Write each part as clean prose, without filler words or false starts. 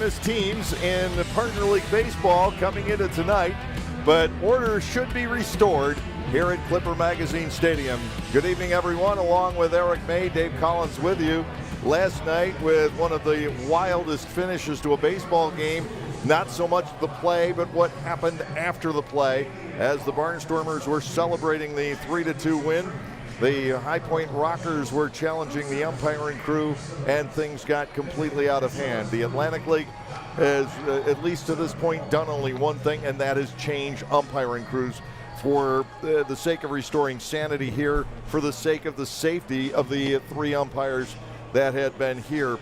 famous teams in the Partner League Baseball coming into tonight, but order should be restored here at Clipper Magazine Stadium. Good evening, everyone. Along with Eric May, Dave Collins with you. Last night with one of the wildest finishes to a baseball game. Not so much the play, but what happened after the play as the Barnstormers were celebrating the 3-2 win. The High Point Rockers were challenging the umpiring crew, and things got completely out of hand. The Atlantic League has, at least to this point, done only one thing, and that is change umpiring crews for the sake of restoring sanity here, for the sake of the safety of the three umpires that had been here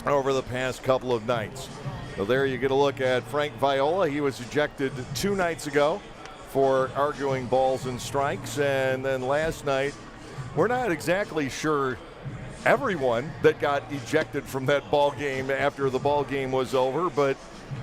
over the past couple of nights. So there you get a look at Frank Viola. He was ejected 2 nights ago for arguing balls and strikes, and then last night, we're not exactly sure everyone that got ejected from that ball game after the ball game was over, but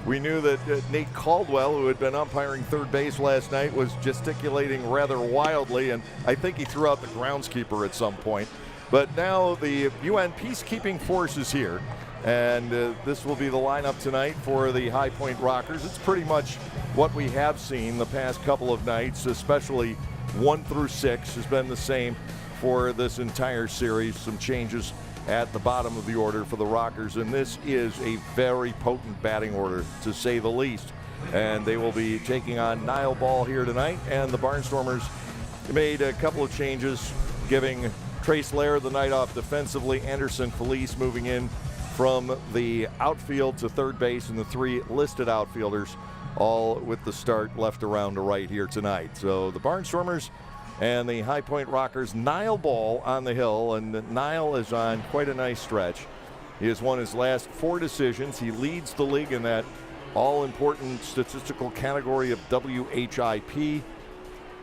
we knew that Nate Caldwell, who had been umpiring third base last night, was gesticulating rather wildly, and I think he threw out the groundskeeper at some point. But now the UN Peacekeeping Force is here, and this will be the lineup tonight for the High Point Rockers. It's pretty much what we have seen the past couple of nights, especially 1 through 6 has been the same for this entire series. Some changes at the bottom of the order for the Rockers, and this is a very potent batting order, to say the least. And they will be taking on Niall Ball here tonight, and the Barnstormers made a couple of changes, giving Trace Lair the night off defensively. Anderson Felice moving in from the outfield to third base, and the 3 listed outfielders all with the start left around to right here tonight. So the Barnstormers and the High Point Rockers, Niall Ball on the hill, and Niall is on quite a nice stretch. He has won his last 4 decisions. He leads the league in that all-important statistical category of WHIP.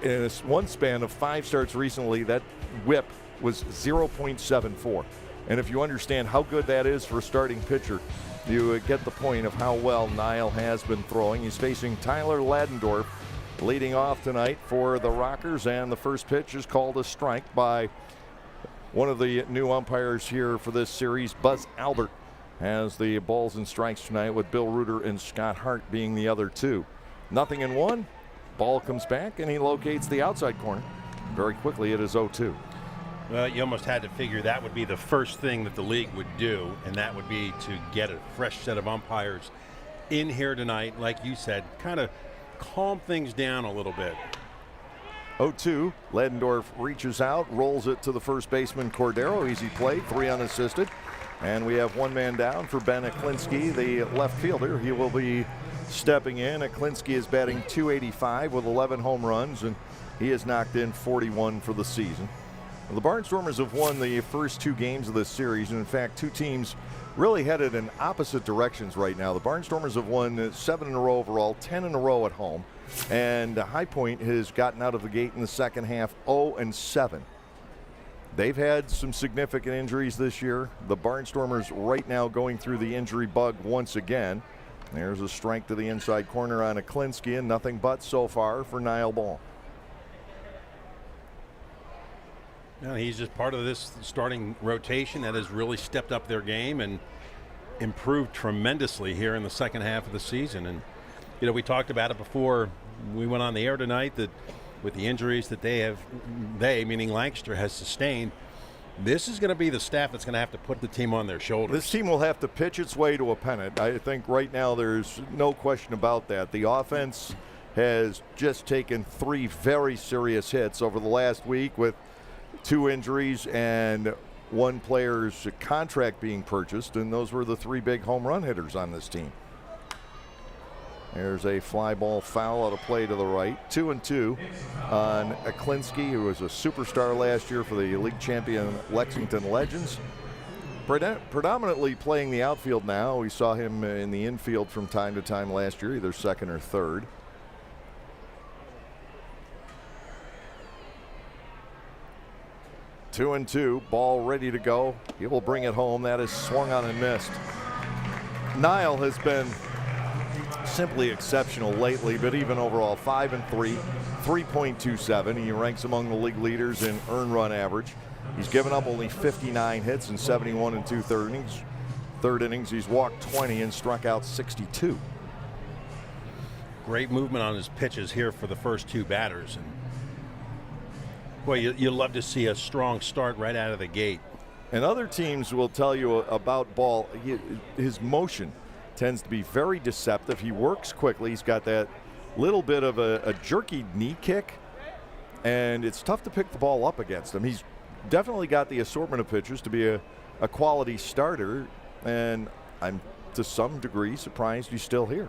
In one span of 5 starts recently, that whip was 0.74. And if you understand how good that is for a starting pitcher, you get the point of how well Niall has been throwing. He's facing Tyler Ladendorf, leading off tonight for the Rockers, and the first pitch is called a strike by one of the new umpires here for this series. Buzz Albert has the balls and strikes tonight, with Bill Reuter and Scott Hart being the other 2. 0-1. Ball comes back, and he locates the outside corner. Very quickly, it is 0-2. Well, you almost had to figure that would be the first thing that the league would do, and that would be to get a fresh set of umpires in here tonight, like you said, kind of calm things down a little bit. 0-2. Ladendorf reaches out, rolls it to the first baseman Cordero. Easy play, 3 unassisted. And we have 1 man down for Ben Aklinski, the left fielder. He will be stepping in. Aklinski is batting .285 with 11 home runs, and he has knocked in 41 for the season. The Barnstormers have won the first 2 games of this series, and in fact, 2 teams really headed in opposite directions right now. The Barnstormers have won 7 in a row overall, 10 in a row at home, and High Point has gotten out of the gate in the second half 0-7. They've had some significant injuries this year. The Barnstormers right now going through the injury bug once again. There's a strike to the inside corner on Aklinski, and nothing but so far for Niall Ball. He's just part of this starting rotation that has really stepped up their game and improved tremendously here in the second half of the season. And, you know, we talked about it before we went on the air tonight, that with the injuries that they, meaning Lancaster, has sustained, this is going to be the staff that's going to have to put the team on their shoulders. This team will have to pitch its way to a pennant. I think right now there's no question about that. The offense has just taken 3 very serious hits over the last week, with 2 injuries and 1 player's contract being purchased, and those were the 3 big home run hitters on this team. There's a fly ball foul out of play to the right. 2-2 on Aklinski, who was a superstar last year for the league champion Lexington Legends. Predominantly playing the outfield now. We saw him in the infield from time to time last year, either second or third. 2-2, ball ready to go. He will bring it home. That is swung on and missed. Niall has been simply exceptional lately, but even overall, 5-3, 3.27. He ranks among the league leaders in earned run average. He's given up only 59 hits in 71 2/3 innings. Third innings, he's walked 20 and struck out 62. Great movement on his pitches here for the first two batters. And boy, you love to see a strong start right out of the gate. And other teams will tell you about Ball. His motion tends to be very deceptive. He works quickly. He's got that little bit of a jerky knee kick, and it's tough to pick the ball up against him. He's definitely got the assortment of pitchers to be a quality starter, and I'm to some degree surprised he's still here.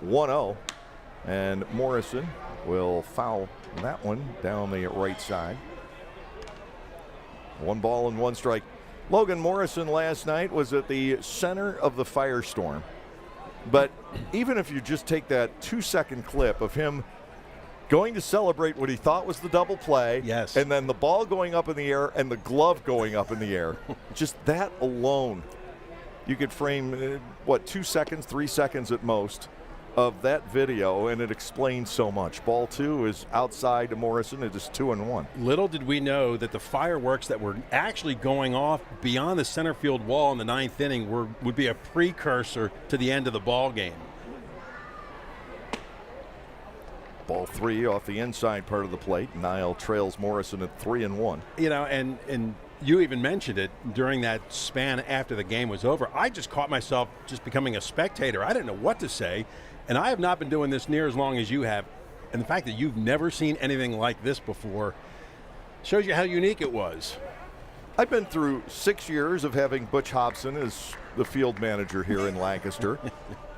1-0, and Morrison will foul that one down the right side. 1 ball and 1 strike. Logan Morrison last night was at the center of the firestorm. But even if you just take that 2-second clip of him going to celebrate what he thought was the double play, yes, and then the ball going up in the air and the glove going up in the air, just that alone, you could frame, 2 seconds, 3 seconds at most of that video, and it explains so much. Ball 2 is outside to Morrison. It is 2-1. Little did we know that the fireworks that were actually going off beyond the center field wall in the 9th inning would be a precursor to the end of the ball game. Ball 3 off the inside part of the plate. Nile trails Morrison at 3-1. You know, and you even mentioned it during that span after the game was over. I just caught myself just becoming a spectator. I didn't know what to say. And I have not been doing this near as long as you have. And the fact that you've never seen anything like this before shows you how unique it was. I've been through 6 years of having Butch Hobson as the field manager here in Lancaster.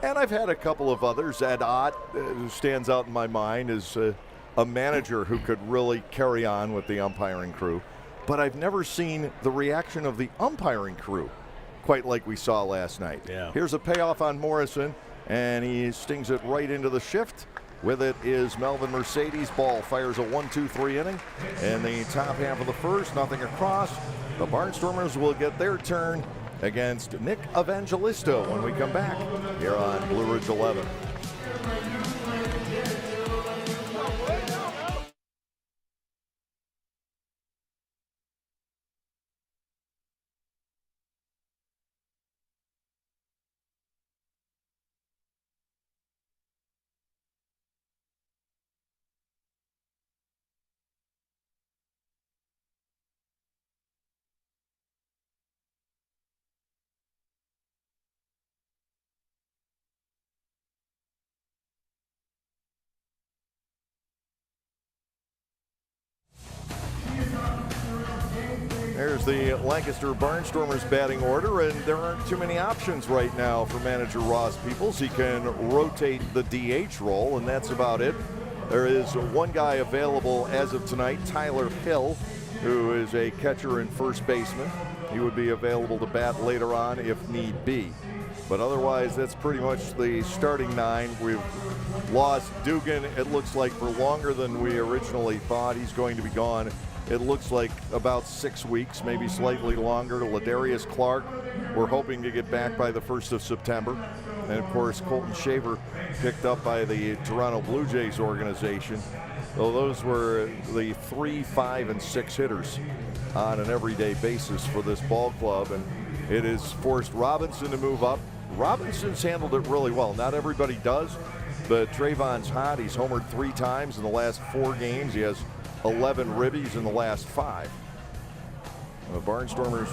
And I've had a couple of others. Ed Ott, who stands out in my mind as a manager who could really carry on with the umpiring crew. But I've never seen the reaction of the umpiring crew quite like we saw last night. Yeah. Here's a payoff on Morrison, and he stings it right into the shift. With it is Melvin Mercedes. Ball fires a 1-2-3 inning. In the top half of the first, nothing across. The Barnstormers will get their turn against Nick Evangelista when we come back here on Blue Ridge 11. There's the Lancaster Barnstormers batting order, and there aren't too many options right now for manager Ross Peoples. He can rotate the DH role, and that's about it. There is one guy available as of tonight, Tyler Hill, who is a catcher and first baseman. He would be available to bat later on if need be. But otherwise, that's pretty much the starting 9. We've lost Dugan, it looks like, for longer than we originally thought. He's going to be gone. It looks like about 6 weeks, maybe slightly longer. Ladarius Clark, we're hoping to get back by the 1st of September. And of course, Colton Shaver picked up by the Toronto Blue Jays organization. So those were the 3, 5, and 6 hitters on an everyday basis for this ball club. And it has forced Robinson to move up. Robinson's handled it really well. Not everybody does, but Trayvon's hot. He's homered 3 times in the last 4 games. He has 11 ribbies in the last 5. The Barnstormers,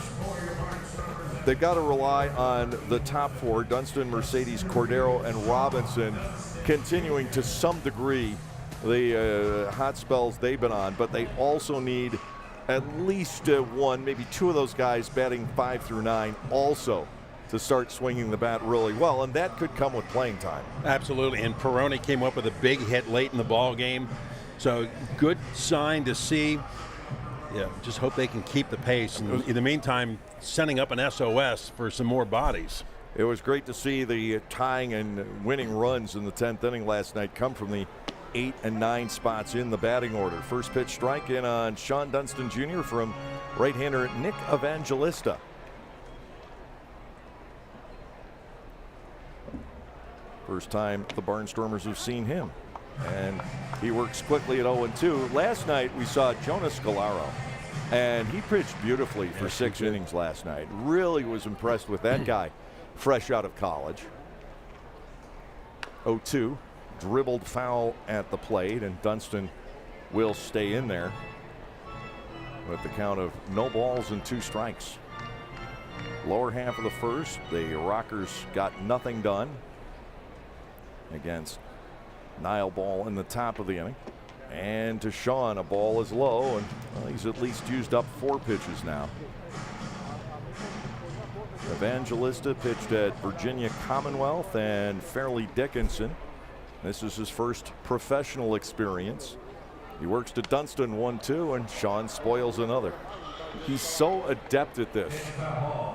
they've got to rely on the top 4, Dunston, Mercedes, Cordero, and Robinson, continuing to some degree the hot spells they've been on, but they also need at least 1, maybe 2 of those guys batting 5 through 9 also to start swinging the bat really well, and that could come with playing time. Absolutely, and Peroni came up with a big hit late in the ball game. So good sign to see. Yeah, just hope they can keep the pace. And in the meantime, sending up an SOS for some more bodies. It was great to see the tying and winning runs in the 10th inning last night come from the 8 and 9 spots in the batting order. First pitch strike in on Sean Dunston Jr. from right-hander Nick Evangelista. First time the Barnstormers have seen him. And he works quickly at 0-2. Last night we saw Jonas Scalaro. And he pitched beautifully for 6 innings last night. Really was impressed with that guy fresh out of college. 0-2, dribbled foul at the plate, and Dunston will stay in there with the count of no balls and 2 strikes. Lower half of the first, the Rockers got nothing done against Nile Ball in the top of the inning. And to Sean, a ball is low, and well, he's at least used up 4 pitches now. Evangelista pitched at Virginia Commonwealth and Fairleigh Dickinson. This is his first professional experience. He works to Dunston 1-2, and Sean spoils another. He's so adept at this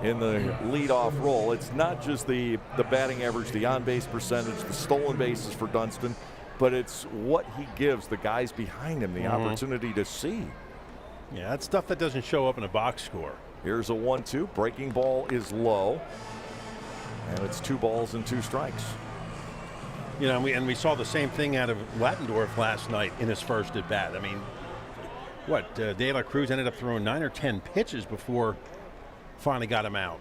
in the leadoff role. It's not just the batting average, the on-base percentage, the stolen bases for Dunston, but it's what he gives the guys behind him the opportunity to see. Yeah, that's stuff that doesn't show up in a box score. Here's a 1-2. Breaking ball is low, and it's 2 balls and 2 strikes. You know, we saw the same thing out of Lattendorf last night in his first at bat. I mean, what, De La Cruz ended up throwing 9 or 10 pitches before finally got him out.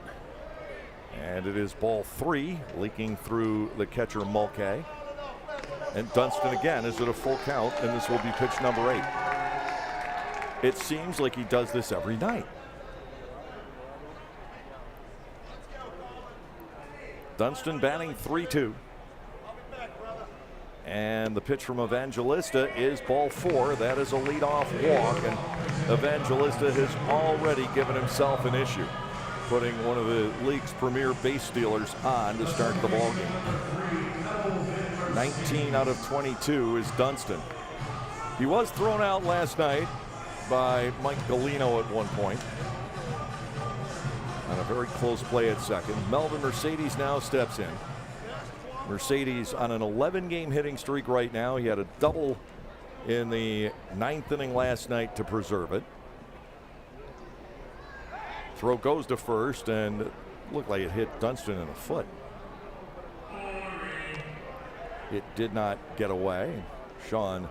And it is ball 3, leaking through the catcher Mulcahy. And Dunston again is at a full count, and this will be pitch number 8. It seems like he does this every night. Dunston batting 3-2. And the pitch from Evangelista is ball 4. That is a leadoff walk, and Evangelista has already given himself an issue, putting one of the league's premier base stealers on to start the ball game. 19 out of 22 is Dunston. He was thrown out last night by Mike Galino at one point on a very close play at second. Melvin Mercedes now steps in. Mercedes on an 11-game hitting streak right now. He had a double in the 9th inning last night to preserve it. Throw goes to first, and it looked like it hit Dunston in the foot. It did not get away. Sean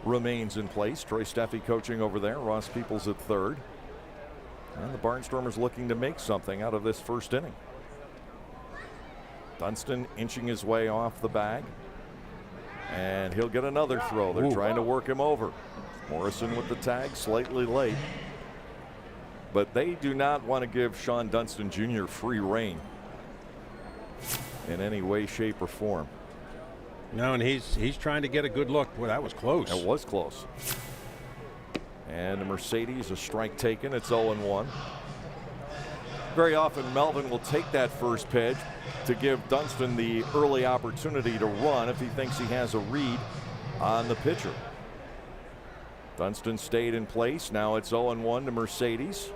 remains in place. Troy Steffi coaching over there. Ross Peoples at third. And the Barnstormers looking to make something out of this first inning. Dunston inching his way off the bag. And he'll get another throw. They're trying to work him over. Morrison with the tag, slightly late. But they do not want to give Sean Dunston Jr. free rein in any way, shape, or form. No, and he's trying to get a good look. Boy, that was close. It was close. And the Mercedes, a strike taken. It's 0-1. Very often Melvin will take that first pitch to give Dunston the early opportunity to run if he thinks he has a read on the pitcher. Dunston stayed in place. Now it's 0-1 to Mercedes.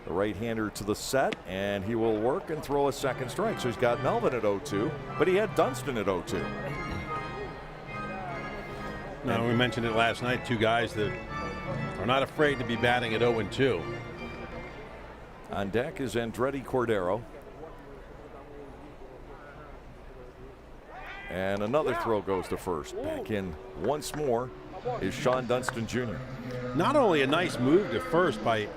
The right-hander to the set, and he will work and throw a second strike. So he's got Melvin at 0-2, but he had Dunston at 0-2. Now, we mentioned it last night, 2 guys that are not afraid to be batting at 0-2. On deck is Andretti Cordero. And another throw goes to first. Back in once more is Sean Dunston Jr. Not only a nice move to first by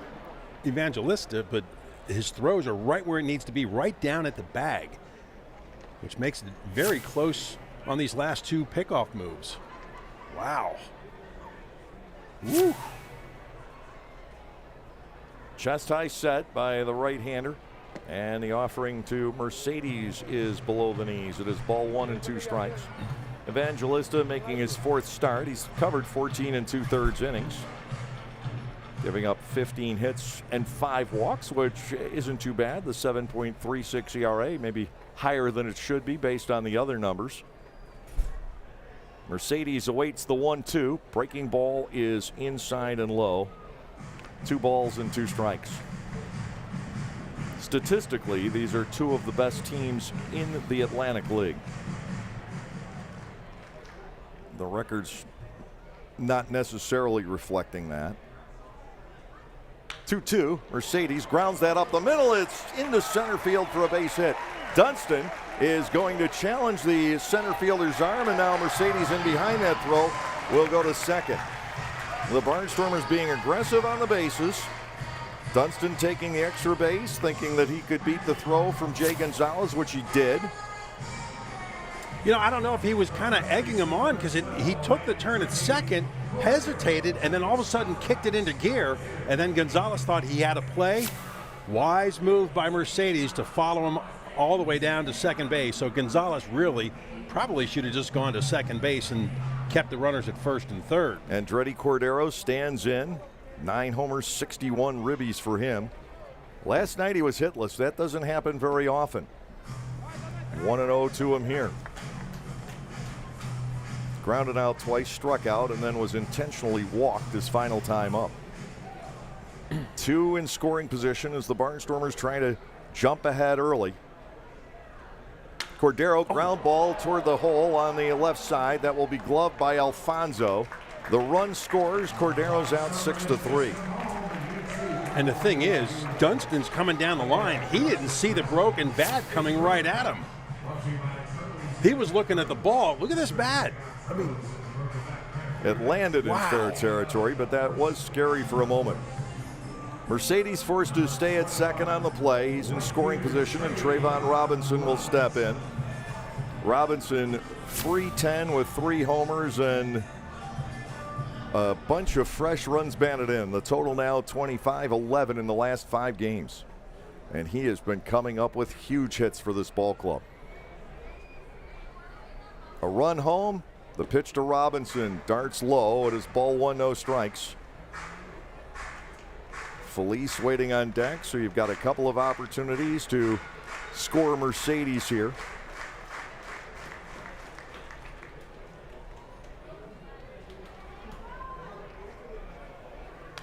Evangelista, but his throws are right where it needs to be, right down at the bag, which makes it very close on these last 2 pickoff moves. Wow. Woo. Chest high set by the right-hander, and the offering to Mercedes is below the knees. It is ball 1 and 2 strikes. Evangelista making his 4th start. He's covered 14 2/3 innings, giving up 15 hits and 5 walks, which isn't too bad. The 7.36 ERA, maybe higher than it should be based on the other numbers. Mercedes awaits the 1-2. Breaking ball is inside and low. 2 balls and 2 strikes. Statistically, these are 2 of the best teams in the Atlantic League. The record's not necessarily reflecting that. 2-2. Mercedes grounds that up the middle. It's into center field for a base hit. Dunston is going to challenge the center fielder's arm, and now Mercedes in behind that throw will go to second. The Barnstormers being aggressive on the bases. Dunston taking the extra base, thinking that he could beat the throw from Jay Gonzalez, which he did. You know, I don't know if he was kind of egging him on because he took the turn at second, hesitated, and then all of a sudden kicked it into gear, and then Gonzalez thought he had a play. Wise move by Mercedes to follow him all the way down to second base. So Gonzalez really probably should have just gone to second base and kept the runners at first and third. Andretti Cordero stands in. 9 homers, 61 ribbies for him. Last night he was hitless. That doesn't happen very often. 1-0 to him here. Grounded out twice, struck out, and then was intentionally walked his final time up. 2 in scoring position as the Barnstormers trying to jump ahead early. Cordero, ground ball toward the hole on the left side. That will be gloved by Alfonso. The run scores. Cordero's out 6-3. And the thing is, Dunston's coming down the line. He didn't see the broken bat coming right at him. He was looking at the ball. Look at this bat. I mean, it landed in fair territory, but that was scary for a moment. Mercedes forced to stay at second on the play. He's in scoring position, and Trayvon Robinson will step in. Robinson, 310 with 3 homers and a bunch of fresh runs batted in. The total now 25-11 in the last 5 games. And he has been coming up with huge hits for this ball club. A run home. The pitch to Robinson. Darts low. It is ball 1, no strikes. Felice waiting on deck, so you've got a couple of opportunities to score Mercedes here.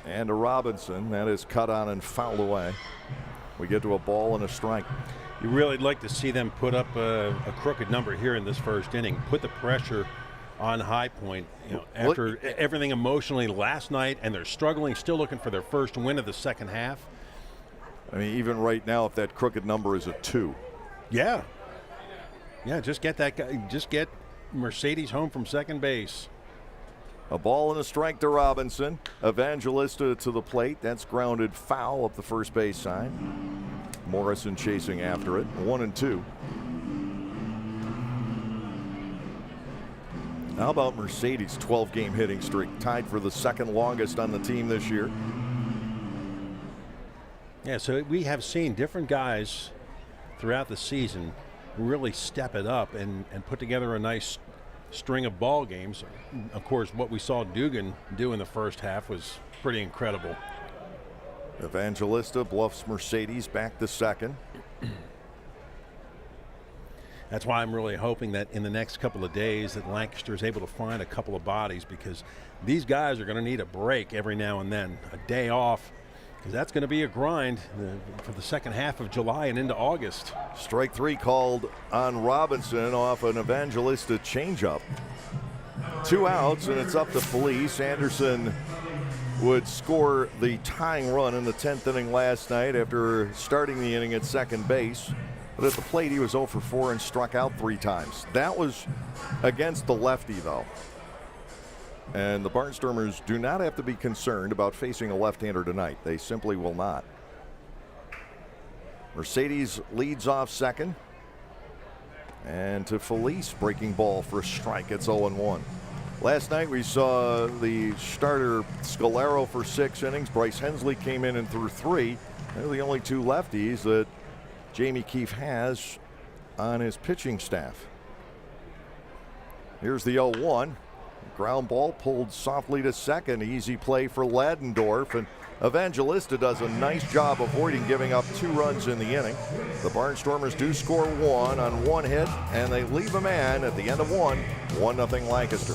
And to Robinson, that is cut on and fouled away. We get to a ball and a strike. You really like to see them put up a crooked number here in this first inning. Put the pressure on High Point, you know, after everything emotionally last night, and they're struggling, still looking for their first win of the second half. I mean, even right now, if that crooked number is a 2. Yeah, just get that guy, just get Mercedes home from second base. A ball and a strike to Robinson. Evangelista to the plate. That's grounded foul up the first base side. Morrison chasing after it. 1-2. How about Mercedes' 12-game hitting streak, tied for the second longest on the team this year? Yeah, so we have seen different guys throughout the season really step it up and put together a nice string of ball games. Of course, what we saw Dugan do in the first half was pretty incredible. Evangelista bluffs Mercedes back to second. That's why I'm really hoping that in the next couple of days that Lancaster is able to find a couple of bodies, because these guys are going to need a break every now and then, a day off, because that's going to be a grind for the second half of July and into August. Strike 3 called on Robinson off an Evangelista changeup. 2 outs, and it's up to Felice. Anderson would score the tying run in the 10th inning last night after starting the inning at second base. But at the plate, he was 0 for 4 and struck out 3 times. That was against the lefty, though. And the Barnstormers do not have to be concerned about facing a left-hander tonight. They simply will not. Mercedes leads off second. And to Felice, breaking ball for a strike. It's 0-1. Last night we saw the starter Scalero for 6 innings. Bryce Hensley came in and threw 3. They're the only 2 lefties that Jamie Keefe has on his pitching staff. Here's the 0-1. Ground ball pulled softly to second. Easy play for Ladendorf, and Evangelista does a nice job avoiding giving up 2 runs in the inning. The Barnstormers do score 1 on 1 hit, and they leave a man at the end of 1-0 Lancaster.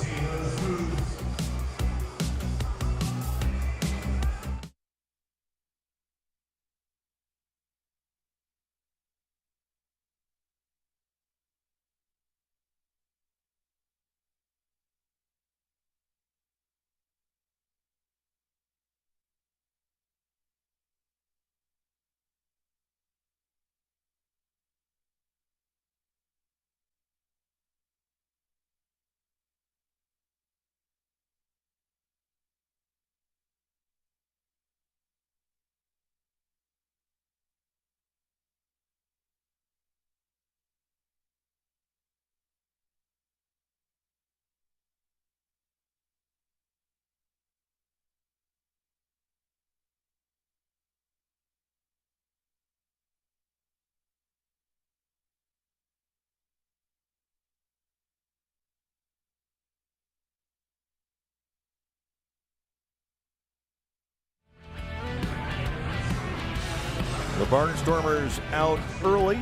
Barnstormers out early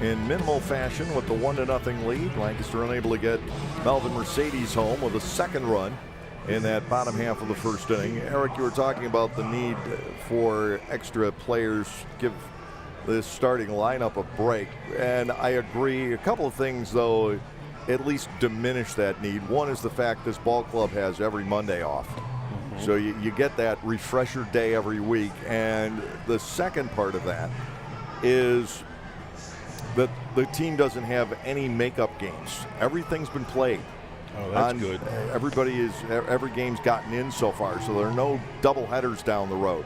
in minimal fashion with the 1-0 lead. Lancaster unable to get Melvin Mercedes home with a second run in that bottom half of the first inning. Eric, you were talking about the need for extra players, give this starting lineup a break, and I agree. A couple of things, though, at least diminish that need. One is the fact this ball club has every Monday off. So you get that refresher day every week. And the second part of that is that the team doesn't have any makeup games. Everything's been played. Oh, that's good. Every game's gotten in so far, so there are no double headers down the road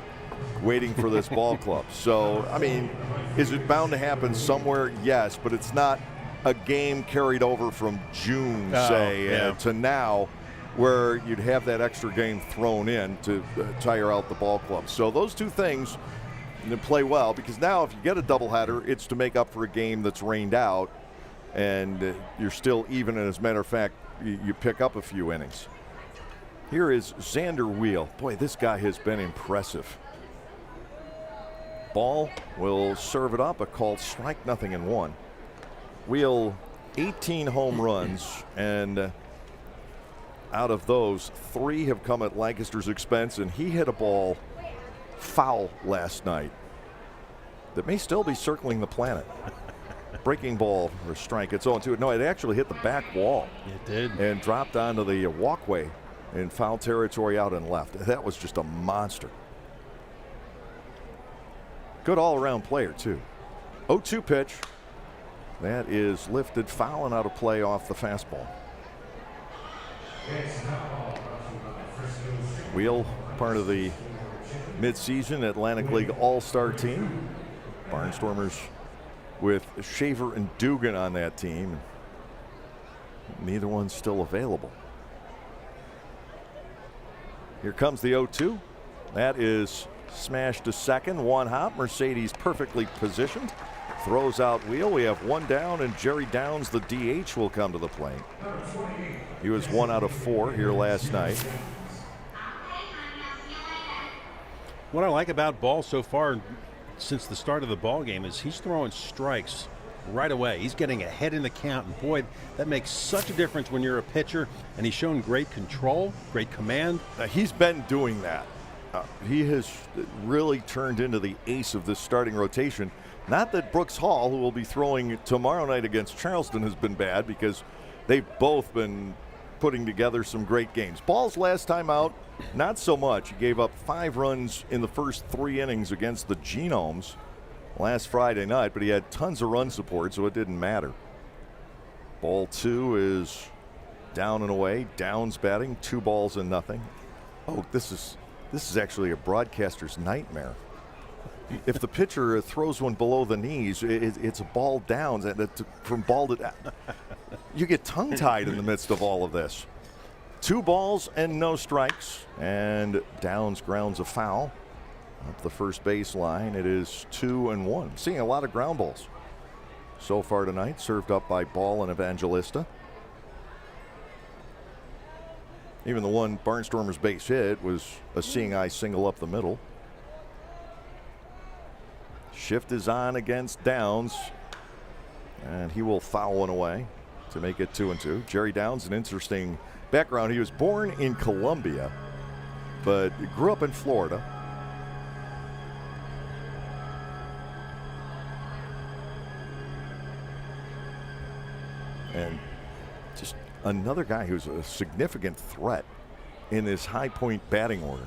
waiting for this ball club. So, I mean, is it bound to happen somewhere? Yes, but it's not a game carried over from June, to now, where you'd have that extra game thrown in to tire out the ball club. So those two things play well, because now if you get a doubleheader, it's to make up for a game that's rained out, and you're still even. And as a matter of fact, you pick up a few innings. Here is Xander Wheel. Boy, this guy has been impressive. Ball will serve it up, a called strike, 0-1. Wheel, 18 home runs, and out of those, 3 have come at Lancaster's expense, and he hit a ball foul last night that may still be circling the planet. Breaking ball for a strike. It's 0-2. No, it actually hit the back wall. It did. And dropped onto the walkway in foul territory out and left. That was just a monster. Good all-around player, too. 0-2 pitch. That is lifted, foul, and out of play off the fastball. Wheel, part of the midseason Atlantic League All-Star team. Barnstormers with Shaver and Dugan on that team. Neither one's still available. Here comes the 0-2. That is smashed to second. One hop. Mercedes perfectly positioned. Throws out Wheel. We have one down, and Jerry Downs, the DH, will come to the plate. He was 1 out of 4 here last night. What I like about Ball so far since the start of the ball game is he's throwing strikes right away. He's getting ahead in the count, and boy, that makes such a difference when you're a pitcher. And he's shown great control, great command. He's been doing that. He has really turned into the ace of this starting rotation. Not that Brooks Hall, who will be throwing tomorrow night against Charleston, has been bad, because they've both been putting together some great games. Ball's last time out, not so much. He gave up 5 runs in the first 3 innings against the Genomes last Friday night, but he had tons of run support, so it didn't matter. Ball 2 is down and away. Downs batting, 2-0. Oh, this is actually a broadcaster's nightmare. If the pitcher throws one below the knees, it's a ball down. From ball to down. You get tongue-tied in the midst of all of this. 2 balls and no strikes. And Downs grounds a foul up the first baseline. It is 2-1. Seeing a lot of ground balls so far tonight, served up by Ball and Evangelista. Even the one Barnstormers base hit was a seeing eye single up the middle. Shift is on against Downs, and he will foul one away to make it 2-2. Jerry Downs, an interesting background. He was born in Colombia, but grew up in Florida. And just another guy who's a significant threat in this high point batting order.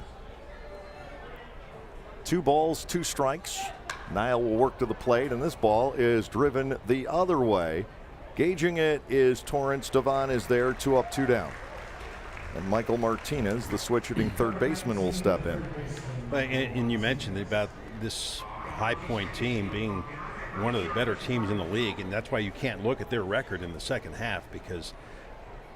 2 balls, 2 strikes. Nile will work to the plate, and this ball is driven the other way. Gauging it is Torrance. Devon is there, 2 up, 2 down. And Michael Martinez, the switch hitting third baseman, will step in. And you mentioned about this High Point team being one of the better teams in the league, and that's why you can't look at their record in the second half, because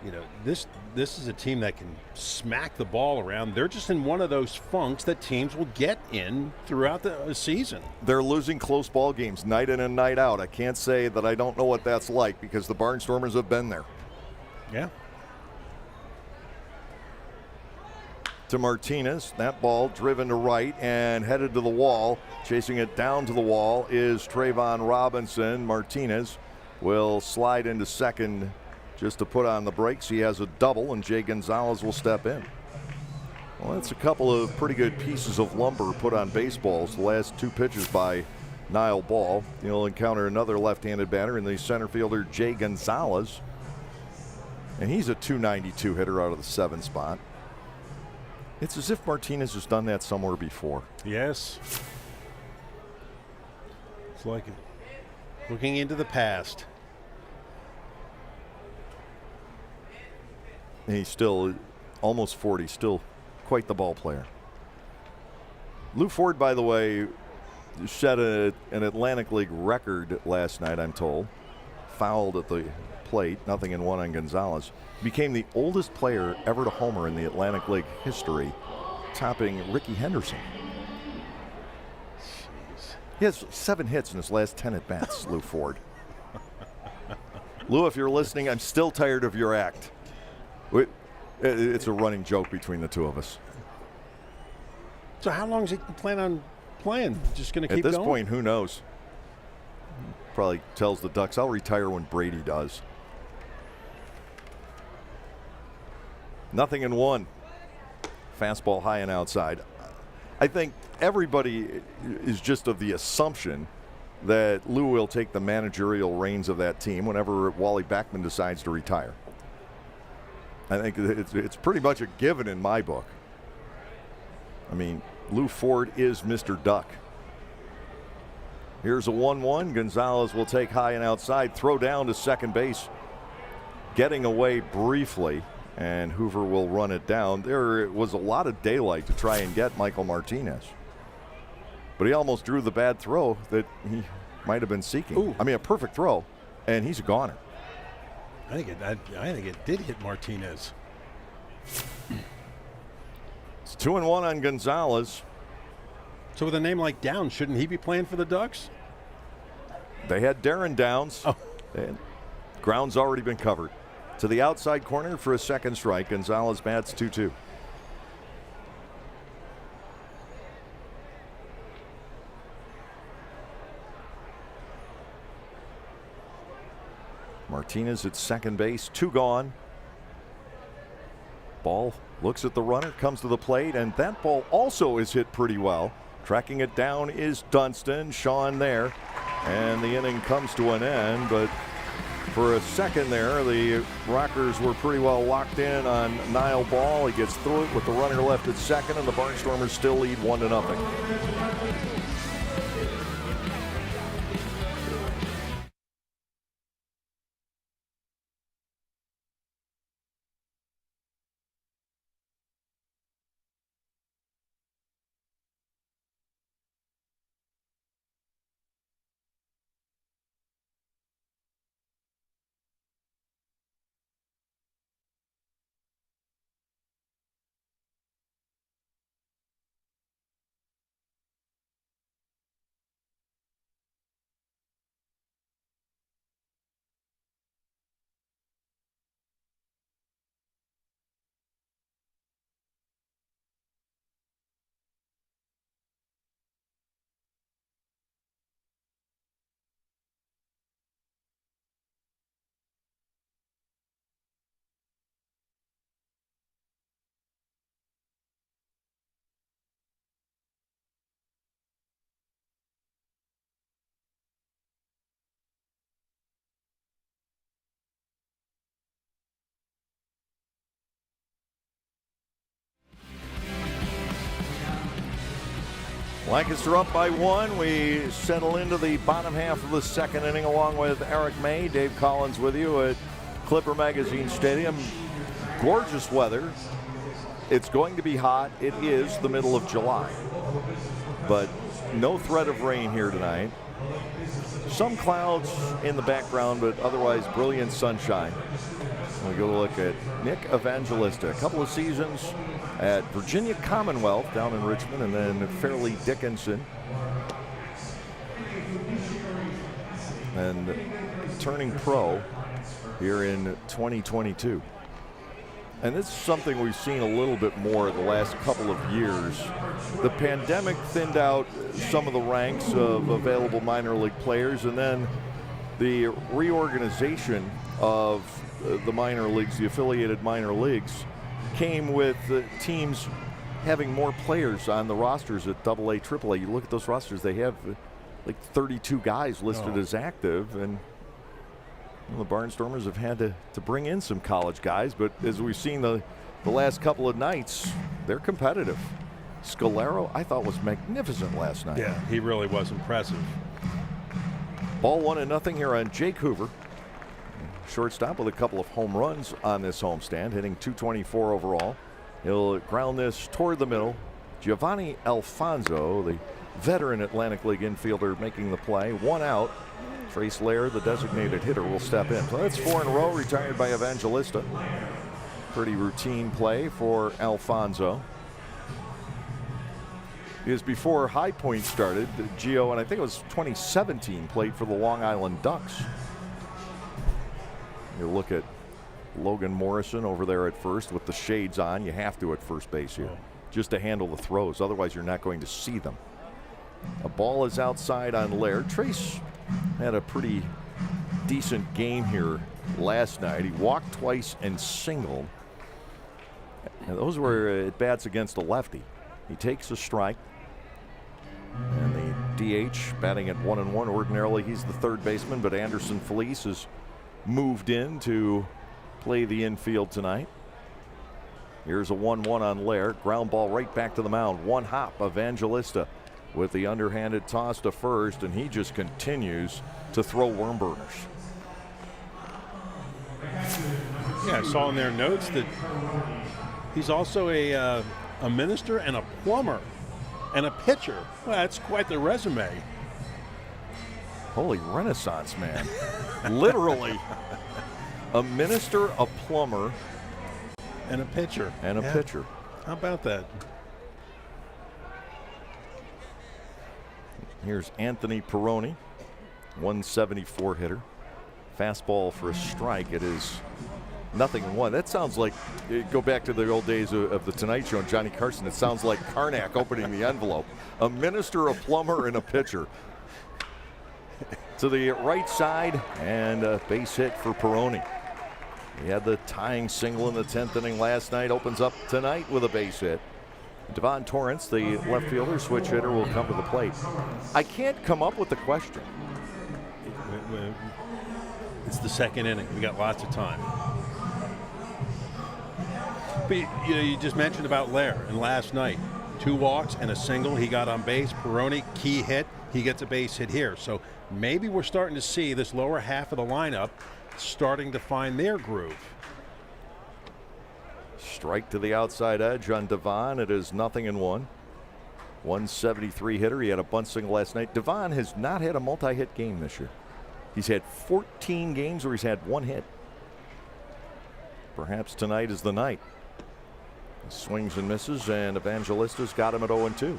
you know this is a team that can smack the ball around. They're just in one of those funks that teams will get in throughout the season. They're losing close ball games night in and night out. I can't say that I don't know what that's like, because the Barnstormers have been there. Yeah. to Martinez. That ball driven to right and headed to the wall. Chasing it down to the wall is Trayvon Robinson. Martinez will slide into second just to put on the brakes. He has a double, and Jay Gonzalez will step in. Well, that's a couple of pretty good pieces of lumber put on baseballs. The last 2 pitches by Niall Ball. You'll encounter another left-handed batter in the center fielder, Jay Gonzalez. And he's a .292 hitter out of the 7 spot. It's as if Martinez has done that somewhere before. Yes. It's like looking into the past. And he's still almost 40, still quite the ball player. Lou Ford, by the way, set an Atlantic League record last night, I'm told. Fouled at the plate, 0-1 on Gonzalez. Became the oldest player ever to homer in the Atlantic League history, topping Ricky Henderson. Jeez. He has 7 hits in his last 10 at-bats, Lou Ford. Lou, if you're listening, I'm still tired of your act. It's a running joke between the two of us. So how long does he plan on playing? Just going to keep going? At this going? point, who knows? Probably tells the Ducks, I'll retire when Brady does. 0-1. Fastball high and outside. I think everybody is just of the assumption that Lou will take the managerial reins of that team whenever Wally Backman decides to retire. I think it's pretty much a given in my book. I mean, Lou Ford is Mr. Duck. Here's a 1-1. Gonzalez will take high and outside, throw down to second base, getting away briefly, and Hoover will run it down. There was a lot of daylight to try and get Michael Martinez, but he almost drew the bad throw that he might have been seeking. Ooh. I mean, a perfect throw, and he's a goner. I think it did hit Martinez. It's 2-1 on Gonzalez. So with a name like Downs, shouldn't he be playing for the Ducks? They had Darren Downs. Oh. And ground's already been covered. To the outside corner for a second strike. Gonzalez bats 2-2. Martinez at second base, 2 gone. Ball looks at the runner, comes to the plate, and that ball also is hit pretty well. Tracking it down is Dunston. Sean there, and the inning comes to an end, but for a second there, the Rockers were pretty well locked in on Niall Ball. He gets through it with the runner left at second, and the Barnstormers still lead 1-0. Lancaster up by 1. We settle into the bottom half of the second inning along with Eric May. Dave Collins with you at Clipper Magazine Stadium. Gorgeous weather. It's going to be hot. It is the middle of July, but no threat of rain here tonight. Some clouds in the background, but otherwise brilliant sunshine. We go to look at Nick Evangelista. A couple of seasons at Virginia Commonwealth down in Richmond, and then Fairleigh Dickinson. And turning pro here in 2022. And this is something we've seen a little bit more the last couple of years. The pandemic thinned out some of the ranks of available minor league players, and then the reorganization of the minor leagues, the affiliated minor leagues, came with teams having more players on the rosters at AA, AAA. You look at those rosters, they have like 32 guys listed as active, and the Barnstormers have had to bring in some college guys, but as we've seen the last couple of nights, they're competitive. Scalero, I thought, was magnificent last night. Yeah, he really was impressive. Ball 1-0 here on Jake Hoover. Shortstop with a couple of home runs on this homestand, hitting .224 overall. He'll ground this toward the middle. Giovanni Alfonso, the veteran Atlantic League infielder, making the play. 1 out. Trace Lair, the designated hitter, will step in. So that's 4 in a row, retired by Evangelista. Pretty routine play for Alfonso. Because before High Point started, Gio, and I think it was 2017, played for the Long Island Ducks. You look at Logan Morrison over there at first with the shades on. You have to at first base here, just to handle the throws. Otherwise, you're not going to see them. A ball is outside on Lair. Trace had a pretty decent game here last night. He walked twice and singled. And those were at bats against a lefty. He takes a strike. And the DH batting at 1-1. Ordinarily, he's the third baseman, but Anderson Felice has moved in to play the infield tonight. Here's a 1-1 on Lair. Ground ball right back to the mound. One hop, Evangelista with the underhanded toss to first, and he just continues to throw worm burners. Yeah, I saw in their notes that he's also a minister and a plumber and a pitcher. Well, that's quite the resume. Holy Renaissance man. Literally. A minister, a plumber, and a pitcher. And a pitcher. How about that? Here's Anthony Peroni, 174 hitter. Fastball for a strike. It is 0-1. That sounds like, go back to the old days of the Tonight Show and Johnny Carson. It sounds like Karnak opening the envelope. A minister, a plumber, and a pitcher. To the right side, and a base hit for Peroni. He had the tying single in the 10th inning last night. Opens up tonight with a base hit. Devon Torrance, the left fielder, switch hitter, will come to the plate. I can't come up with the question. It's the second inning. We got lots of time. But you just mentioned about Lair, and last night, 2 walks and a single. He got on base. Peroni, key hit. He gets a base hit here. So maybe we're starting to see this lower half of the lineup starting to find their groove. Strike to the outside edge on Devon. It is 0-1. 173 hitter. He had a bunt single last night. Devon has not had a multi-hit game this year. He's had 14 games where he's had 1 hit. Perhaps tonight is the night. He swings and misses, and Evangelista's got him at 0-2.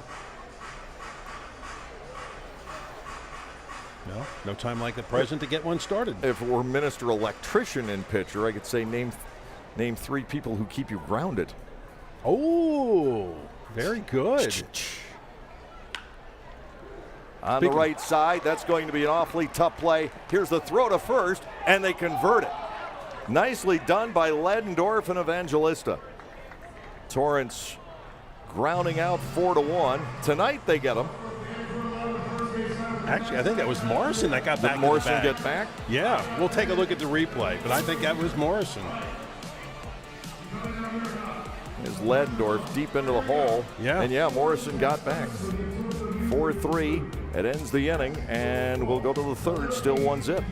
No time like the present to get one started. If it were minister, electrician, and pitcher, I could say name 3 people who keep you grounded. Oh, very good. On the right side, that's going to be an awfully tough play. Here's the throw to first, and they convert it. Nicely done by Ledendorf and Evangelista. Torrance grounding out 4-1. Tonight they get him. Actually, I think that was Morrison that got back. Did Morrison get back? Yeah, we'll take a look at the replay, but I think that was Morrison. Is Ledendorf deep into the hole. Yeah. And yeah, Morrison got back. 4-3. It ends the inning, and we'll go to the third. Still 1-0.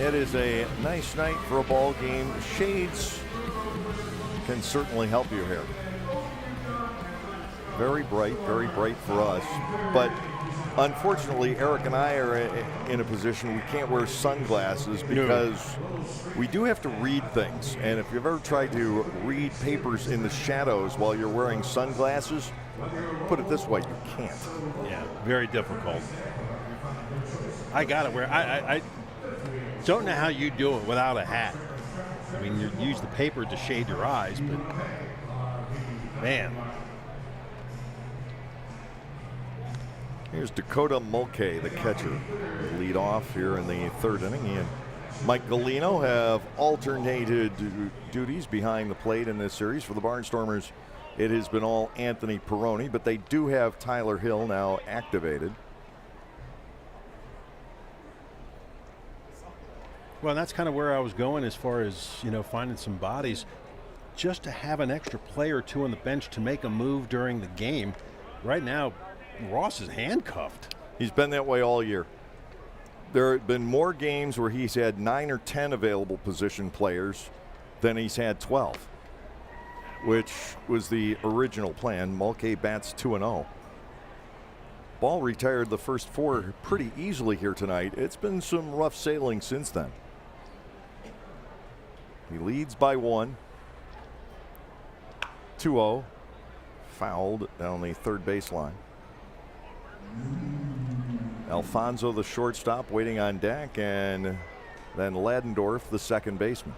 It is a nice night for a ball game. Shades can certainly help you here. Very bright for us. But unfortunately, Eric and I are in a position we can't wear sunglasses because we do have to read things. And if you've ever tried to read papers in the shadows while you're wearing sunglasses, put it this way, you can't. Yeah, very difficult. I gotta wear. I don't know how you do it without a hat. I mean, you use the paper to shade your eyes, but man. Here's Dakota Mulcahy, the catcher, lead off here in the third inning. He and Mike Galino have alternated duties behind the plate in this series. For the Barnstormers, it has been all Anthony Perrone, but they do have Tyler Hill now activated. Well, that's kind of where I was going as far as, finding some bodies. Just to have an extra player or two on the bench to make a move during the game. Right now, Ross is handcuffed. He's been that way all year. There have been more games where he's had 9 or 10 available position players than he's had 12, which was the original plan. Mulcahy bats 2-0. Ball retired the first 4 pretty easily here tonight. It's been some rough sailing since then. He leads by 1. 2-0. Fouled down the third baseline. Alfonso, the shortstop, waiting on deck, and then Ladendorf, the second baseman.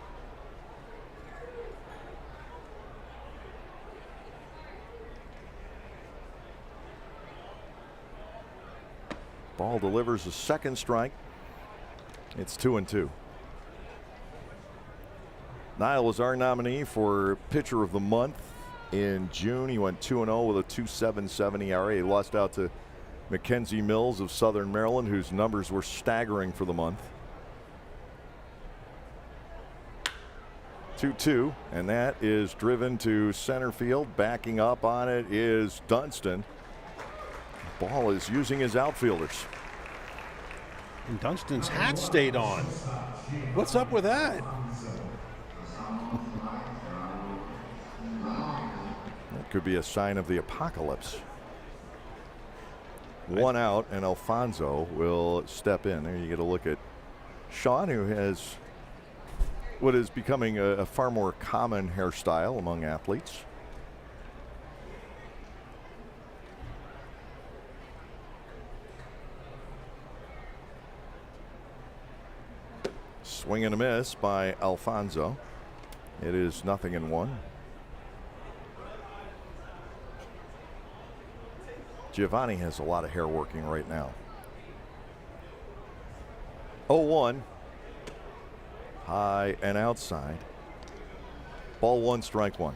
Ball delivers a second strike. It's 2-2. Niall was our nominee for pitcher of the month in June. He went 2-0 with a 2.77 ERA. He lost out to Mackenzie Mills of Southern Maryland, whose numbers were staggering for the month. 2-2, and that is driven to center field. Backing up on it is Dunston. Ball is using his outfielders. And Dunston's hat stayed on. What's up with that? That could be a sign of the apocalypse. 1 out, and Alfonso will step in. There you get a look at Sean, who has what is becoming a far more common hairstyle among athletes. Swing and a miss by Alfonso. It is 0-1. Giovanni has a lot of hair working right now. 0-1. High and outside. Ball 1, strike 1.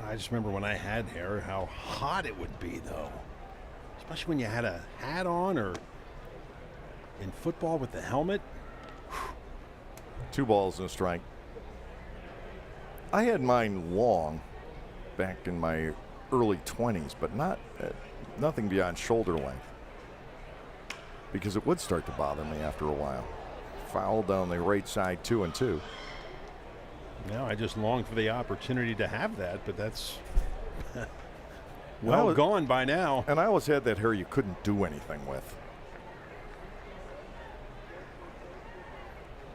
I just remember when I had hair, how hot it would be, though. Especially when you had a hat on or in football with the helmet. 2 balls and a strike. I had mine long back in my early 20s, but nothing beyond shoulder length, because it would start to bother me after a while. Foul down the right side, 2-2. Now I just long for the opportunity to have that, but that's well gone by now. And I always had that hair you couldn't do anything with.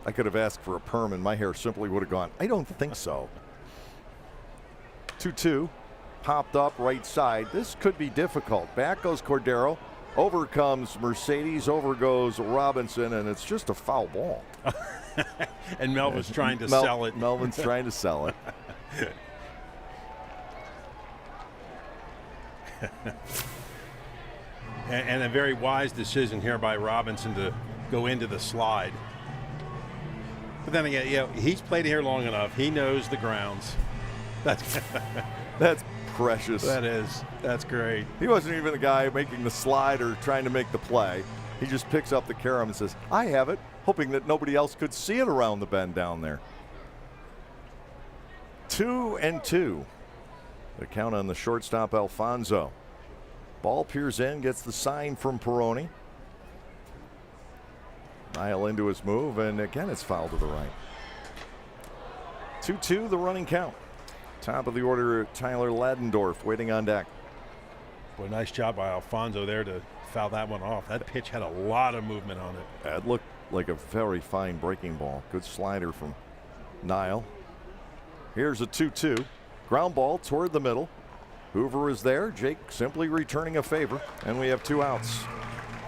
I could have asked for a perm and my hair simply would have gone, I don't think so. 2-2, popped up right side. This could be difficult. Back goes Cordero. Over comes Mercedes. Over goes Robinson, and it's just a foul ball. And Melvin's trying to sell it. Melvin's trying to sell it. And a very wise decision here by Robinson to go into the slide. But then again, he's played here long enough. He knows the grounds. That's precious. That is. That's great. He wasn't even the guy making the slide or trying to make the play. He just picks up the carom and says, I have it, hoping that nobody else could see it around the bend down there. 2-2. The count on the shortstop, Alfonso. Ball peers in, gets the sign from Perrone. Nile into his move, and again it's fouled to the right. 2-2 the running count. Top of the order, Tyler Ladendorf waiting on deck. Boy, nice job by Alfonso there to foul that one off. That pitch had a lot of movement on it. That looked like a very fine breaking ball. Good slider from Nile. Here's a 2-2. Ground ball toward the middle. Hoover is there. Jake simply returning a favor, and we have 2 outs.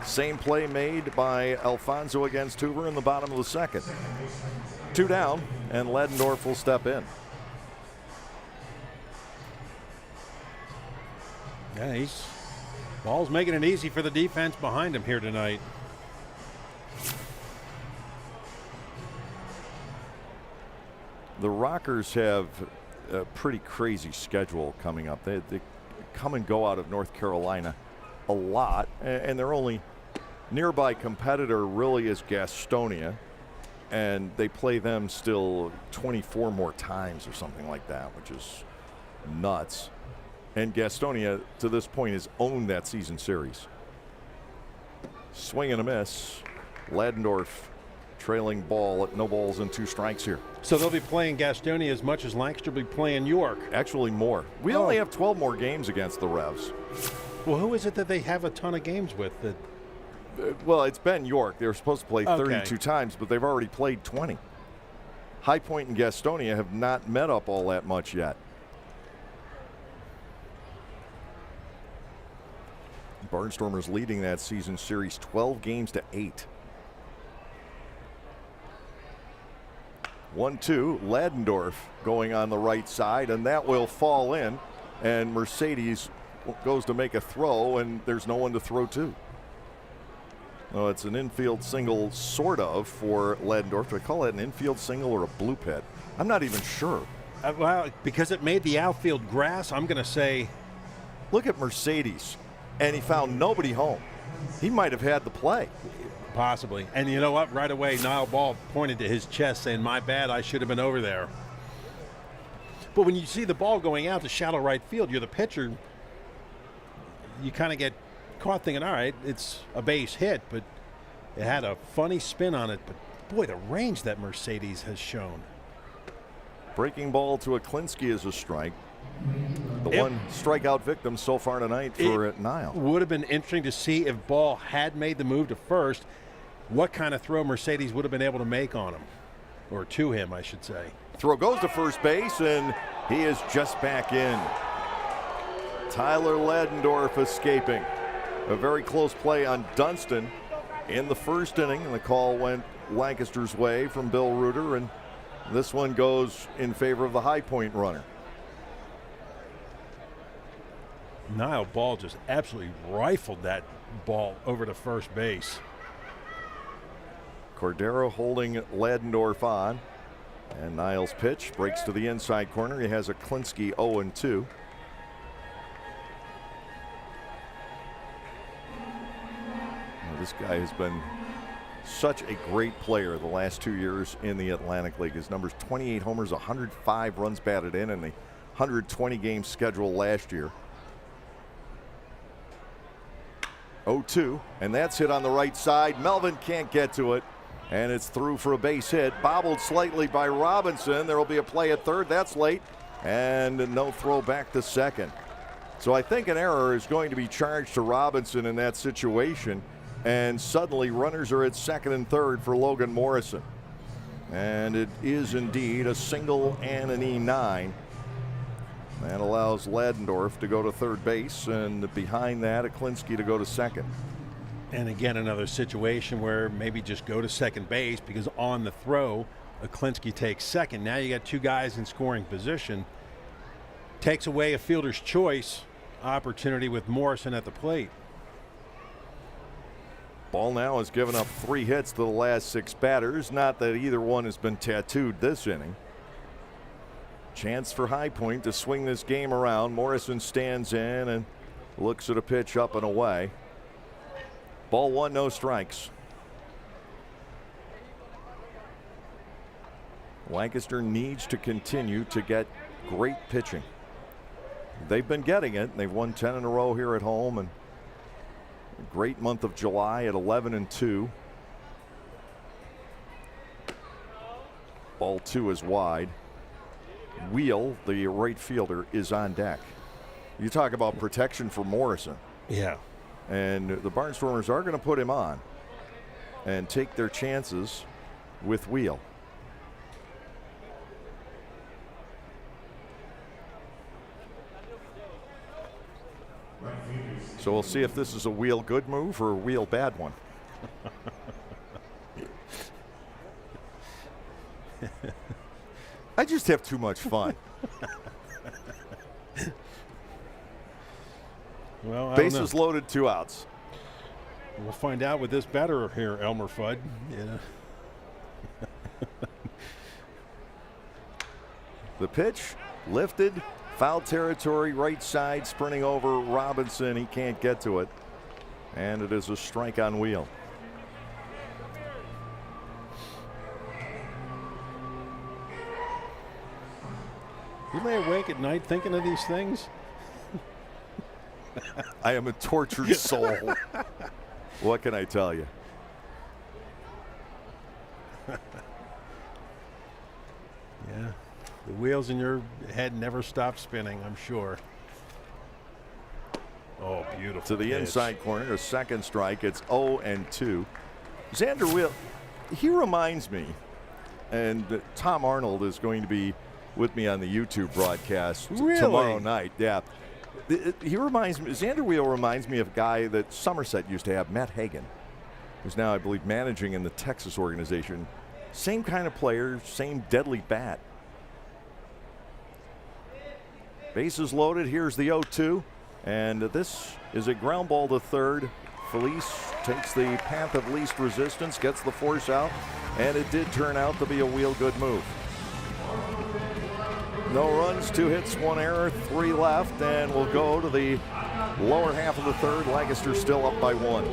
Same play made by Alfonso against Hoover in the bottom of the second. 2 down, and Ladendorf will step in. Yeah, ball's making it easy for the defense behind him here tonight. The Rockers have a pretty crazy schedule coming up. They come and go out of North Carolina a lot, and their only nearby competitor really is Gastonia, and they play them still 24 more times or something like that, which is nuts. And Gastonia to this point has owned that season series. Swing and a miss. Ladendorf trailing ball at no balls and 2 strikes here. So they'll be playing Gastonia as much as Lancaster will be playing York. Actually more. We only have 12 more games against the Revs. Well, who is it that they have a ton of games with? Well, it's been York. They were supposed to play 32 times, but they've already played 20. High Point and Gastonia have not met up all that much yet. Barnstormers leading that season series 12 games to 8. 1-2, Ladendorf going on the right side, and that will fall in, and Mercedes goes to make a throw, and there's no one to throw to. Well, it's an infield single, sort of, for Ladendorf. Do I call it an infield single or a blue pit? I'm not even sure. Well, because it made the outfield grass, I'm going to say. Look at Mercedes, and he found nobody home. He might have had the play. Possibly. And you know what? Right away, Niall Ball pointed to his chest saying, my bad, I should have been over there. But when you see the ball going out to shallow right field, you're the pitcher, you kind of get caught thinking, all right, it's a base hit, but it had a funny spin on it. But boy, the range that Mercedes has shown. Breaking ball to Aklinski is a strike. The one strikeout victim so far tonight for Niall. Would have been interesting to see if Ball had made the move to first, what kind of throw Mercedes would have been able to make on him, or to him, I should say. Throw goes to first base, and he is just back in. Tyler Ladendorf escaping. A very close play on Dunston in the first inning, and the call went Lancaster's way from Bill Reuter, and this one goes in favor of the High Point runner. Niall Ball just absolutely rifled that ball over to first base. Cordero holding Ladendorf on, and Niall's pitch breaks to the inside corner. He has a Aklinski 0-2. This guy has been such a great player the last 2 years in the Atlantic League. His numbers: 28 homers, 105 runs batted in the 120 game schedule last year. 0-2, and that's hit on the right side. Melvin can't get to it, and it's through for a base hit. Bobbled slightly by Robinson. There will be a play at third. That's late, and no throw back to second. So I think an error is going to be charged to Robinson in that situation, and suddenly runners are at second and third for Logan Morrison. And it is indeed a single and an E9. That allows Ladendorf to go to third base, and behind that, Aklinski to go to second. And again, another situation where maybe just go to second base, because on the throw, Aklinski takes second. Now you got 2 guys in scoring position. Takes away a fielder's choice opportunity with Morrison at the plate. Ball now has given up 3 hits to the last 6 batters. Not that either one has been tattooed this inning. Chance for High Point to swing this game around. Morrison stands in and looks at a pitch up and away. Ball 1, no strikes. Lancaster needs to continue to get great pitching. They've been getting it. They've won 10 in a row here at home, and a great month of July at 11-2. Ball 2 is wide. Wheel, the right fielder, is on deck. You talk about protection for Morrison. Yeah. And the Barnstormers are going to put him on and take their chances with Wheel. So we'll see if this is a Wheel good move or a Wheel bad one. I just have too much fun. Well, bases loaded, 2 outs. We'll find out with this batter here, Elmer Fudd. Yeah. The pitch lifted, foul territory, right side, sprinting over Robinson. He can't get to it. And it is a strike on Wheel. You lay awake at night thinking of these things? I am a tortured soul. What can I tell you? Yeah. The wheels in your head never stop spinning, I'm sure. Oh, beautiful. To the pitch. inside corner, a second strike. It's 0-2. Xander Wheel, he reminds me, and Tom Arnold is going to be with me on the YouTube broadcast tomorrow night. Yeah. He reminds me, Xander Wheel reminds me of a guy that Somerset used to have, Matt Hagan, who's now, I believe, managing in the Texas organization. Same kind of player, same deadly bat. Bases loaded. Here's the 0-2. And this is a ground ball to third. Felice takes the path of least resistance, gets the force out, and it did turn out to be a Wheel good move. No runs, 2 hits, 1 error, 3 left, and we'll go to the lower half of the third. Lancaster still up by 1.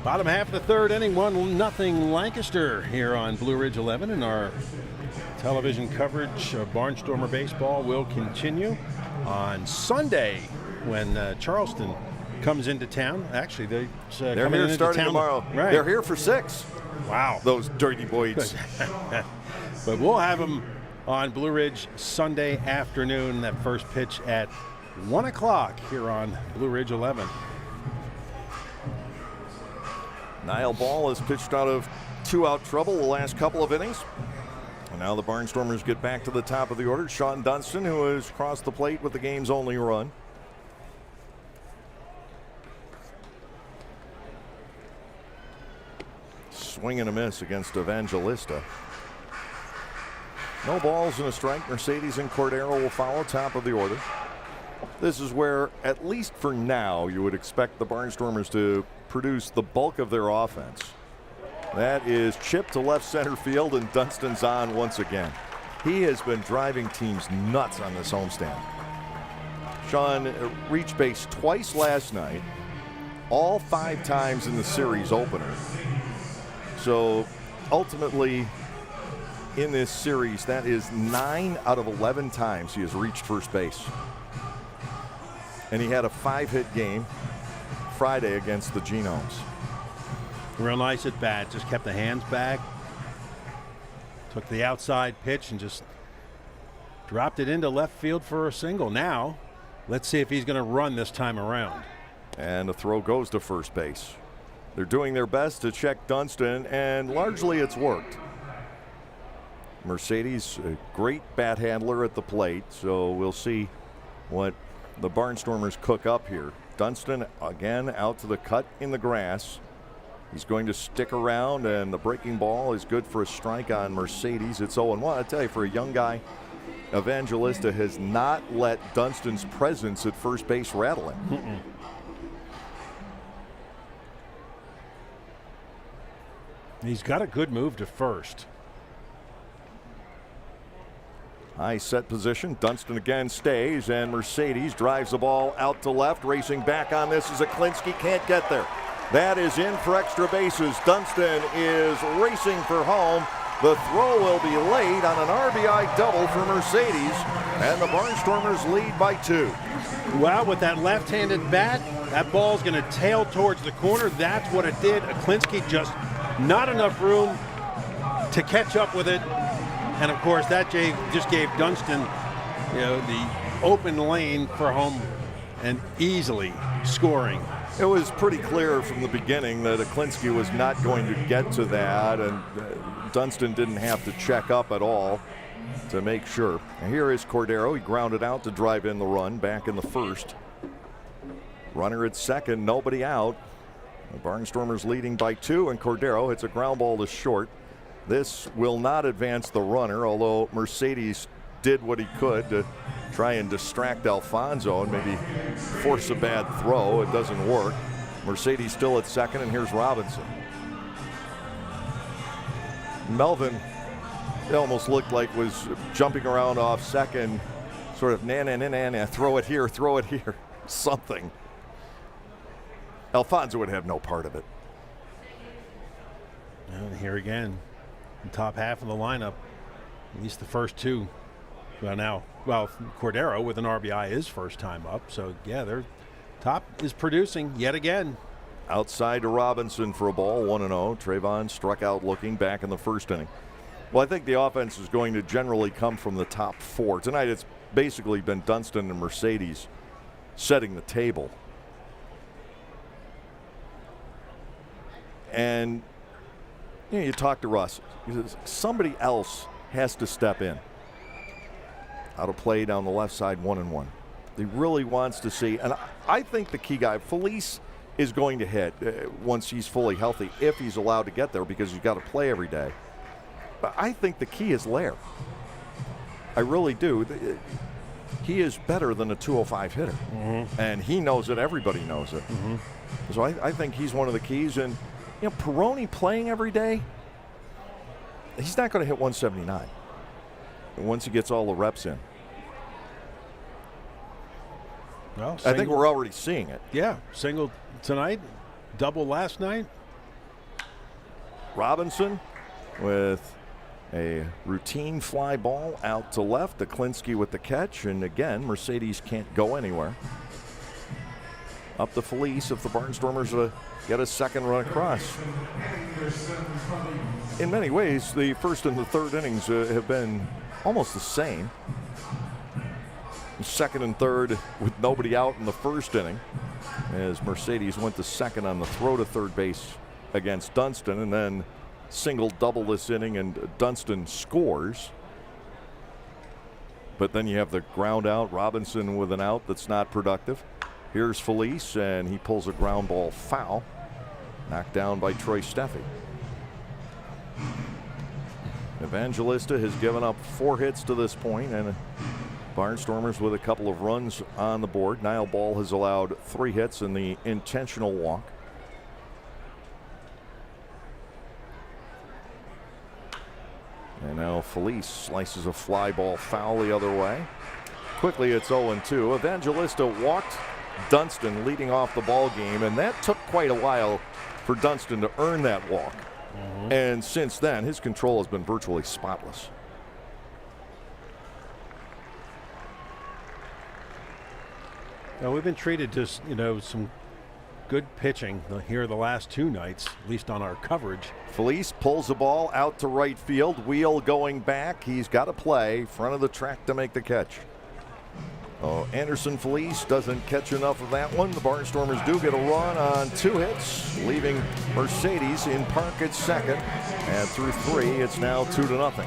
Bottom half of the third inning, 1-0 Lancaster here on Blue Ridge 11, and our television coverage of Barnstormer baseball will continue on Sunday when Charleston comes into town. Actually, they're here starting tomorrow. Right. They're here for 6. Wow. Those dirty boys. But we'll have them on Blue Ridge Sunday afternoon. That first pitch at 1 o'clock here on Blue Ridge 11. Niall Ball has pitched out of 2-out trouble the last couple of innings. And now the Barnstormers get back to the top of the order. Sean Dunston, who has crossed the plate with the game's only run. Swing and a miss against Evangelista. No balls and a strike. Mercedes and Cordero will follow top of the order. This is where, at least for now, you would expect the Barnstormers to produce the bulk of their offense. That is chipped to left center field, and Dunston's on once again. He has been driving teams nuts on this homestand. Sean reached base twice last night, all 5 times in the series opener. So ultimately in this series, that is 9 out of 11 times he has reached first base. And he had a 5-hit game Friday against the Genomes. Real nice at bat. Just kept the hands back. Took the outside pitch and just dropped it into left field for a single. Now, let's see if he's going to run this time around. And the throw goes to first base. They're doing their best to check Dunston, and largely it's worked. Mercedes, a great bat handler at the plate, so we'll see what the Barnstormers cook up here. Dunston again out to the cut in the grass. He's going to stick around, and the breaking ball is good for a strike on Mercedes. It's 0-1. I tell you, for a young guy, Evangelista has not let Dunston's presence at first base rattle him. He's got a good move to first. High set position. Dunston again stays, and Mercedes drives the ball out to left. Racing back on this is Aklinski. Can't get there. That is in for extra bases. Dunston is racing for home. The throw will be late on an RBI double for Mercedes, and the Barnstormers lead by 2. Well, with that left-handed bat, that ball's going to tail towards the corner. That's what it did. Aklinski just not enough room to catch up with it. And of course, that just gave Dunston, the open lane for home and easily scoring. It was pretty clear from the beginning that Aklinski was not going to get to that, and Dunston didn't have to check up at all to make sure. And here is Cordero. He grounded out to drive in the run back in the first. Runner at second, nobody out. The Barnstormers leading by 2, and Cordero hits a ground ball to short. This will not advance the runner, although Mercedes did what he could to try and distract Alfonso and maybe force a bad throw. It doesn't work. Mercedes still at second, and here's Robinson. Melvin, it almost looked like was jumping around off second, sort of na, throw it here, something. Alfonso would have no part of it. And here again, the top half of the lineup, at least the first 2. Well, Cordero with an RBI is first time up. So, yeah, their top is producing yet again. Outside to Robinson for a ball, 1-0. Trayvon struck out looking back in the first inning. Well, I think the offense is going to generally come from the top 4. Tonight it's basically been Dunston and Mercedes setting the table. And you talk to Russ. He says somebody else has to step in. Out of play down the left side, 1-1. He really wants to see, and I think the key guy, Felice, is going to hit once he's fully healthy, if he's allowed to get there, because he's got to play every day. But I think the key is Lair. I really do. He is better than a 205 hitter, and he knows it. Everybody knows it. So I think he's one of the keys. And Peroni playing every day, he's not going to hit 179 once he gets all the reps in. Well, I think we're already seeing it. Yeah, single tonight, double last night. Robinson with a routine fly ball out to left. Aklinski with the catch, and again, Mercedes can't go anywhere. Up to Felice if the Barnstormers get a second run across. In many ways, the first and the third innings have been almost the same. Second and third with nobody out in the first inning, as Mercedes went to second on the throw to third base against Dunston, and then single double this inning, and Dunston scores. But then you have the ground out, Robinson with an out that's not productive. Here's Felice, and he pulls a ground ball foul, knocked down by Troy Steffi. Evangelista has given up 4 hits to this point, and Barnstormers with a couple of runs on the board. Niall Ball has allowed 3 hits in the intentional walk. And now Felice slices a fly ball foul the other way. Quickly it's 0-2. Evangelista walked Dunston leading off the ball game, and that took quite a while for Dunston to earn that walk. And since then, his control has been virtually spotless. We've been treated to some good pitching here the last 2 nights, at least on our coverage. Felice pulls the ball out to right field. Wheel going back. He's got to play front of the track to make the catch. Oh, Anderson Felice doesn't catch enough of that one. The Barnstormers do get a run on 2 hits, leaving Mercedes in park at second. And through 3, it's now 2-0.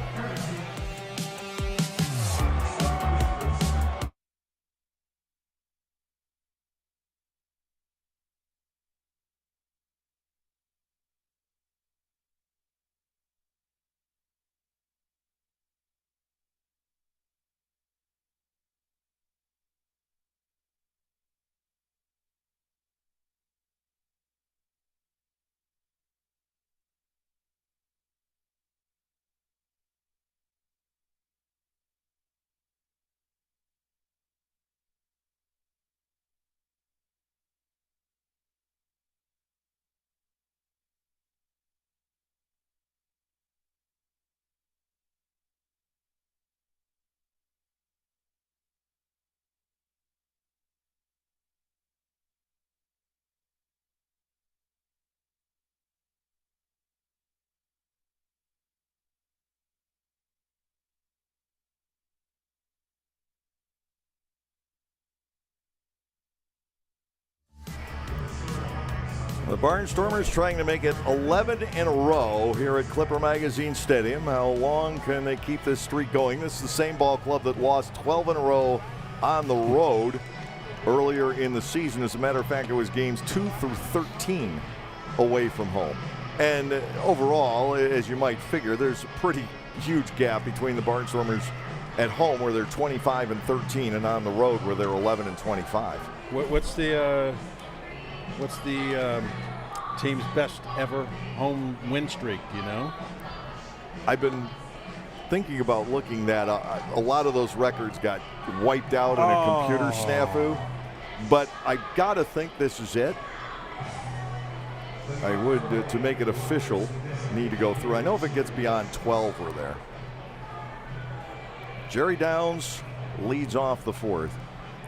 The Barnstormers trying to make it 11 in a row here at Clipper Magazine Stadium. How long can they keep this streak going? This is the same ball club that lost 12 in a row on the road earlier in the season. As a matter of fact, it was games 2 through 13 away from home. And overall, as you might figure, there's a pretty huge gap between the Barnstormers at home, where they're 25 and 13, and on the road, where they're 11 and 25. What's the team's best ever home win streak, do you know? I've been thinking about looking that up. A lot of those records got wiped out in a computer snafu, but I gotta think this is it. I would, to make it official, need to go through. I know if it gets beyond 12, we're there. Jerry Downs leads off the 4th.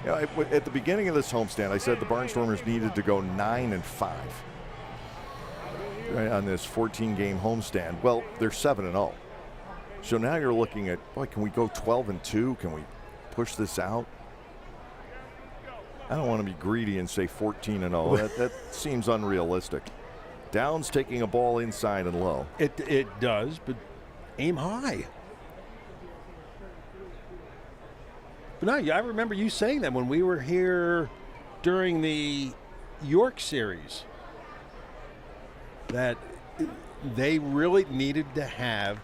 You know, at the beginning of this homestand, I said the Barnstormers needed to go 9-5 on this 14-game homestand. Well, they're 7-0. So now you're looking at, boy, can we go 12-2? Can we push this out? I don't want to be greedy and say 14-0. That seems unrealistic. Downs taking a ball inside and low. It does, but aim high. But no, I remember you saying that when we were here during the York series, that they really needed to have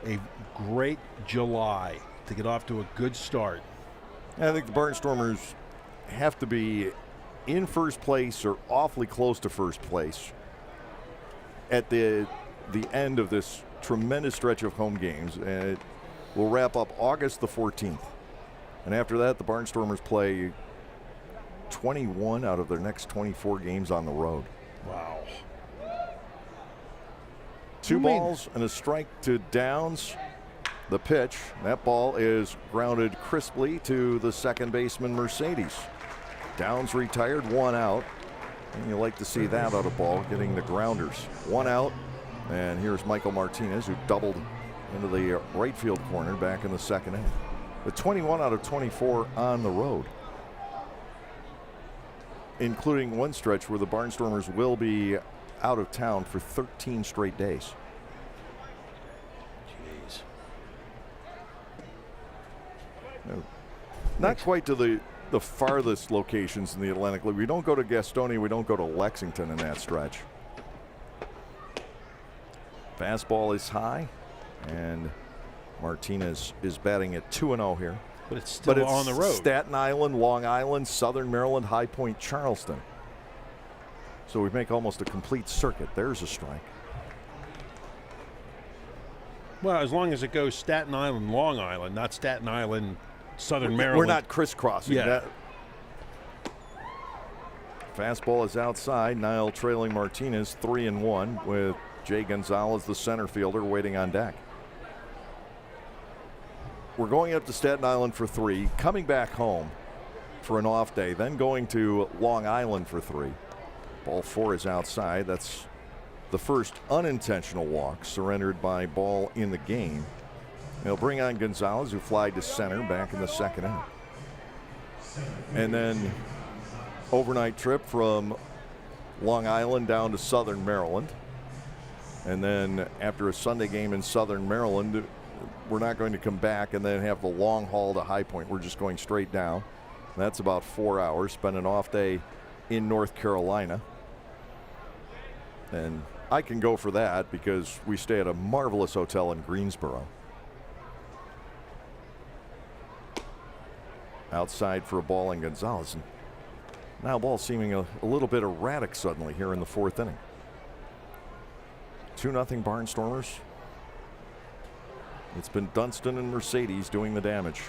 a great July to get off to a good start. I think the Barnstormers have to be in first place or awfully close to first place at the end of this tremendous stretch of home games. And it will wrap up August the 14th. And after that, the Barnstormers play 21 out of their next 24 games on the road. Wow. 2 balls and a strike to Downs. The pitch, that ball is grounded crisply to the second baseman, Mercedes. Downs retired, 1 out. And you like to see that out of ball, getting the grounders. 1 out, and here's Michael Martinez, who doubled into the right field corner back in the second inning. But 21 out of 24 on the road, including one stretch where the Barnstormers will be out of town for 13 straight days. Jeez. Not quite to the farthest locations in the Atlantic League. We don't go to Gastonia, we don't go to Lexington in that stretch. Fastball is high, and Martinez is batting at 2-0 here. But it's still on the road. Staten Island, Long Island, Southern Maryland, High Point, Charleston. So we make almost a complete circuit. There's a strike. Well, as long as it goes Staten Island, Long Island, not Staten Island, Southern Maryland. We're not crisscrossing. Yeah. Fastball is outside. Nile trailing Martinez 3-1 with Jay Gonzalez, the center fielder, waiting on deck. We're going up to Staten Island for 3, coming back home for an off day, then going to Long Island for 3. Ball 4 is outside. That's the first unintentional walk surrendered by Ball in the game. They'll bring on Gonzalez, who flied to center back in the second inning. And then overnight trip from Long Island down to Southern Maryland. And then after a Sunday game in Southern Maryland, we're not going to come back and then have the long haul to High Point. We're just going straight down. That's about 4 hours. Spend an off day in North Carolina. And I can go for that because we stay at a marvelous hotel in Greensboro. Outside for a ball in Gonzalez. And now Ball seeming a little bit erratic suddenly here in the fourth inning. 2-0 Barnstormers. It's been Dunston and Mercedes doing the damage.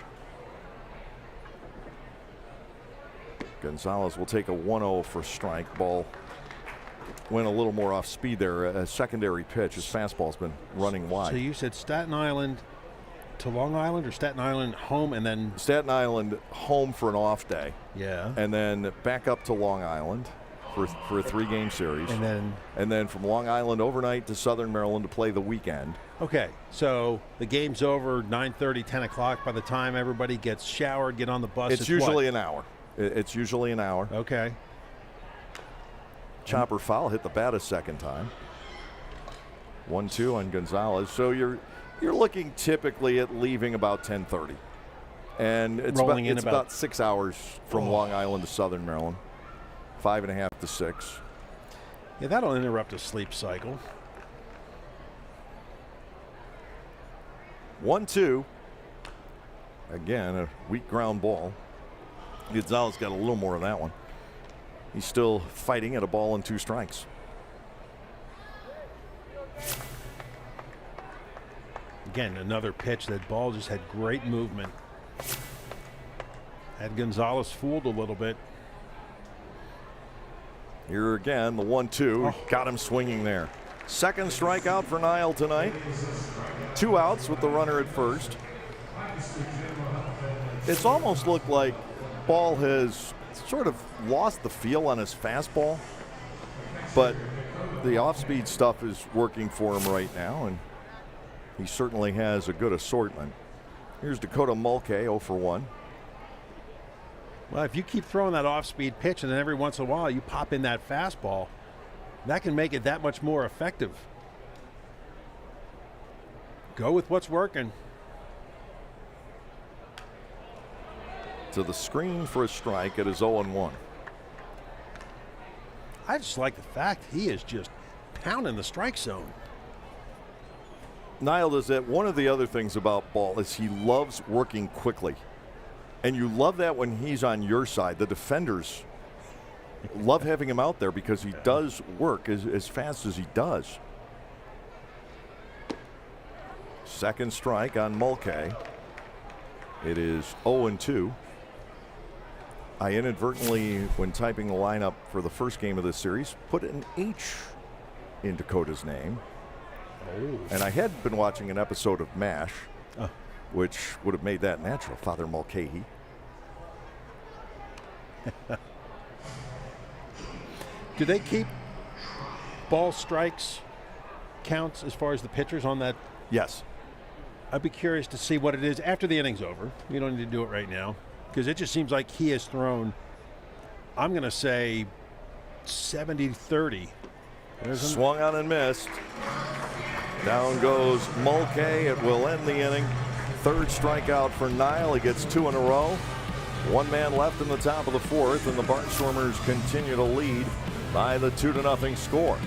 Gonzalez will take a 1-0 for strike. Ball went a little more off speed there. A secondary pitch. His fastball's been running wide. So you said Staten Island to Long Island, or Staten Island home and then Staten Island home for an off day. Yeah. And then back up to Long Island for a 3-game series. And then from Long Island overnight to Southern Maryland to play the weekend. Okay, so the game's over 9:30, 10 o'clock. By the time everybody gets showered, get on the bus, it's usually an hour. It's usually an hour. Okay. Chopper foul, hit the bat a second time. 1-2 on Gonzalez. So you're looking typically at leaving about 10:30. And it's about 6 hours from Long Island to Southern Maryland. 5.5 to 6. Yeah, that'll interrupt a sleep cycle. 1-2. Again, a weak ground ball. Gonzalez got a little more of that one. He's still fighting at a ball and 2 strikes. Again, another pitch that Ball just had great movement. Had Gonzalez fooled a little bit. Here again, the 1-2. Got him swinging there. Second strikeout for Niall tonight. 2 outs with the runner at first. It's almost looked like Ball has sort of lost the feel on his fastball, but the off-speed stuff is working for him right now, and he certainly has a good assortment. Here's Dakota Mulcahy, 0 for 1. Well, if you keep throwing that off-speed pitch and then every once in a while you pop in that fastball, that can make it that much more effective. Go with what's working. To the screen for a strike. It is 0-1. I just like the fact he is just pounding the strike zone. Niall does that. One of the other things about Ball is he loves working quickly. And you love that when he's on your side. The defenders love having him out there because he does work as fast as he does. Second strike on Mulcahy. It is 0-2. I inadvertently, when typing the lineup for the first game of this series, put an H in Dakota's name. Oh. And I had been watching an episode of MASH, which would have made that natural. Father Mulcahy. Do they keep ball strikes counts as far as the pitchers on that? Yes. I'd be curious to see what it is after the inning's over. You don't need to do it right now because it just seems like he has thrown, I'm going to say 70-30. Swung on and missed. Down goes Mulcahy. It will end the inning. Third strikeout for Niall. He gets 2 in a row. 1 man left in the top of the fourth, and the Barnstormers continue to lead by the 2-0 score.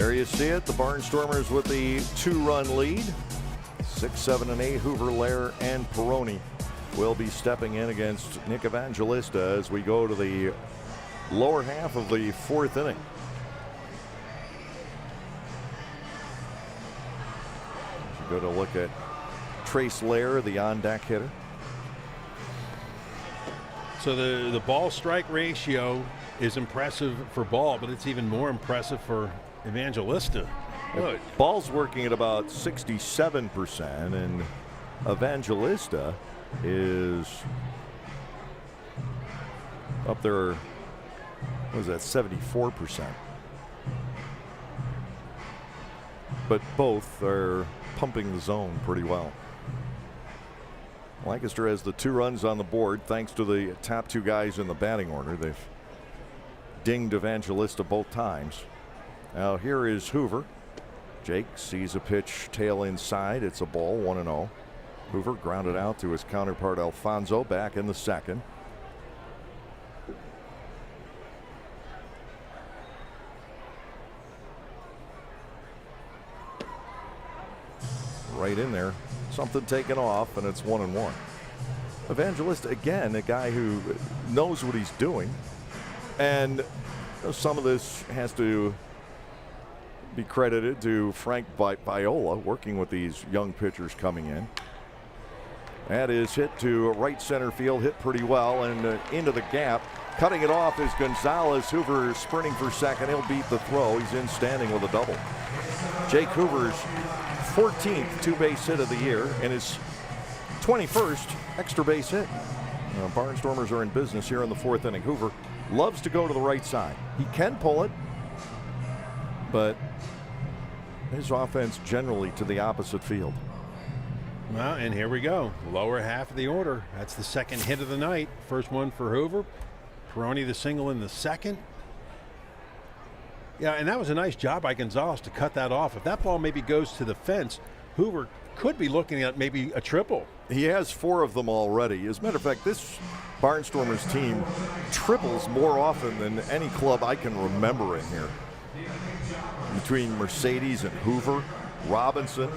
There you see it. The Barnstormers with the 2-run lead. 6, 7, and 8. Hoover, Lair, and Peroni will be stepping in against Nick Evangelista as we go to the lower half of the 4th inning. Go to look at Trace Lair, the on-deck hitter. So the ball strike ratio is impressive for Ball, but it's even more impressive for Evangelista. Good. Ball's working at about 67%, and Evangelista is up there. What was that? 74%. But both are pumping the zone pretty well. Lancaster has the 2 runs on the board thanks to the top 2 guys in the batting order. They've dinged Evangelista both times. Now here is Hoover. Jake sees a pitch tail inside. It's a ball, 1-0. Hoover grounded out to his counterpart Alfonso back in the 2nd. Right in there. Something taken off, and it's 1-1. Evangelista, again, a guy who knows what he's doing. And some of this has to be credited to Frank Viola, working with these young pitchers coming in. That is hit to right center field, hit pretty well, and into the gap. Cutting it off is Gonzalez. Hoover sprinting for second. He'll beat the throw. He's in standing with a double. Jake Hoover's 14th 2-base hit of the year and his 21st extra base hit. Barnstormers are in business here in the 4th inning. Hoover loves to go to the right side. He can pull it, but his offense generally to the opposite field. Well, and here we go. Lower half of the order. That's the 2nd hit of the night. First one for Hoover. Peroni the single in the 2nd. Yeah, and that was a nice job by Gonzalez to cut that off. If that ball maybe goes to the fence, Hoover could be looking at maybe a triple. He has 4 of them already. As a matter of fact, this Barnstormers team triples more often than any club I can remember in here. Between Mercedes and Hoover, Robinson.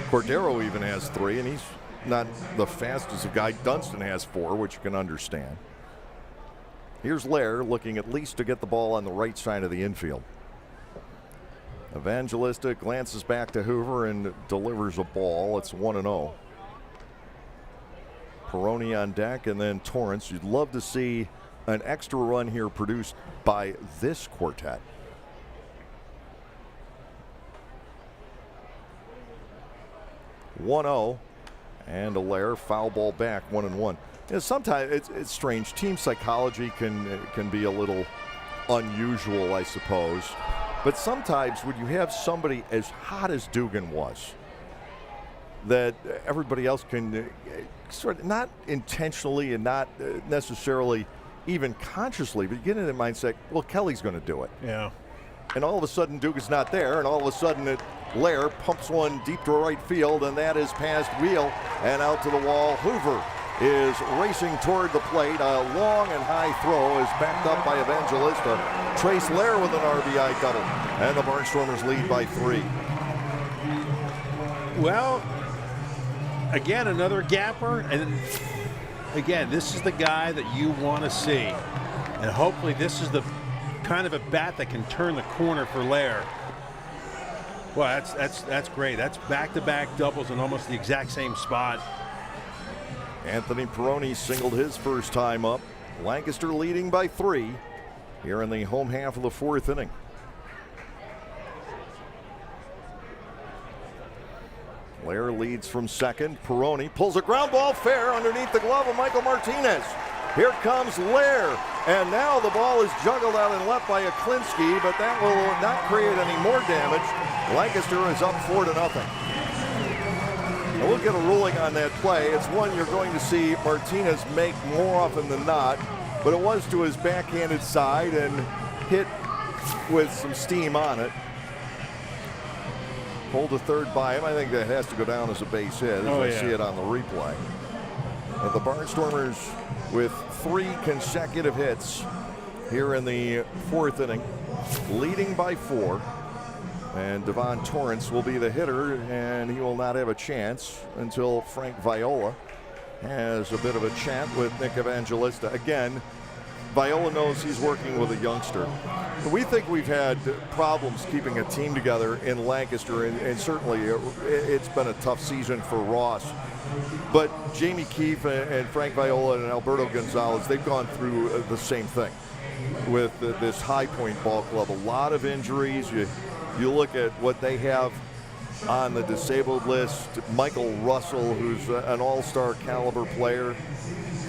Cordero even has 3, and he's not the fastest guy. Dunston has 4, which you can understand. Here's Lair looking at least to get the ball on the right side of the infield. Evangelista glances back to Hoover and delivers a ball. It's 1-0. Peroni on deck, and then Torrance. You'd love to see an extra run here produced by this quartet. (1-0) and a Lair foul ball back, 1-1. You know, sometimes it's strange. Team psychology can be a little unusual, I suppose. But sometimes when you have somebody as hot as Dugan was, that everybody else can sort of, not intentionally and not necessarily even consciously, but you get in the mindset, well, Kelly's going to do it. Yeah. And all of a sudden Dugan's not there, and all of a sudden Lair pumps one deep to right field, and that is past Wheel and out to the wall. Hoover is racing toward the plate. A long and high throw is backed up by Evangelista. Trace Lair with an RBI double, and the Barnstormers lead by 3. Well, again, another gapper, and again, this is the guy that you want to see, and hopefully this is the kind of a bat that can turn the corner for Lair. Well, that's great. That's back-to-back doubles in almost the exact same spot. Anthony Peroni singled his first time up. Lancaster leading by 3 here in the home half of the 4th inning. Lair leads from second. Peroni pulls a ground ball fair underneath the glove of Michael Martinez. Here comes Lair, and now the ball is juggled out and left by Aklinski, but that will not create any more damage. Lancaster is up 4-0. And we'll get a ruling on that play. It's one you're going to see Martinez make more often than not, but it was to his backhanded side and hit with some steam on it. Pulled to third by him. I think that has to go down as a base hit as I see it on the replay. But the Barnstormers with 3 consecutive hits here in the fourth inning, leading by 4. And Devon Torrance will be the hitter, and he will not have a chance until Frank Viola has a bit of a chat with Nick Evangelista. Again, Viola knows he's working with a youngster. We think we've had problems keeping a team together in Lancaster, and certainly it's been a tough season for Ross. But Jamie Keefe and Frank Viola and Alberto Gonzalez, they've gone through the same thing with this High Point Ball Club. A lot of injuries. You look at what they have on the disabled list. Michael Russell, who's an all-star caliber player.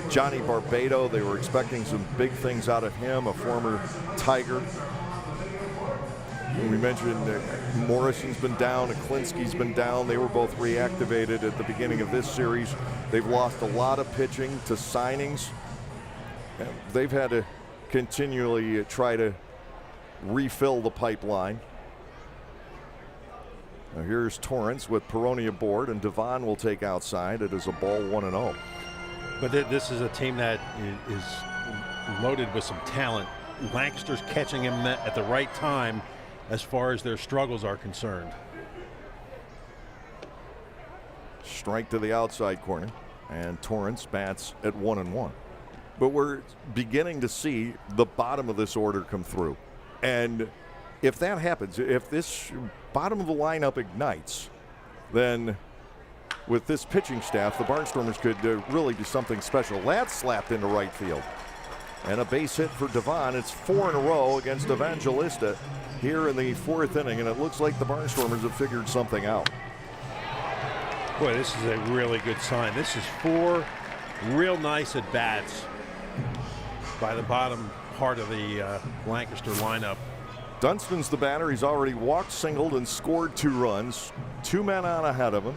Johnny Barbado, they were expecting some big things out of him, a former Tiger. We mentioned Morrison's been down, Aklinski's been down. They were both reactivated at the beginning of this series. They've lost a lot of pitching to signings. They've had to continually try to refill the pipeline. Now here's Torrance with Peroni aboard, and Devon will take outside. It is a ball 1-0. But this is a team that is loaded with some talent. Lancaster's catching him at the right time as far as their struggles are concerned. Strike to the outside corner, and Torrance bats at 1-1. But we're beginning to see the bottom of this order come through. And if that happens, if this bottom of the lineup ignites, then with this pitching staff, the Barnstormers could really do something special. That's slapped into right field. And a base hit for Devon. It's 4 in a row against Evangelista here in the fourth inning, and it looks like the Barnstormers have figured something out. Boy, this is a really good sign. This is 4 real nice at-bats by the bottom part of the Lancaster lineup. Dunston's the batter. He's already walked, singled, and scored 2 runs. 2 men on ahead of him.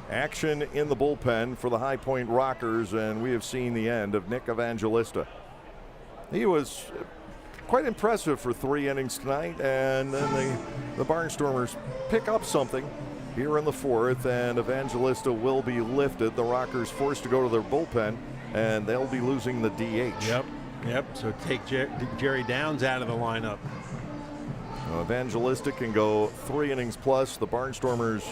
Action in the bullpen for the High Point Rockers, and we have seen the end of Nick Evangelista. He was quite impressive for 3 innings tonight, and then the Barnstormers pick up something here in the fourth, and Evangelista will be lifted. The Rockers forced to go to their bullpen, and they'll be losing the DH. Yep. So take Jerry Downs out of the lineup. Evangelista can go 3 innings plus. The Barnstormers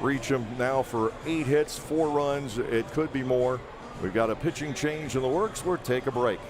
reach him now for 8 hits, 4 runs. It could be more. We've got a pitching change in the works. We'll take a break.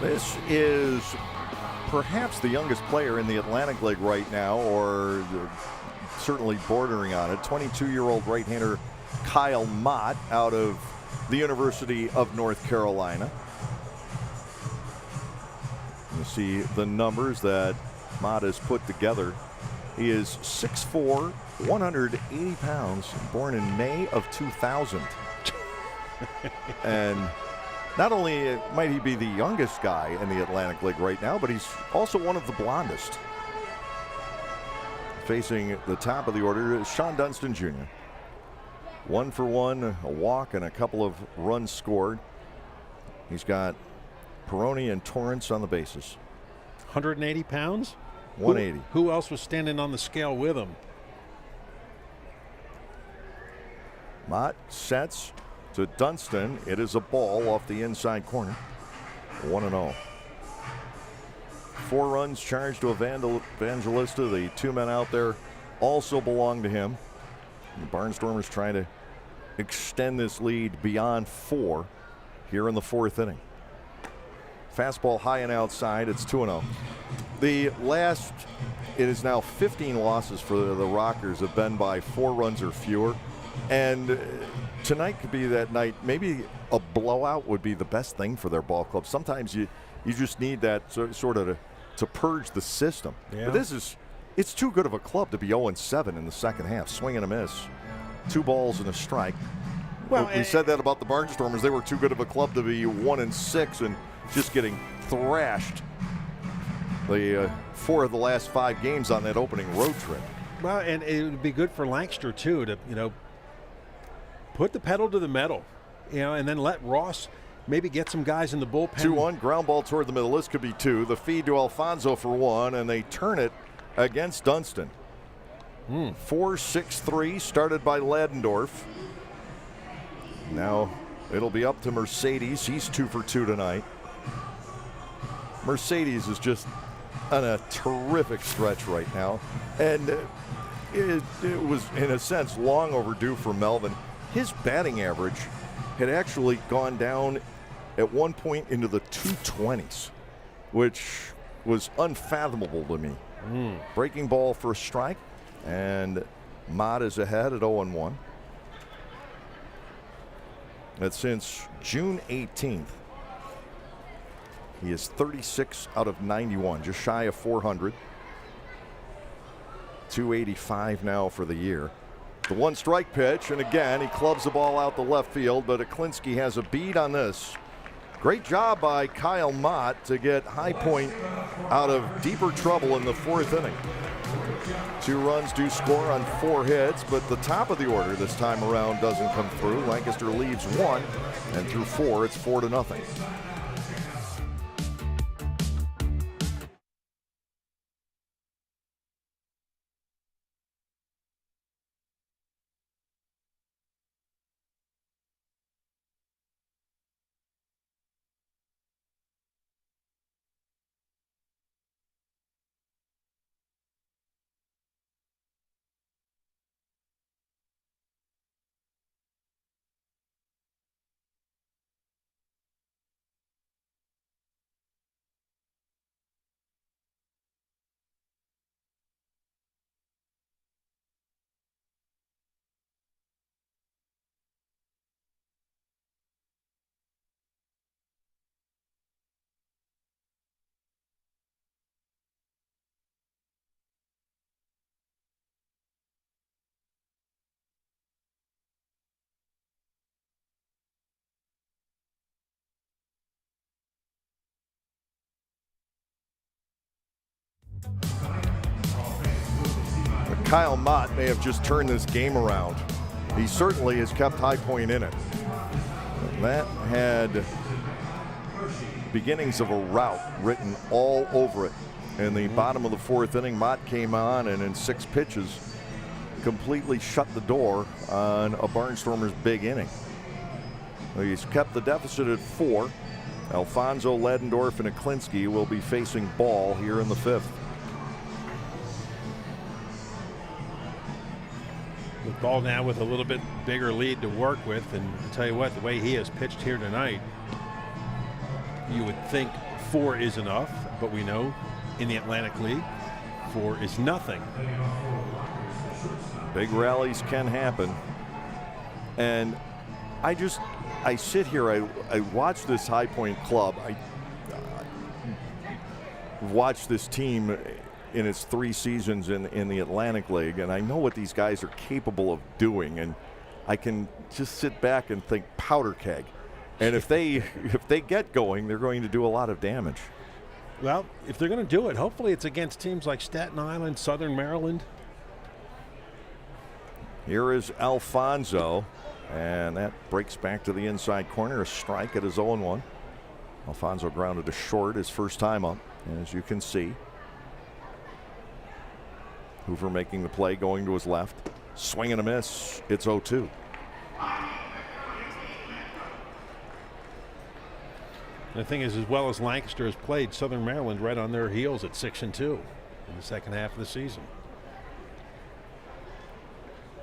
This is perhaps the youngest player in the Atlantic League right now, or certainly bordering on it. 22-year-old right-hander Kyle Mott out of the University of North Carolina. You see the numbers that Mott has put together. He is 6'4", 180 pounds, born in May of 2000. And not only might he be the youngest guy in the Atlantic League right now, but he's also one of the blondest. Facing the top of the order is Sean Dunston Jr. 1 for 1, a walk, and a couple of runs scored. He's got Peroni and Torrance on the bases. 180 pounds? 180. Who else was standing on the scale with him? Mott sets to Dunston. It is a ball off the inside corner. 1-0. 4 runs charged to Evangelista. The 2 men out there also belong to him. The Barnstormers trying to extend this lead beyond 4 here in the 4th inning. Fastball high and outside. It's 2-0. The last, it is now 15 losses for the Rockers have been by 4 runs or fewer. And tonight could be that night. Maybe a blowout would be the best thing for their ball club. Sometimes you just need that sort of to purge the system. Yeah. But it's too good of a club to be 0-7 in the second half. Swing and a miss. 2 balls and a strike. Well, we said that about the Barnstormers. They were too good of a club to be 1-6 and just getting thrashed. The 4 of the last 5 games on that opening road trip. Well, and it would be good for Lancaster too to put the pedal to the metal, and then let Ross maybe get some guys in the bullpen. 2-1, ground ball toward the middle. This could be 2. The feed to Alfonso for 1, and they turn it against Dunston. 4-6-3, started by Ladendorf. Now it'll be up to Mercedes. He's 2 for 2 tonight. Mercedes is just on a terrific stretch right now, and it was, in a sense, long overdue for Melvin. His batting average had actually gone down at one point into the 220s, which was unfathomable to me. Breaking ball for a strike, and Mott is ahead at 0-1. And since June 18th, he is 36 out of 91, just shy of 400. 285 now for the year. The 1-strike pitch, and again, he clubs the ball out the left field, but Aklinski has a bead on this. Great job by Kyle Mott to get High Point out of deeper trouble in the 4th inning. 2 runs do score on 4 hits, but the top of the order this time around doesn't come through. Lancaster leads 1, and through 4, it's 4-0. Kyle Mott may have just turned this game around. He certainly has kept High Point in it. That had beginnings of a rout written all over it. In the bottom of the 4th inning, Mott came on and in 6 pitches completely shut the door on a Barnstormers big inning. He's kept the deficit at 4. Alfonso, Ladendorf, and Aklinski will be facing ball here in the 5th. With ball now with a little bit bigger lead to work with, and I'll tell you what, the way he has pitched here tonight, you would think 4 is enough, but we know in the Atlantic League, 4 is nothing. Big rallies can happen. And I sit here, I watch this High Point club. I watch this team in its 3 seasons in the Atlantic League, and I know what these guys are capable of doing, and I can just sit back and think powder keg. And if they get going, they're going to do a lot of damage. Well, if they're going to do it, hopefully it's against teams like Staten Island, Southern Maryland. Here is Alfonso, and that breaks back to the inside corner. A strike at his 0-1. Alfonso grounded to short his first time up, as you can see. Hoover making the play, going to his left. Swing and a miss. It's 0-2. The thing is, as well as Lancaster has played, Southern Maryland right on their heels at 6-2 in the second half of the season.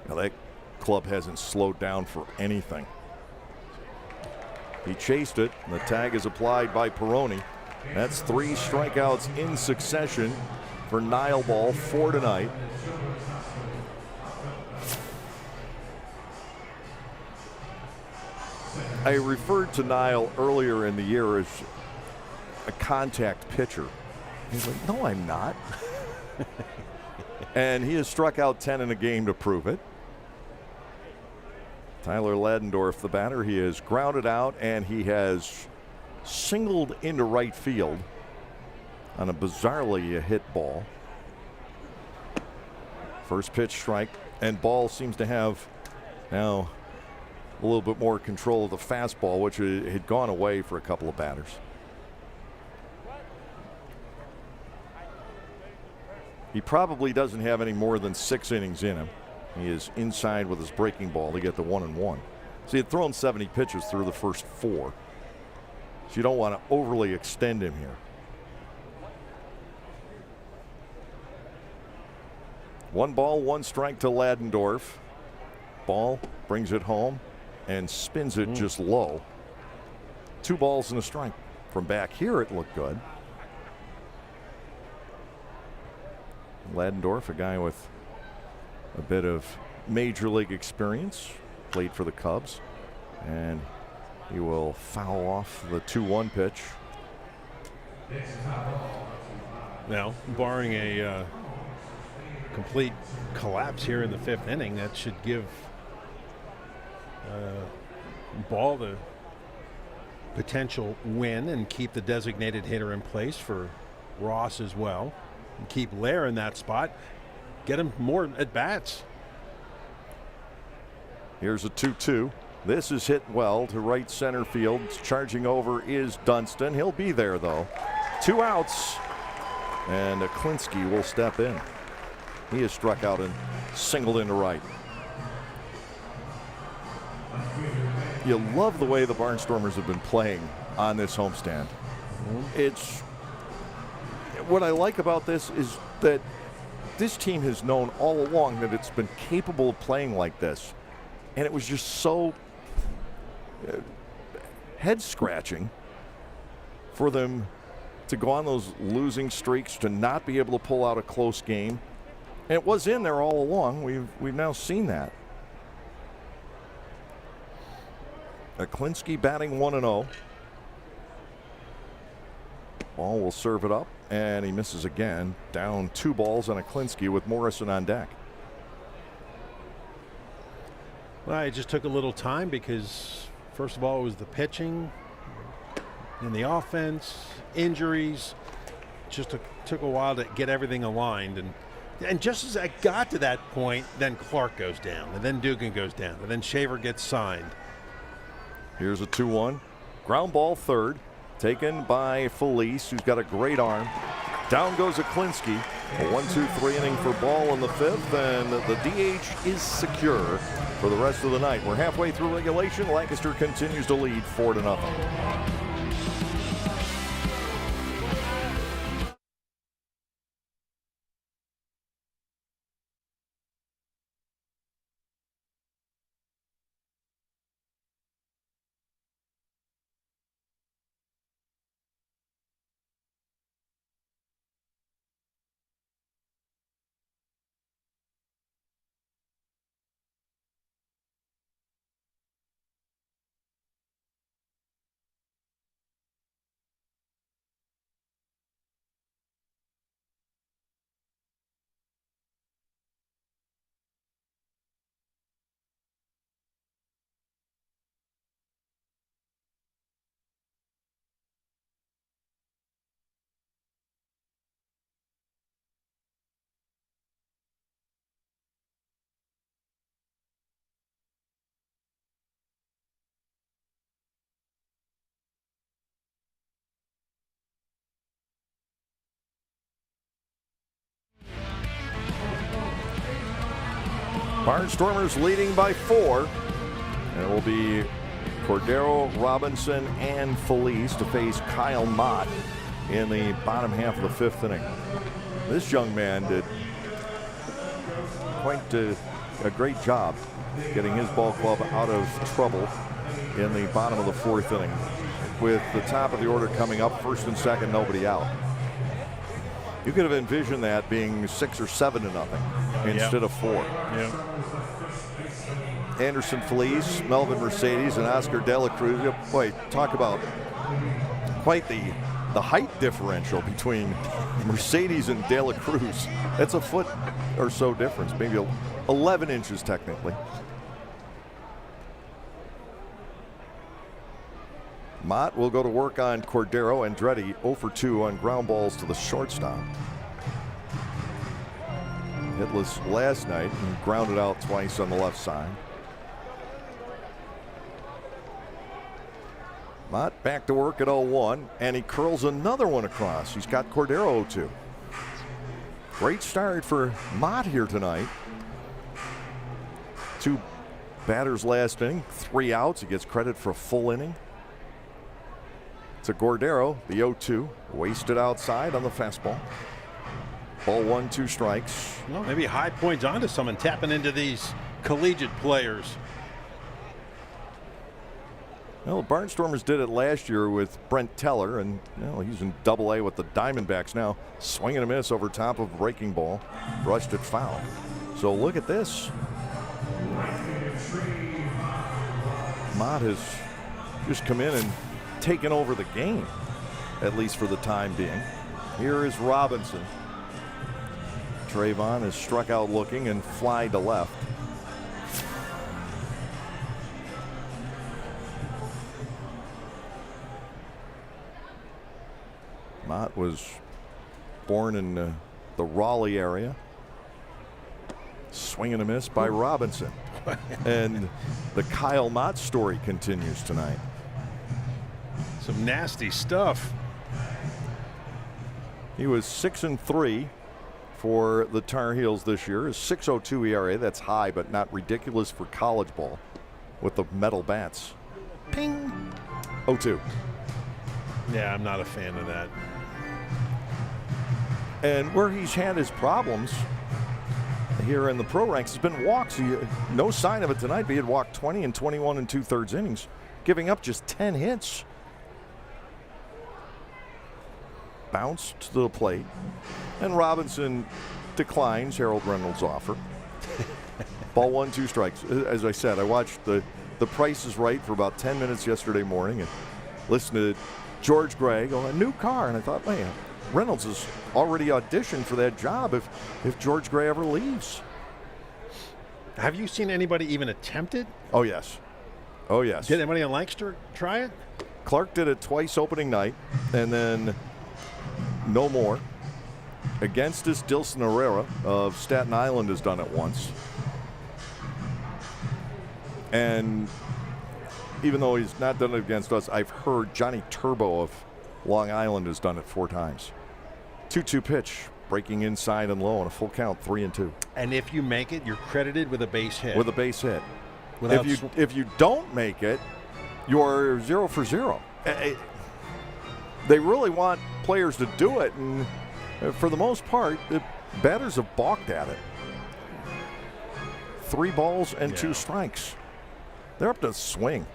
Now that club hasn't slowed down for anything. He chased it, and the tag is applied by Peroni. That's 3 strikeouts in succession for Niall Ball, 4 tonight. I referred to Niall earlier in the year as a contact pitcher. He's like, no, I'm not. And he has struck out 10 in a game to prove it. Tyler Ladendorf, the batter, he has grounded out, and he has singled into right field on a bizarrely hit ball. First pitch strike, and Ball seems to have now a little bit more control of the fastball, which had gone away for a couple of batters. He probably doesn't have any more than 6 innings in him. He is inside with his breaking ball to get the 1-1. So he had thrown 70 pitches through the first 4. So you don't want to overly extend him here. 1 ball, 1 strike to Ladendorf. Ball brings it home and spins it just low. 2 balls and a strike. From back here, it looked good. Ladendorf, a guy with a bit of major league experience, played for the Cubs, and he will foul off the 2-1 pitch. Now, barring a complete collapse here in the 5th inning, that should give Ball the potential win and keep the designated hitter in place for Ross as well, and keep Lair in that spot. Get him more at bats. Here's a 2-2. This is hit well to right center field. Charging over is Dunston. He'll be there though. 2 outs, and Klinsky will step in. He has struck out and singled into right. You love the way the Barnstormers have been playing on this homestand. It's what I like about this is that this team has known all along that it's been capable of playing like this. And it was just so head-scratching for them to go on those losing streaks, to not be able to pull out a close game. And it was in there all along. We've now seen that. Klinsky batting 1-0. Ball will serve it up, and he misses again. Down 2 balls on Klinsky with Morrison on deck. Well, it just took a little time because, first of all, it was the pitching and the offense, injuries. Just took a while to get everything aligned. And just as I got to that point, then Clark goes down, and then Dugan goes down, and then Shaver gets signed. Here's a 2-1. Ground ball third. Taken by Felice, who's got a great arm. Down goes Klinsky. A 1-2-3 inning for Ball in the 5th, and the DH is secure for the rest of the night. We're halfway through regulation. Lancaster continues to lead 4-0. Barnstormers leading by 4. And it will be Cordero, Robinson, and Felice to face Kyle Mott in the bottom half of the 5th inning. This young man did quite a great job getting his ball club out of trouble in the bottom of the 4th inning. With the top of the order coming up, 1st and 2nd, nobody out. You could have envisioned that being 6 or 7-0 instead of 4. Yeah. Anderson Felice, Melvin Mercedes, and Oscar De La Cruz. Boy, talk about quite the height differential between Mercedes and De La Cruz. That's a foot or so difference, maybe 11 inches technically. Mott will go to work on Cordero. Andretti 0 for 2 on ground balls to the shortstop. Hitless last night and grounded out twice on the left side. Mott back to work at 0-1, and he curls another one across. He's got Cordero 0-2. Great start for Mott here tonight. 2 batters last inning, 3 outs. He gets credit for a full inning. To Cordero, the 0-2, wasted outside on the fastball. Ball 1, 2 strikes. Well, maybe High Point's onto someone, tapping into these collegiate players. Well, the Barnstormers did it last year with Brent Teller, and he's in Double-A with the Diamondbacks now. Swing and a miss over top of a breaking ball, brushed it foul. So look at this. Mott has just come in and taken over the game, at least for the time being. Here is Robinson. Trayvon is struck out looking and fly to left. Mott was born in the Raleigh area. Swing and a miss by Robinson. And the Kyle Mott story continues tonight. Some nasty stuff. He was 6-3 for the Tar Heels this year. His 6.02 ERA, that's high but not ridiculous for college ball with the metal bats. Ping. 0-2. Yeah, I'm not a fan of that. And where he's had his problems here in the pro ranks has been walks. No sign of it tonight, but he had walked 20 and 21 and 2/3 innings, giving up just 10 hits. Bounced to the plate, and Robinson declines Harold Reynolds' offer. Ball 1, 2 strikes. As I said, I watched the Price is Right for about 10 minutes yesterday morning and listened to George Gray go, a new car, and I thought, man, Reynolds has already auditioned for that job if George Gray ever leaves. Have you seen anybody even attempt it? Oh, yes. Oh, yes. Did anybody in Lancaster try it? Clark did it twice opening night, and then no more. Against us, Dilson Herrera of Staten Island has done it once. And even though he's not done it against us, I've heard Johnny Turbo of Long Island has done it 4 times. 2-2 pitch, breaking inside and low on a full count, 3-2. And if you make it, you're credited with a base hit. With a base hit. If you don't make it, you're 0 for 0. They really want players to do it, and for the most part, the batters have balked at it. 3 balls and 2 strikes. They're up to swing.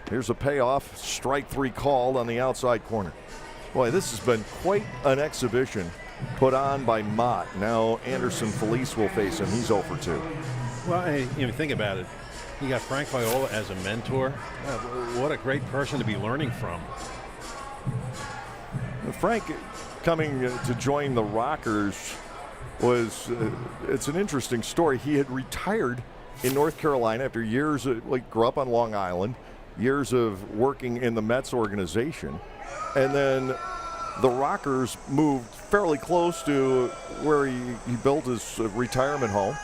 Here's a payoff. Strike 3 called on the outside corner. Boy, this has been quite an exhibition put on by Mott. Now Anderson Felice will face him. He's 0 for 2. Well, hey, think about it. You got Frank Viola as a mentor. What a great person to be learning from. Frank coming to join the Rockers was, it's an interesting story. He had retired in North Carolina after years, grew up on Long Island, years of working in the Mets organization. And then the Rockers moved fairly close to where he built his retirement home.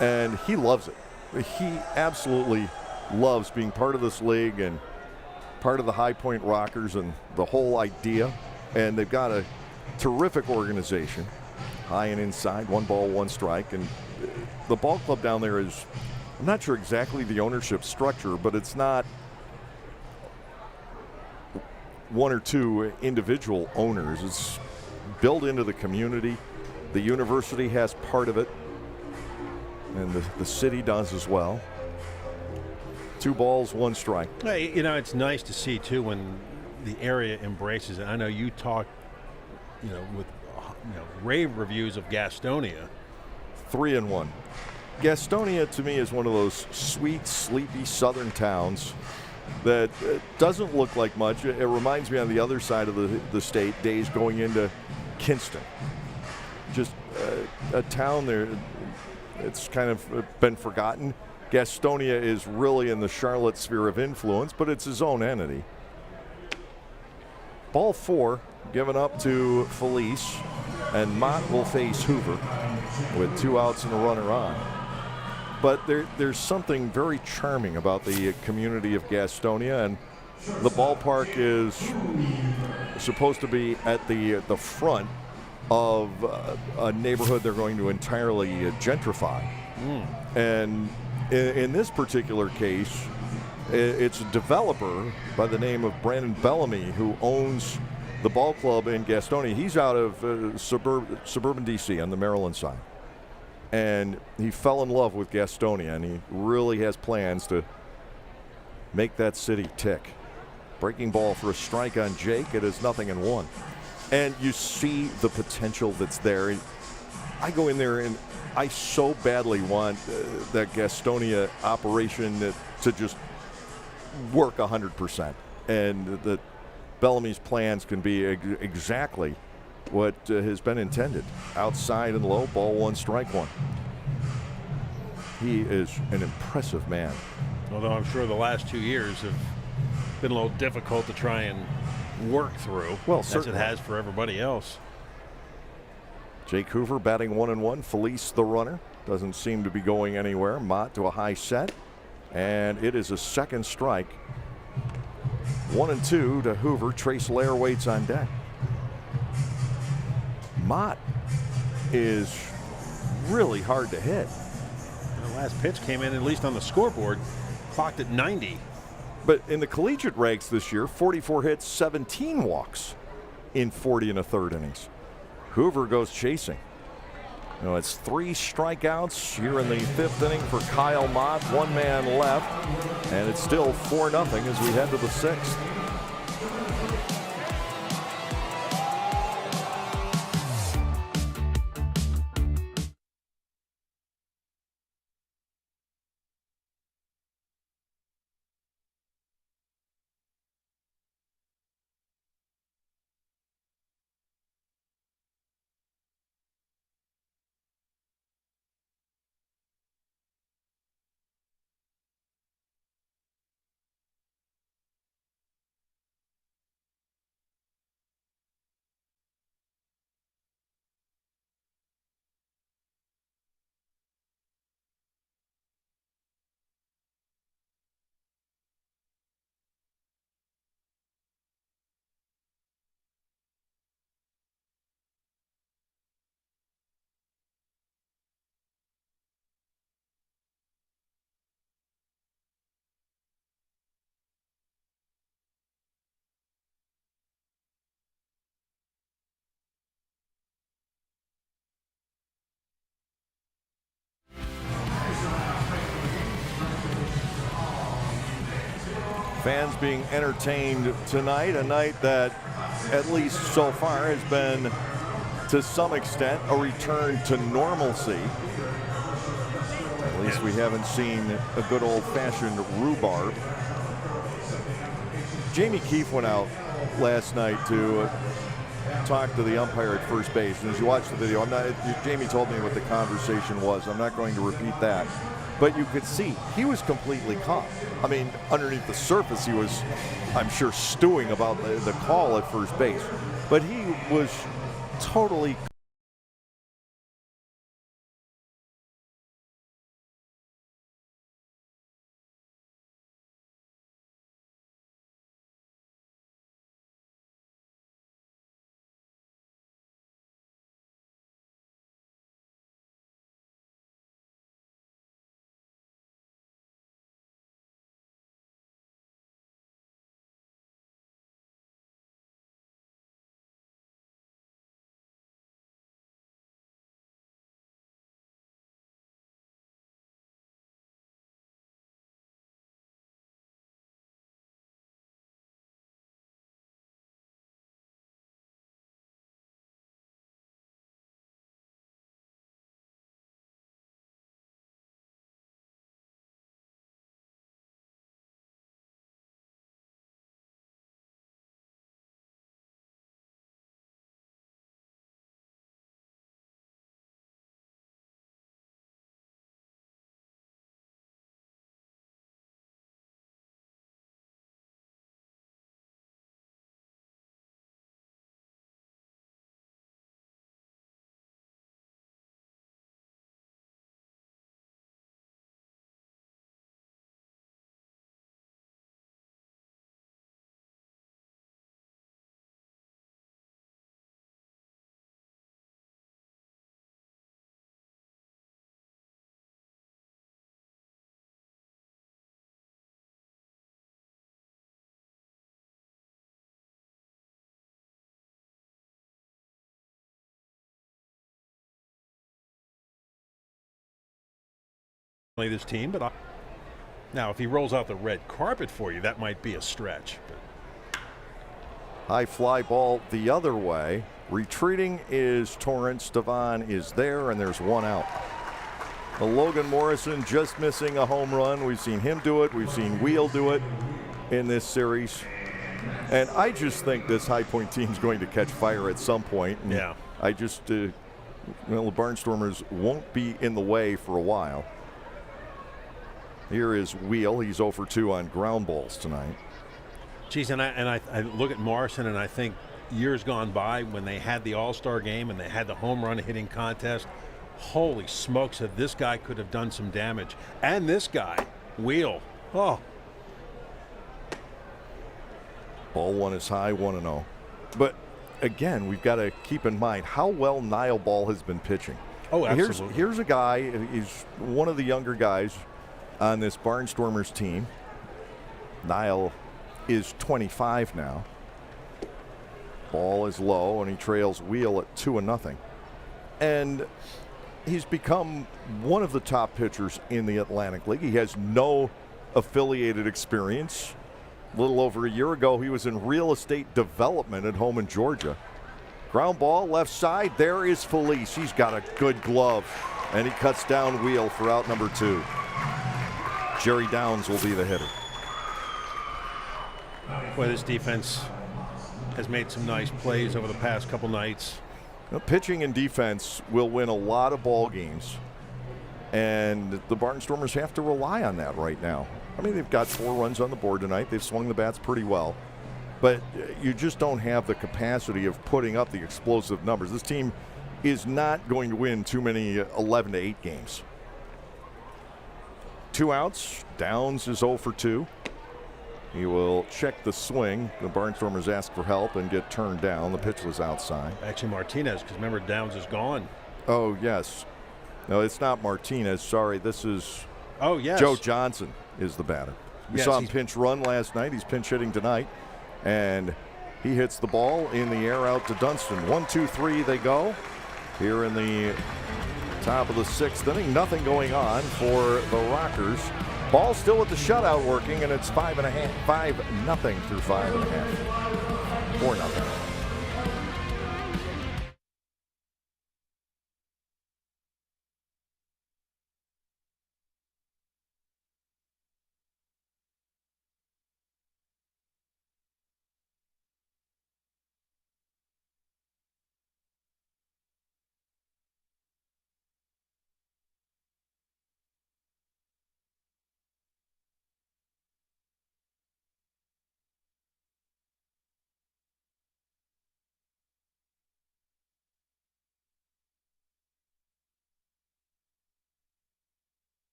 And he loves it. He absolutely loves being part of this league and part of the High Point Rockers and the whole idea. And they've got a terrific organization. high and inside, 1 ball, 1 strike. And the ball club down there is, I'm not sure exactly the ownership structure, but it's not one or two individual owners. It's built into the community. The university has part of it, and the city does as well. 2 balls, 1 strike. Hey, you know, it's nice to see, too, when the area embraces it. I know you talk, with rave reviews of Gastonia. 3-1. Gastonia, to me, is one of those sweet, sleepy southern towns that doesn't look like much. It reminds me on the other side of the state, days going into Kinston. Just a town there, it's kind of been forgotten. Gastonia is really in the Charlotte sphere of influence, but it's his own entity. Ball 4 given up to Felice, and Mott will face Hoover with 2 outs and a runner on. But there's something very charming about the community of Gastonia, and the ballpark is supposed to be at the front of a neighborhood they're going to entirely gentrify. And in this particular case, it's a developer by the name of Brandon Bellamy who owns the ball club in Gastonia. He's out of suburban D.C. on the Maryland side. And he fell in love with Gastonia, and he really has plans to make that city tick. Breaking ball for a strike on Jake. It is 0-1. And you see the potential that's there. I go in there and I so badly want that Gastonia operation to just work 100%. And that Bellamy's plans can be exactly what has been intended. Outside and low, ball 1, strike 1. He is an impressive man. Although I'm sure the last 2 years have been a little difficult to try and work through, well, as it has for everybody else. Jake Hoover batting 1-1. Felice the runner. Doesn't seem to be going anywhere. Mott to a high set. And it is a 2nd strike. 1-2 to Hoover. Trace Lair waits on deck. Mott is really hard to hit. The last pitch came in, at least on the scoreboard, clocked at 90. But in the collegiate ranks this year, 44 hits, 17 walks in 40 1/3 innings. Hoover goes chasing. It's 3 strikeouts here in the 5th inning for Kyle Mott. 1 man left, and it's still 4-0 as we head to the 6th. Fans being entertained tonight, a night that, at least so far, has been, to some extent, a return to normalcy. At least we haven't seen a good old-fashioned rhubarb. Jamie Keefe went out last night to talk to the umpire at first base, and as you watch the video, Jamie told me what the conversation was. I'm not going to repeat that. But you could see he was completely calm. I mean, underneath the surface, he was, I'm sure, stewing about the call at first base. But he was totally this team, but now if he rolls out the red carpet for you, that might be a stretch. High fly ball the other way. Retreating is Torrance. Devon is there, and there's one out. Logan Morrison just missing a home run. We've seen him do it. We've seen Wheel do it in this series. And I just think this High Point team is going to catch fire at some point. And yeah. I just, the Barnstormers won't be in the way for a while. Here is Wheel. He's 0 for 2 on ground balls tonight. Geez, and I look at Morrison, and I think years gone by when they had the All-Star game and they had the home run hitting contest, holy smokes, if this guy could have done some damage. And this guy, Wheel. Oh. Ball one is high, 1-0. But again, we've got to keep in mind how well Niall Ball has been pitching. Oh, absolutely. Here's a guy, he's one of the younger guys on this Barnstormers team. Niall is 25 now. Ball is low, and he trails Wheel at 2-0. And he's become one of the top pitchers in the Atlantic League. He has no affiliated experience. A little over a year ago, he was in real estate development at home in Georgia. Ground ball, left side. There is Felice. He's got a good glove, and he cuts down Wheel for out number 2. Jerry Downs will be the hitter. Boy, this defense has made some nice plays over the past couple nights. Pitching and defense will win a lot of ball games, and the Barnstormers have to rely on that right now. I mean, they've got 4 runs on the board tonight. They've swung the bats pretty well, but you just don't have the capacity of putting up the explosive numbers. This team is not going to win too many 11-8 games. 2 outs. Downs is 0 for 2. He will check the swing. The Barnstormers ask for help and get turned down. The pitch was outside. Actually, Martinez, because remember, Downs is gone. Oh, yes. No, it's not Martinez. Sorry, this is yes. Joe Johnson is the batter. We saw him pinch run last night. He's pinch hitting tonight. And he hits the ball in the air out to Dunston. 1, 2, 3, they go. Here in the top of the 6th inning. Nothing going on for the Rockers. Ball still with the shutout working, and it's 5-0 through 5.5. 4-0.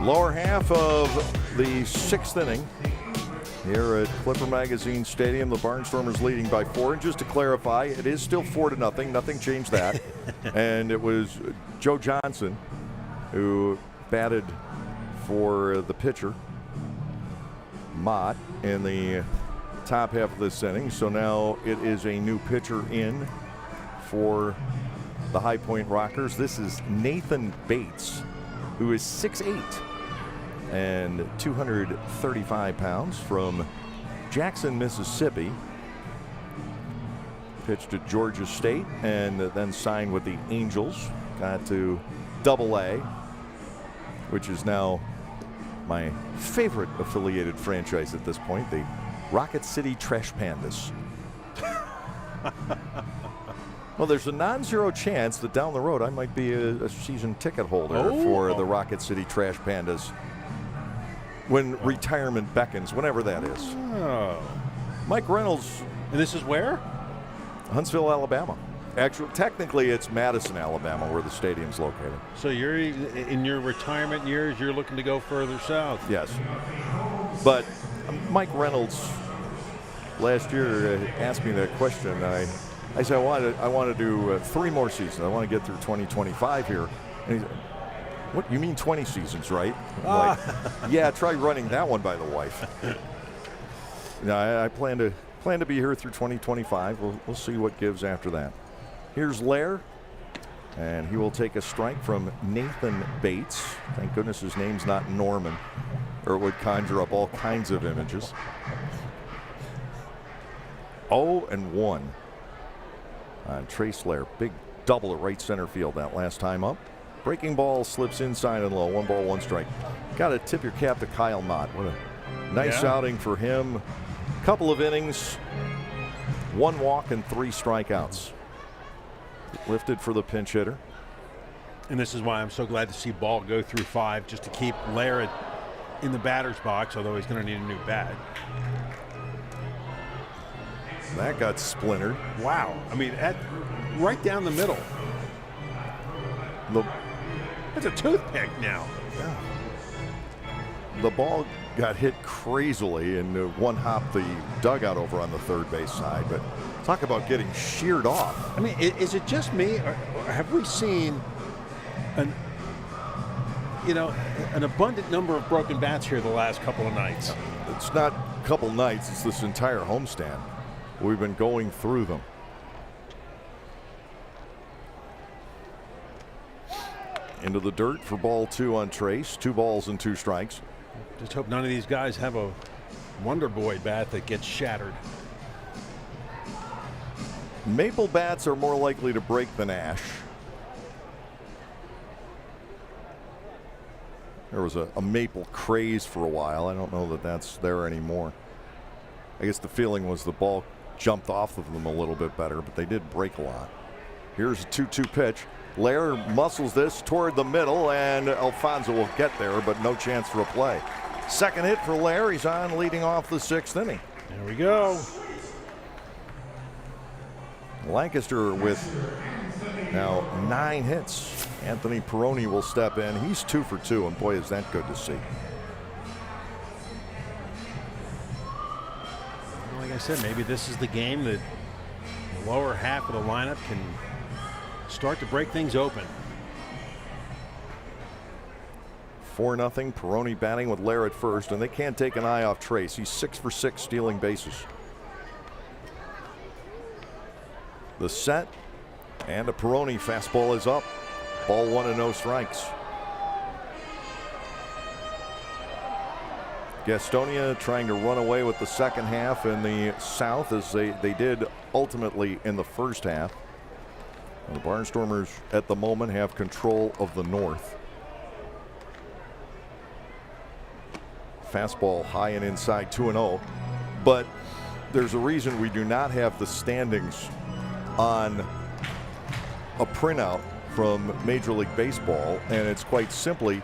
Lower half of the 6th inning here at Clipper Magazine Stadium. The Barnstormers leading by 4. And just to clarify, it is still 4-0. Nothing changed that. And it was Joe Johnson who batted for the pitcher, Mott, in the top half of this inning. So now it is a new pitcher in for the High Point Rockers. This is Nathan Bates, who is 6'8". and 235 pounds from Jackson, Mississippi. Pitched at Georgia State and then signed with the Angels. Got to Double-A, which is now my favorite affiliated franchise at this point, the Rocket City Trash Pandas. Well, there's a non-zero chance that down the road I might be a season ticket holder for the Rocket City Trash Pandas when retirement beckons, whenever that is. Oh. Mike Reynolds. And this is where? Huntsville, Alabama. Actually, technically, it's Madison, Alabama, where the stadium's located. So you're in your retirement years, you're looking to go further south. Yes. But Mike Reynolds last year asked me that question. I said, I want to do 3 more seasons. I want to get through 2025 here. And he said, what, you mean 20 seasons, right? I'm like, yeah, try running that one by the wife. No, I plan to be here through 2025. We'll see what gives after that. Here's Lair, and he will take a strike from Nathan Bates. Thank goodness his name's not Norman, or it would conjure up all kinds of images. 0-1 on Trace Lair. Big double at right center field that last time up. Breaking ball slips inside and low. 1 ball, 1 strike. Got to tip your cap to Kyle Mott. What a nice outing for him. Couple of innings, 1 walk and 3 strikeouts. Lifted for the pinch hitter. And this is why I'm so glad to see Ball go through 5 just to keep Lair in the batter's box, although he's going to need a new bat. That got splintered. Wow. I mean, right down the middle. That's a toothpick now. Yeah. The ball got hit crazily and one-hopped the dugout over on the third base side. But talk about getting sheared off. I mean, is it just me, or have we seen an abundant number of broken bats here the last couple of nights? It's not a couple nights. It's this entire homestand. We've been going through them. Into the dirt for ball 2 on Trace. 2 balls and 2 strikes. Just hope none of these guys have a Wonder Boy bat that gets shattered. Maple bats are more likely to break than ash. There was a maple craze for a while. I don't know that that's there anymore. I guess the feeling was the ball jumped off of them a little bit better, but they did break a lot. Here's a 2-2 pitch. Lair muscles this toward the middle, and Alfonso will get there, but no chance for a play. Second hit for Lair. He's on, leading off the 6th inning. There we go. Lancaster with now 9 hits. Anthony Peroni will step in. He's 2 for 2, and boy, is that good to see. Like I said, maybe this is the game that the lower half of the lineup can start to break things open. 4-0. Peroni batting with Lair at first, and they can't take an eye off Trace. He's 6 for 6 stealing bases. The set, and a Peroni fastball is up. Ball 1 and no strikes. Gastonia trying to run away with the second half in the South, as they did ultimately in the first half. And the Barnstormers at the moment have control of the North. Fastball high and inside, 2-0. But there's a reason we do not have the standings on a printout from Major League Baseball, and it's quite simply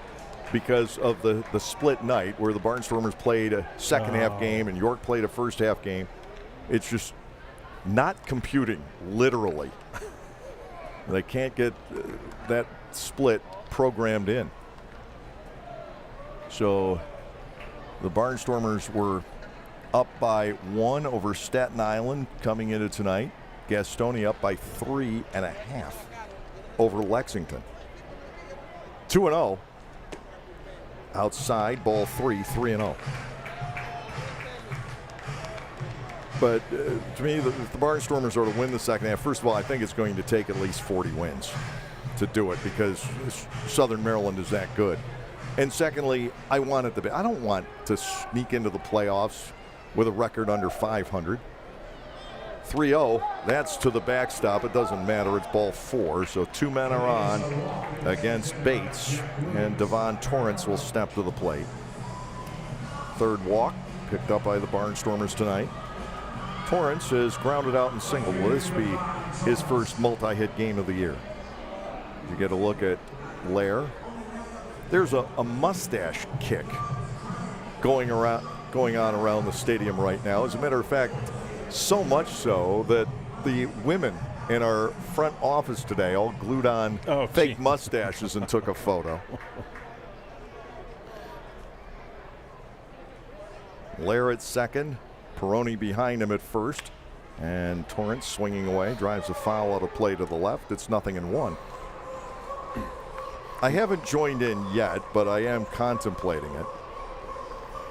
because of the split night where the Barnstormers played a second half game and York played a first half game. It's just not computing, literally. They can't get that split programmed in. So the Barnstormers were up by 1 over Staten Island coming into tonight. Gastonia up by 3.5 over Lexington. 2-0. Outside, ball 3, 3-0. But to me, if the Barnstormers are to win the second half, first of all, I think it's going to take at least 40 wins to do it, because Southern Maryland is that good. And secondly, I don't want to sneak into the playoffs with a record under 500. 3-0, that's to the backstop. It doesn't matter. It's ball 4. So 2 men are on against Bates, and Devon Torrance will step to the plate. Third walk picked up by the Barnstormers tonight. Torrance is grounded out and singled. Will this be his first multi-hit game of the year? You get a look at Lair. There's a mustache kick going on around the stadium right now. As a matter of fact, so much so that the women in our front office today, all glued on fake mustaches, and took a photo. Lair at second, Peroni behind him at first, and Torrance swinging away, drives a foul out of play to the left. It's 0-1. I haven't joined in yet, but I am contemplating it.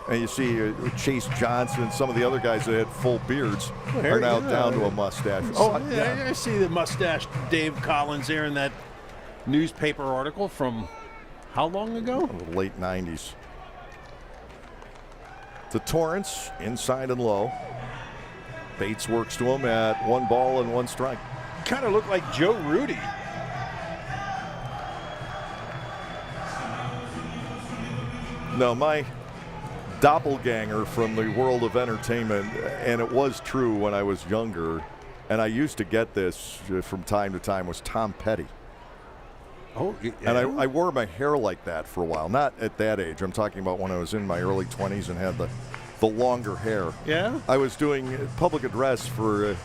And you see Chase Johnson, some of the other guys that had full beards are now down to a mustache. I see the mustache Dave Collins there in that newspaper article from how long ago? The late 90s. To Torrance, inside and low. Bates works to him at 1 ball and 1 strike. Kind of looked like Joe Rudy. No, my doppelganger from the world of entertainment, and it was true when I was younger, and I used to get this from time to time, was Tom Petty. Oh, yeah. And I wore my hair like that for a while. Not at that age. I'm talking about when I was in my early 20s and had the longer hair. Yeah? I was doing public address for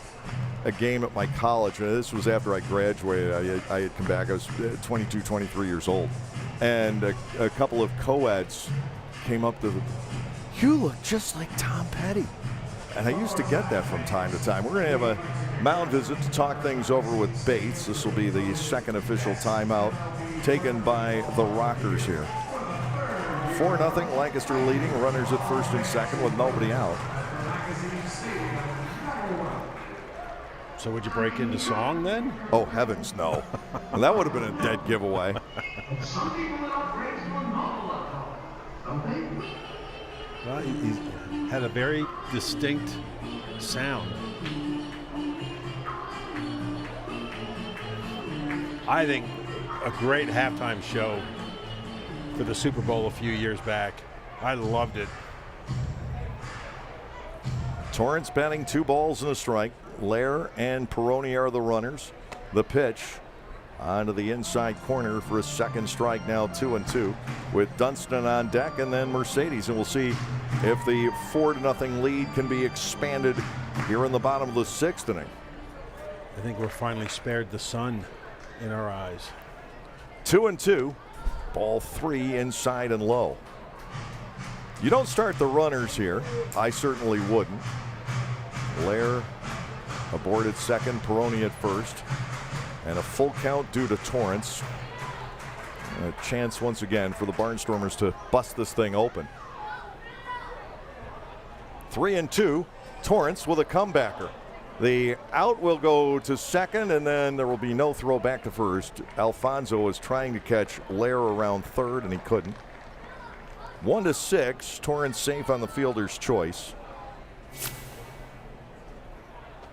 a game at my college. And this was after I graduated. I had come back. I was 22, 23 years old. And a couple of co-eds came up to "You look just like Tom Petty." And I used to get that from time to time. We're going to have a mound visit to talk things over with Bates. This will be the second official timeout taken by the Rockers here. 4-0, Lancaster leading. Runners at first and second with nobody out. So would you break into song then? Oh, heavens, no. Well, that would have been a dead giveaway. Well, he had a very distinct sound. I think a great halftime show for the Super Bowl a few years back. I loved it. Torrance batting 2 balls and a strike. Lair and Peroni are the runners. The pitch onto the inside corner for a second strike, now 2-2 with Dunston on deck and then Mercedes, and we'll see if the 4-0 lead can be expanded here in the bottom of the 6th inning. I think we're finally spared the sun in our eyes. 2-2, ball 3 inside and low. You don't start the runners here. I certainly wouldn't. Lair aboard at second, Peroni at first. And a full count due to Torrance. A chance once again for the Barnstormers to bust this thing open. 3-2, Torrance with a comebacker. The out will go to second, and then there will be no throw back to first. Alfonso was trying to catch Lair around third, and he couldn't. 1-6, Torrance safe on the fielder's choice.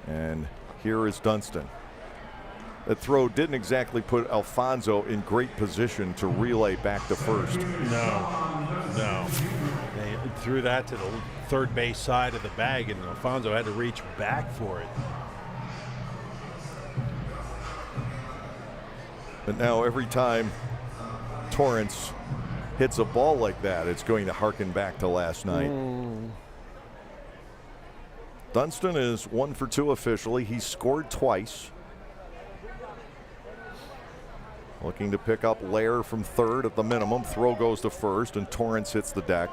And here is Dunston. That throw didn't exactly put Alfonso in great position to relay back to first. No. They threw that to the third base side of the bag, and Alfonso had to reach back for it. But now every time Torrance hits a ball like that, it's going to harken back to last night. Dunston is 1 for 2 officially. He scored twice. Looking to pick up Lair from third at the minimum. Throw goes to first, and Torrance hits the deck.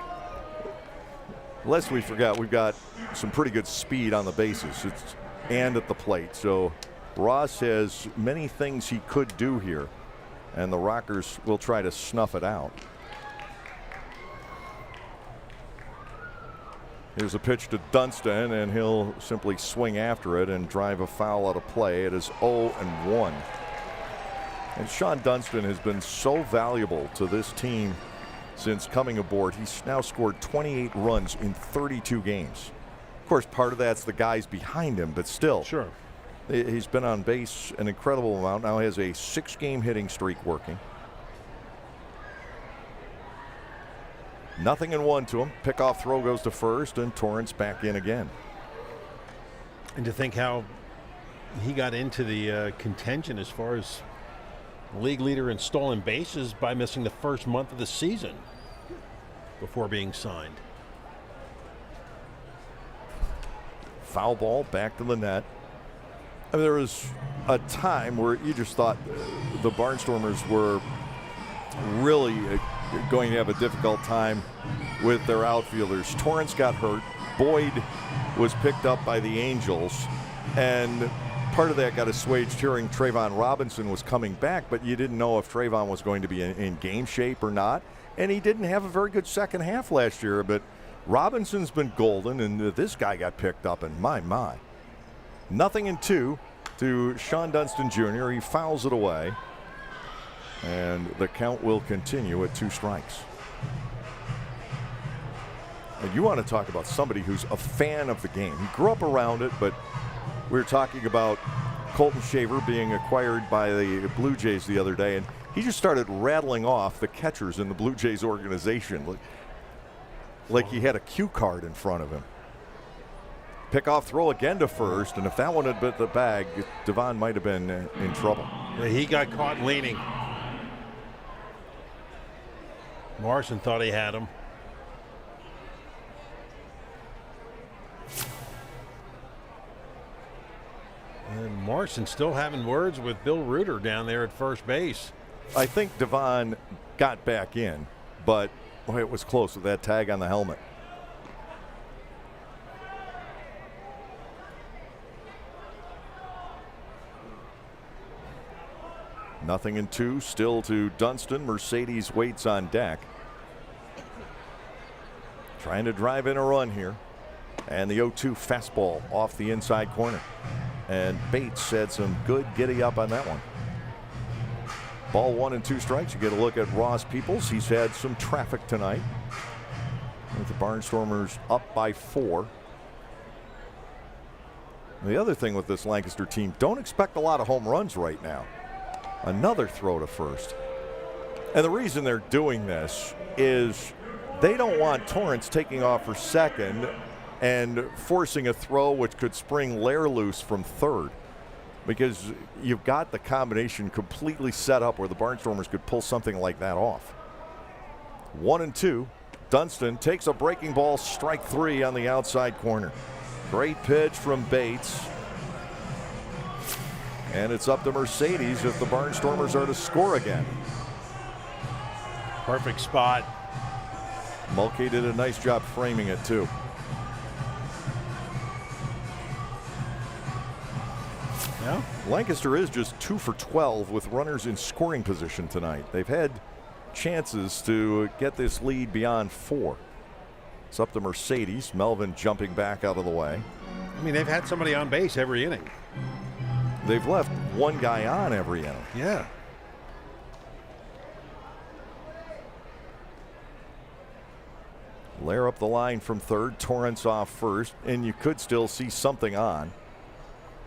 Lest we forget, we've got some pretty good speed on the bases and at the plate. So Ross has many things he could do here, and the Rockers will try to snuff it out. Here's a pitch to Dunston, and he'll simply swing after it and drive a foul out of play. It is 0-1. And Sean Dunston has been so valuable to this team since coming aboard. He's now scored 28 runs in 32 games. Of course, part of that's the guys behind him, but still. Sure. He's been on base an incredible amount. Now he has a 6-game hitting streak working. 0-1 to him. Pickoff throw goes to first, and Torrance back in again. And to think how he got into the contention as far as league leader in stolen bases by missing the first month of the season before being signed. Foul ball back to the net. I mean, there was a time where you just thought the Barnstormers were really going to have a difficult time with their outfielders. Torrance got hurt. Boyd was picked up by the Angels, and part of that got assuaged hearing Trayvon Robinson was coming back, but you didn't know if Trayvon was going to be in game shape or not, and he didn't have a very good second half last year, but Robinson's been golden, and this guy got picked up, and my. 0-2 to Sean Dunston Jr. He fouls it away, and the count will continue at 2 strikes. And you want to talk about somebody who's a fan of the game. He grew up around it, but we were talking about Colton Shaver being acquired by the Blue Jays the other day, and he just started rattling off the catchers in the Blue Jays organization like he had a cue card in front of him. Pickoff throw again to first, and if that one had bit the bag, Devon might have been in trouble. Yeah, he got caught leaning. Morrison thought he had him. And Morrison still having words with Bill Reuter down there at first base. I think Devon got back in, but boy, it was close with that tag on the helmet. Nothing in 2, still to Dunston. Mercedes waits on deck. Trying to drive in a run here. And the 0-2 fastball off the inside corner. And Bates had some good giddy up on that one. Ball 1 and 2 strikes. You get a look at Ross Peoples. He's had some traffic tonight, with the Barnstormers up by 4. The other thing with this Lancaster team, don't expect a lot of home runs right now. Another throw to first. And the reason they're doing this is they don't want Torrance taking off for second and forcing a throw which could spring Lair loose from third, because you've got the combination completely set up where the Barnstormers could pull something like that off. 1 and 2. Dunston takes a breaking ball, strike 3 on the outside corner. Great pitch from Bates. And it's up to Mercedes if the Barnstormers are to score again. Perfect spot. Mulkey did a nice job framing it too. Yeah. Lancaster is just 2 for 12 with runners in scoring position tonight. They've had chances to get this lead beyond 4. It's up to Mercedes. Melvin jumping back out of the way. I mean, they've had somebody on base every inning. They've left one guy on every inning. Yeah. Lair up the line from third, Torrance off first, and you could still see something on.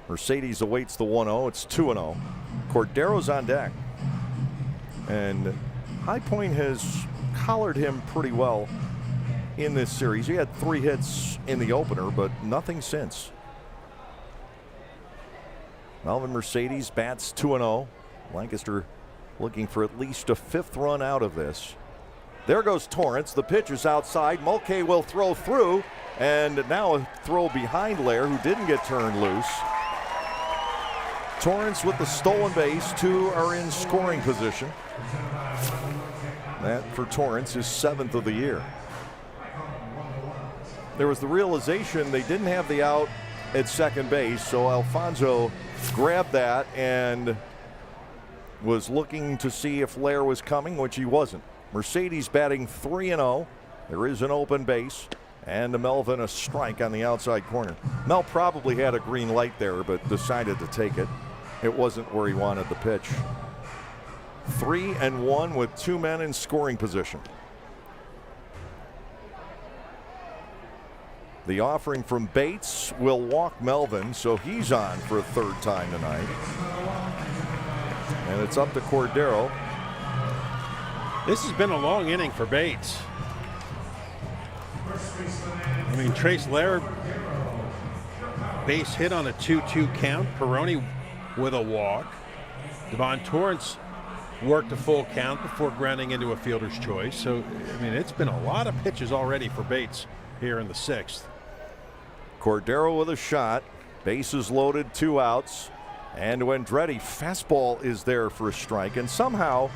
Mercedes awaits the 1-0. It's 2-0. Cordero's on deck. And High Point has collared him pretty well in this series. He had 3 hits in the opener, but nothing since. Melvin Mercedes bats 2-0. Lancaster looking for at least a 5th run out of this. There goes Torrance. The pitch is outside. Mulkey will throw through, and now a throw behind Lair, who didn't get turned loose. Torrance with the stolen base. 2 are in scoring position. That for Torrance is 7th of the year. There was the realization they didn't have the out at second base, so Alfonso grabbed that and was looking to see if Lair was coming, which he wasn't. Mercedes batting 3-0. There is an open base, and to Melvin a strike on the outside corner. Mel probably had a green light there, but decided to take it. It wasn't where he wanted the pitch. 3-1 with 2 men in scoring position. The offering from Bates will walk Melvin, so he's on for a 3rd time tonight. And it's up to Cordero. This has been a long inning for Bates. I mean, Trace Lair, base hit on a 2-2 count. Peroni with a walk. Devon Torrance worked a full count before grounding into a fielder's choice. So, I mean, it's been a lot of pitches already for Bates here in the 6th. Cordero with a shot. Bases loaded, 2 outs. And to Andretti, fastball is there for a strike, and somehow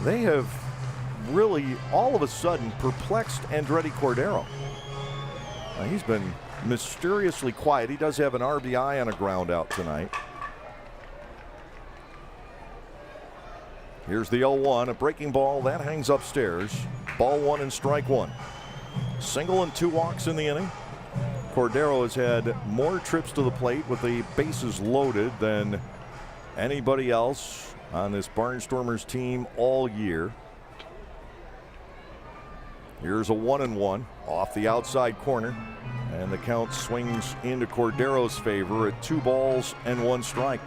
they have really all of a sudden perplexed Andretti Cordero. He's been mysteriously quiet. He does have an RBI on a ground out tonight. Here's the 0-1, a breaking ball that hangs upstairs. Ball 1 and strike 1. Single and 2 walks in the inning. Cordero has had more trips to the plate with the bases loaded than anybody else on this Barnstormers team all year. Here's a 1-1 off the outside corner, and the count swings into Cordero's favor at 2 balls and 1 strike.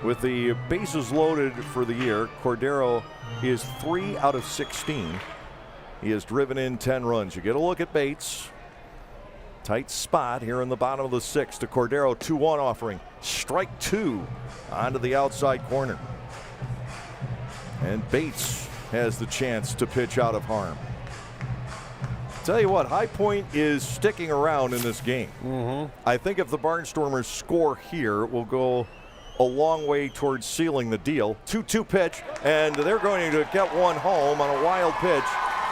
With the bases loaded for the year, Cordero is 3 out of 16. He has driven in 10 runs. You get a look at Bates. Tight spot here in the bottom of the 6th to Cordero. 2-1 offering. Strike 2 onto the outside corner. And Bates has the chance to pitch out of harm. Tell you what, High Point is sticking around in this game. I think if the Barnstormers score here, it will go a long way towards sealing the deal. 2-2 pitch, and they're going to get one home on a wild pitch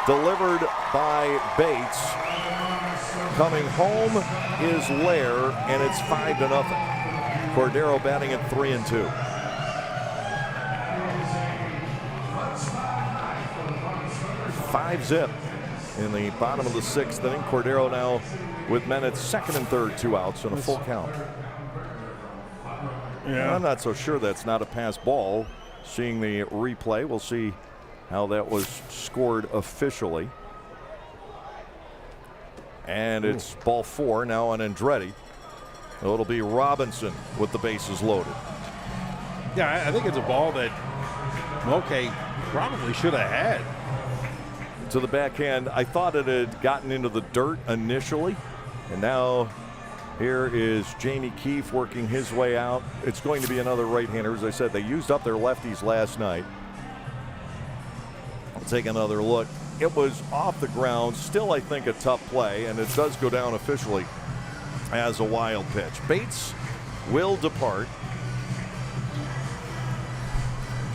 delivered by Bates. Coming home is Lair, and it's 5-0. Cordero batting at 3-2. Five zip in the bottom of the 6th inning. Cordero now with men at 2nd and 3rd, 2 outs, and a full count. Yeah. I'm not so sure that's not a pass ball. Seeing the replay, we'll see how that was scored officially. And it's ball 4 now on Andretti. It'll be Robinson with the bases loaded. Yeah, I think it's a ball that Mulcahy probably should have had. To the backhand, I thought it had gotten into the dirt initially, and now here is Jamie Keefe working his way out. It's going to be another right-hander. As I said, they used up their lefties last night. I'll take another look. It was off the ground. Still, I think, a tough play, and it does go down officially as a wild pitch. Bates will depart.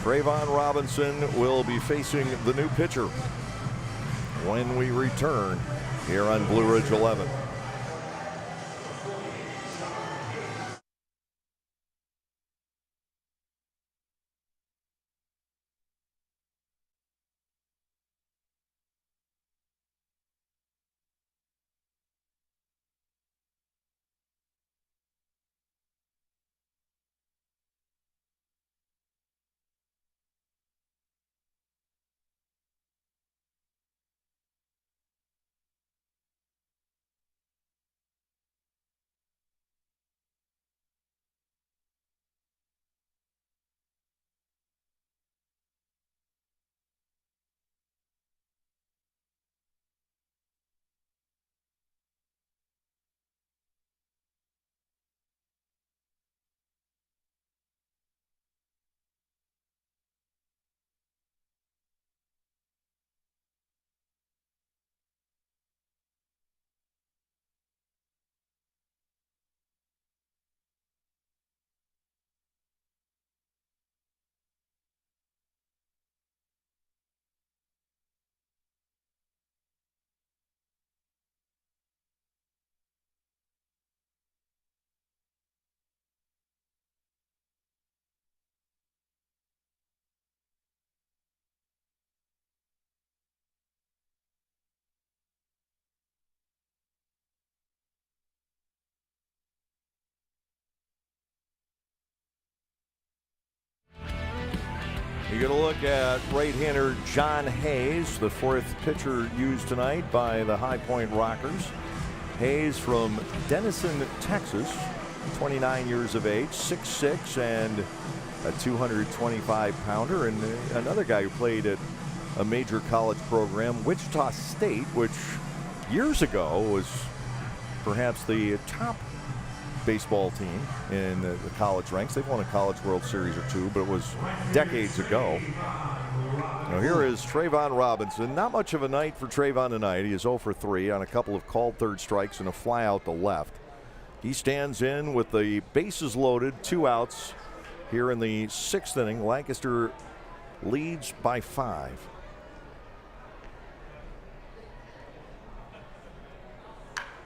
Trayvon Robinson will be facing the new pitcher when we return here on Blue Ridge 11. You get a look at right-hander John Hayes, the 4th pitcher used tonight by the High Point Rockers. Hayes from Denison, Texas, 29 years of age, 6'6", and a 225-pounder. And another guy who played at a major college program, Wichita State, which years ago was perhaps the top baseball team in the college ranks. They've won a College World Series or 2, but it was decades ago. Now here is Trayvon Robinson. Not much of a night for Trayvon tonight. He is 0 for 3 on a couple of called third strikes and a fly out to left. He stands in with the bases loaded, 2 outs here in the 6th inning. Lancaster leads by 5.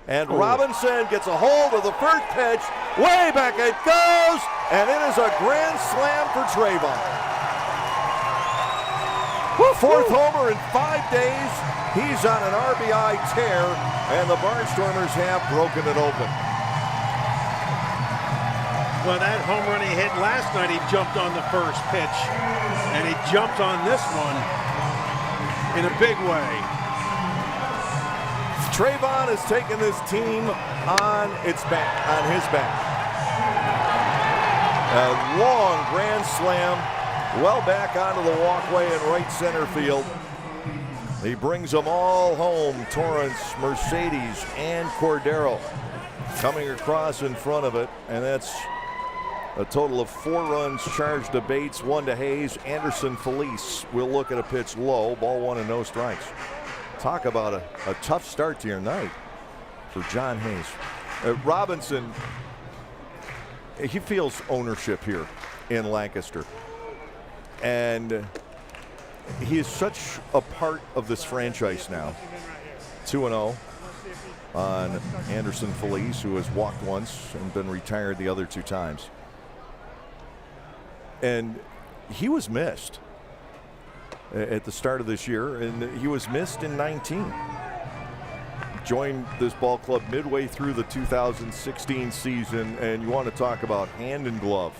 And Robinson gets a hold of the first pitch. Way back it goes, and it is a grand slam for Trayvon. 4th homer in 5 days. He's on an RBI tear, and the Barnstormers have broken it open. Well, that home run he hit last night, he jumped on the first pitch, and he jumped on this one in a big way. Trayvon has taken this team on his back. A long grand slam, well back onto the walkway in right center field. He brings them all home. Torrance, Mercedes, and Cordero coming across in front of it, and that's a total of 4 runs charged to Bates, 1 to Hayes. Anderson Felice will look at a pitch low, ball 1 and no strikes. Talk about a tough start to your night for John Hayes. Robinson, he feels ownership here in Lancaster. And he is such a part of this franchise now. 2-0 on Anderson Felice, who has walked once and been retired the other 2 times. And he was missed at the start of this year, and he was missed in 19. Joined this ball club midway through the 2016 season, and you want to talk about hand in glove.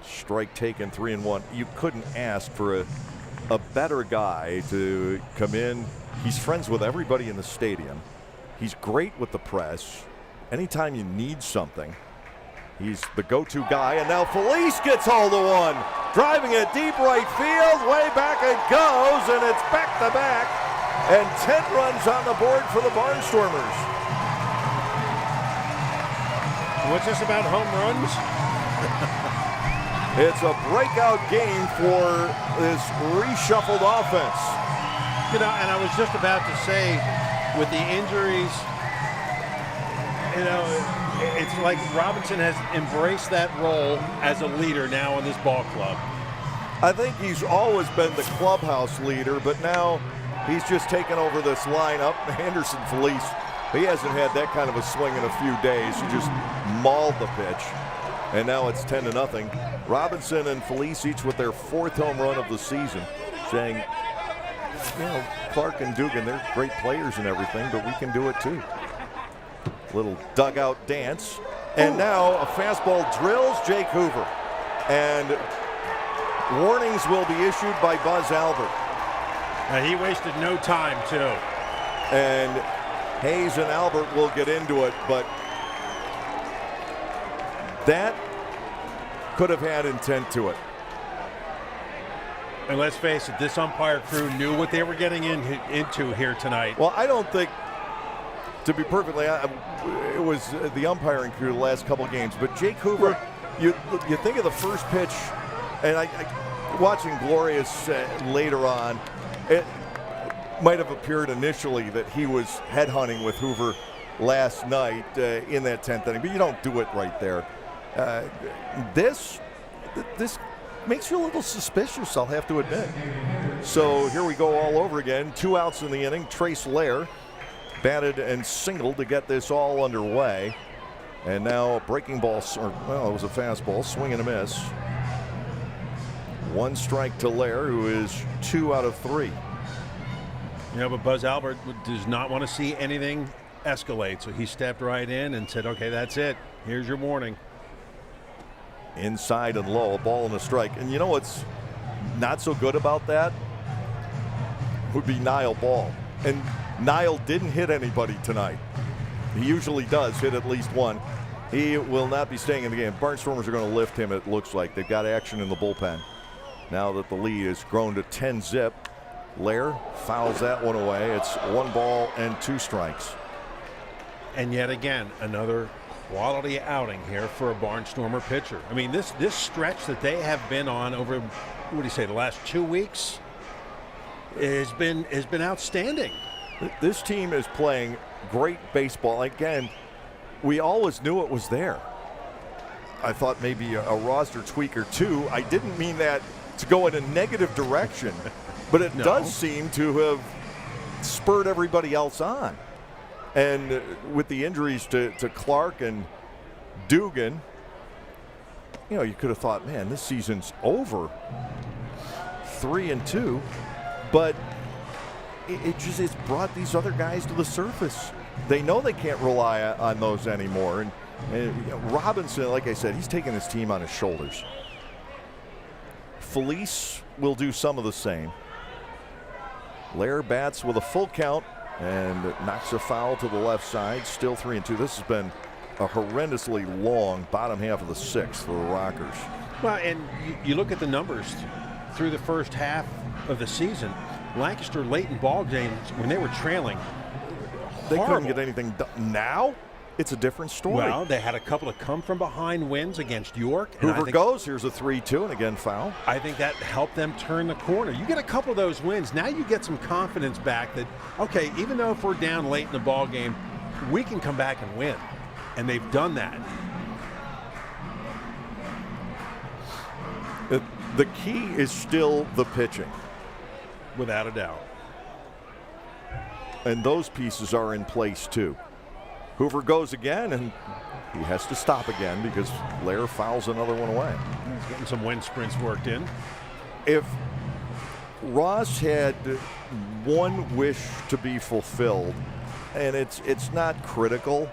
Strike taken, 3-1. You couldn't ask for a better guy to come in. He's friends with everybody in the stadium. He's great with the press. Anytime you need something, he's the go-to guy. And now Felice gets hold of one. Driving it deep right field. Way back it goes, and it's back-to-back. And 10 runs on the board for the Barnstormers. What's this about home runs? It's a breakout game for this reshuffled offense. You know, and I was just about to say, with the injuries, you know, it's like Robinson has embraced that role as a leader now in this ball club. I think he's always been the clubhouse leader, but now he's just taken over this lineup. Anderson Felice, he hasn't had that kind of a swing in a few days. He just mauled the pitch, and now it's 10-0. Robinson and Felice each with their 4th home run of the season, saying, you know, Clark and Dugan, they're great players and everything, but we can do it too. Little dugout dance. And now a fastball drills Jake Hoover. And warnings will be issued by Buzz Albert. He wasted no time, too. And Hayes and Albert will get into it, but that could have had intent to it. And let's face it, this umpire crew knew what they were getting into here tonight. Well, I don't think, to be perfectly honest, it was the umpiring crew the last couple games, but Jake Hoover, you think of the first pitch, and I watching Glorious later on, it might have appeared initially that he was headhunting with Hoover last night in that 10th inning, but you don't do it right there. This makes you a little suspicious, I'll have to admit. So here we go all over again. 2 outs in the inning. Trace Lair batted and singled to get this all underway. And now a breaking ball, well, it was a fastball, swing and a miss. 1 strike to Lair, who is 2 out of 3. You know, but Buzz Albert does not want to see anything escalate, so he stepped right in and said, okay, that's it. Here's your warning. Inside and low, a ball and a strike. And you know what's not so good about that? Would be Niall Ball. And Niall didn't hit anybody tonight. He usually does hit at least one. He will not be staying in the game. Barnstormers are going to lift him, it looks like. They've got action in the bullpen. Now that the lead has grown to 10-zip, Lair fouls that one away. It's 1 ball and 2 strikes. And yet again, another quality outing here for a Barnstormer pitcher. I mean, this stretch that they have been on over, what do you say, the last 2 weeks? has been outstanding. This team is playing great baseball. Again, we always knew it was there. I thought maybe a roster tweak or two. I didn't mean that to go in a negative direction, but it does seem to have spurred everybody else on. And with the injuries to Clark and Dugan, you know, you could have thought, man, this season's over. 3-2, but it's brought these other guys to the surface. They know they can't rely on those anymore. And you know, Robinson, like I said, he's taking his team on his shoulders. Felice will do some of the same. Lair bats with a full count and knocks a foul to the left side. Still 3-2. This has been a horrendously long bottom half of the sixth for the Rockers. Well, and you look at the numbers through the first half of the season. Lancaster late in ball games when they were trailing, they horrible. couldn't get anything done. Now it's a different story. Well, they had a couple of come from behind wins against York. Hoover goes. Here's a 3-2 and again foul. I think that helped them turn the corner. You get a couple of those wins. Now you get some confidence back that, okay, even though if we're down late in the ball game, we can come back and win. And they've done that. The key is still the pitching. Without a doubt. And those pieces are in place too. Hoover goes again, and he has to stop again because Lair fouls another one away. He's getting some wind sprints worked in. If Ross had one wish to be fulfilled, and it's not critical,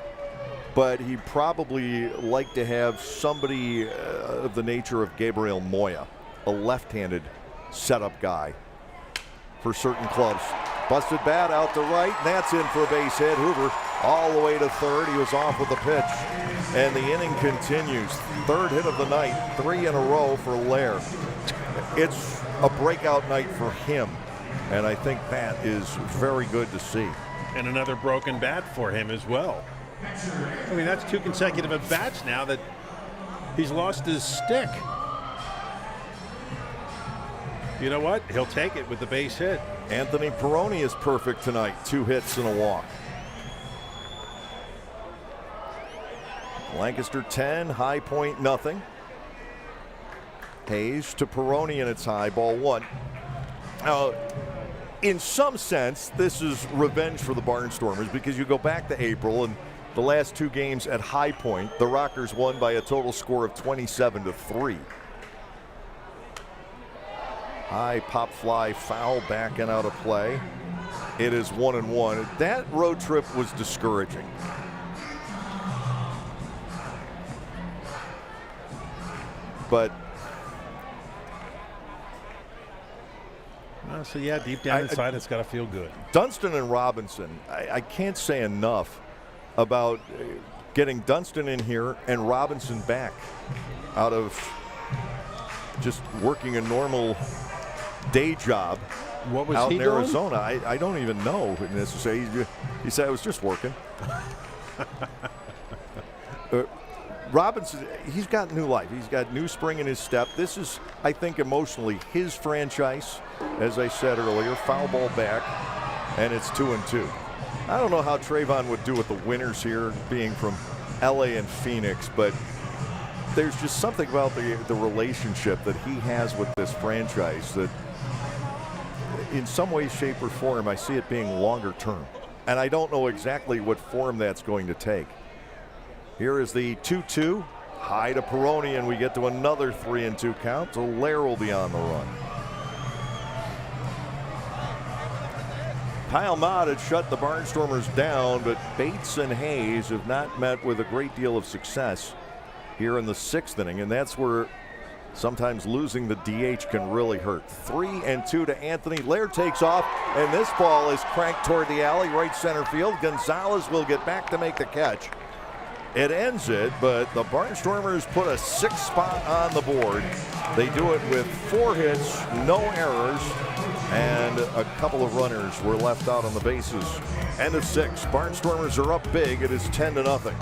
but he'd probably like to have somebody of the nature of Gabriel Moya, a left-handed setup guy for certain clubs. Busted bat out to right, and that's in for a base hit. Hoover all the way to third. He was off with the pitch, and the inning continues. Third hit of the night, 3 in a row for Lair. It's a breakout night for him, and I think that is very good to see. And another broken bat for him as well. I mean, that's 2 consecutive at-bats now that he's lost his stick. You know what? He'll take it with the base hit. Anthony Peroni is perfect tonight. 2 hits and a walk. Lancaster 10, High Point nothing. Hayes to Peroni, and it's high, ball 1. Now, in some sense, this is revenge for the Barnstormers because you go back to April and the last 2 games at High Point, the Rockers won by a total score of 27-3. High pop fly, foul back and out of play. It is 1-1. That road trip was discouraging. But so yeah, deep down inside, it's got to feel good. Dunston and Robinson, I can't say enough about getting Dunston in here and Robinson back out of just working a normal day job. What was out he in doing? Arizona. I don't even know. He said I was just working. Robinson, he's got new life. He's got new spring in his step. This is, I think, emotionally his franchise. As I said earlier, foul ball back, and it's 2-2. I don't know how Trayvon would do with the winners here, being from LA and Phoenix, but there's just something about the relationship that he has with this franchise that in some way, shape, or form, I see it being longer term. And I don't know exactly what form that's going to take. Here is the 2-2, high to Peroni, and we get to another 3-2 count, so Lair will be on the run. Kyle Mott had shut the Barnstormers down, but Bates and Hayes have not met with a great deal of success here in the 6th inning, and that's where sometimes losing the DH can really hurt. 3-2 to Anthony. Lair takes off, and this ball is cranked toward the alley, right center field. Gonzalez will get back to make the catch. It ends it, but the Barnstormers put a 6th spot on the board. They do it with 4 hits, no errors, and a couple of runners were left out on the bases. End of 6. Barnstormers are up big. It is 10-0.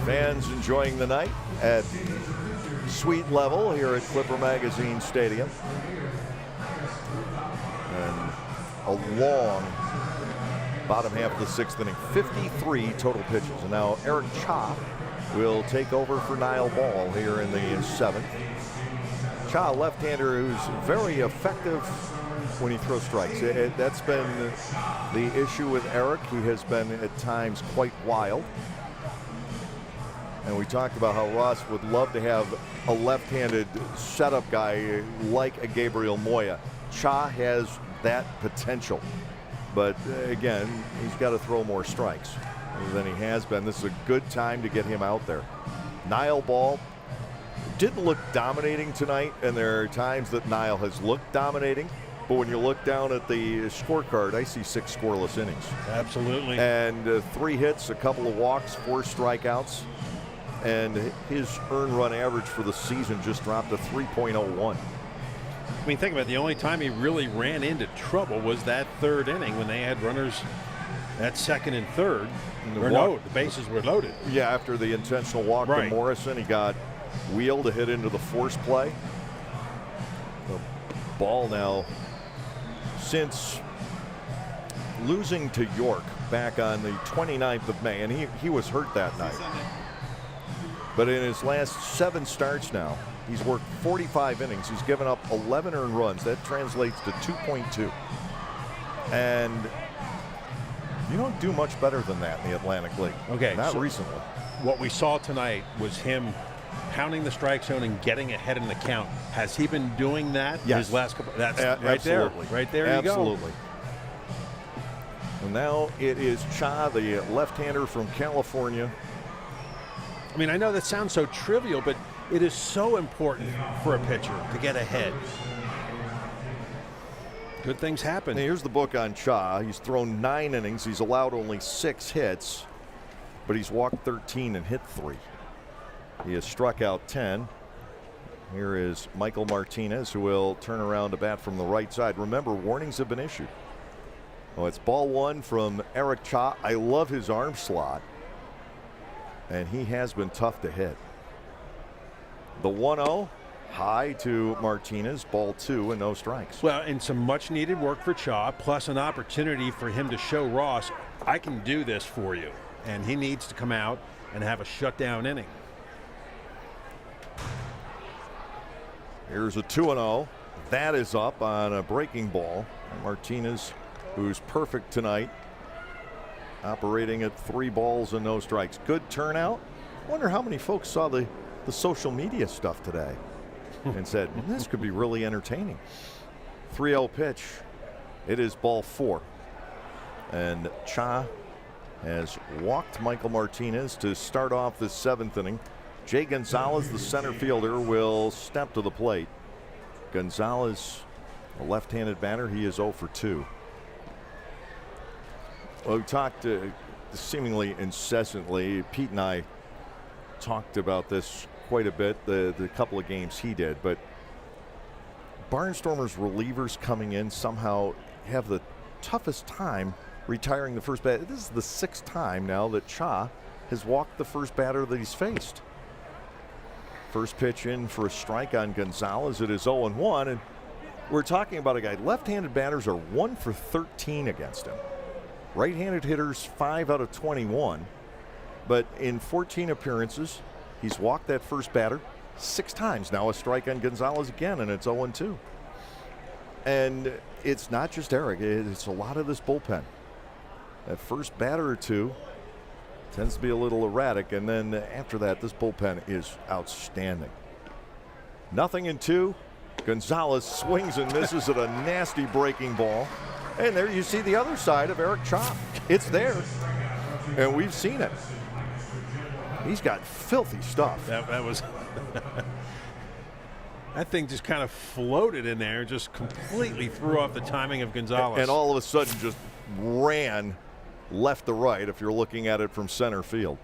Fans enjoying the night at suite level here at Clipper Magazine Stadium. And a long bottom half of the sixth inning, 53 total pitches. And now Eric Cha will take over for Niall Ball here in the seventh. Cha, left-hander who's very effective when he throws strikes. That's been the issue with Eric. He has been at times quite wild. And we talked about how Ross would love to have a left-handed setup guy like a Gabriel Moya. Cha has that potential. But again, he's got to throw more strikes than he has been. This is a good time to get him out there. Niall Ball didn't look dominating tonight, and there are times that Niall has looked dominating. But when you look down at the scorecard, I see 6 scoreless innings. Absolutely. And 3 hits, a couple of walks, 4 strikeouts. And his earned run average for the season just dropped to 3.01. I mean, think about it. The only time he really ran into trouble was that third inning when they had runners at second and third. The bases were loaded. Yeah, after the intentional walk to Morrison, he got wheeled to hit into the force play. The Ball now, since losing to York back on the 29th of May, and he was hurt that night. But in his last 7 starts now, he's worked 45 innings. He's given up 11 earned runs. That translates to 2.2. And you don't do much better than that in the Atlantic League. Okay. Not recently. What we saw tonight was him pounding the strike zone and getting ahead in the count. Has he been doing that? Yes. His last couple. That's right there. Right there. Absolutely. You go. And now it is Cha, the left-hander from California. I mean, I know that sounds so trivial, but it is so important for a pitcher to get ahead. Good things happen. Now, here's the book on Cha. He's thrown 9 innings. He's allowed only 6 hits, but he's walked 13 and hit 3. He has struck out 10. Here is Michael Martinez, who will turn around to bat from the right side. Remember, warnings have been issued. Oh, it's ball 1 from Eric Cha. I love his arm slot, and he has been tough to hit. The 1-0, high to Martinez, ball 2 and no strikes. Well, and some much needed work for Cha, plus an opportunity for him to show Ross, I can do this for you. And he needs to come out and have a shutdown inning. Here's a 2-0. That is up on a breaking ball. Martinez, who's perfect tonight, operating at 3 balls and no strikes. Good turnout. Wonder how many folks saw the social media stuff today and said, this could be really entertaining. 3-0 pitch. It is ball 4. And Cha has walked Michael Martinez to start off this 7th inning. Jay Gonzalez, the center fielder, will step to the plate. Gonzalez, a left-handed batter, he is 0 for 2. Well, we talked seemingly incessantly. Pete and I talked about this quite a bit, the couple of games he did, but Barnstormers relievers coming in somehow have the toughest time retiring the first batter. This is the 6th time now that Cha has walked the first batter that he's faced. First pitch in for a strike on Gonzalez. It is 0-1, and we're talking about a guy. Left-handed batters are 1 for 13 against him. Right-handed hitters 5 out of 21, but in 14 appearances, he's walked that first batter 6 times. Now a strike on Gonzalez again, and it's 0-2. And it's not just Eric, it's a lot of this bullpen. That first batter or 2 tends to be a little erratic, and then after that, this bullpen is outstanding. 0-2. Gonzalez swings and misses at a nasty breaking ball. And there you see the other side of Eric Cha. It's there, and we've seen it. He's got filthy stuff. That was that thing just kind of floated in there, just completely threw off the timing of Gonzalez. And all of a sudden just ran left to right if you're looking at it from center field.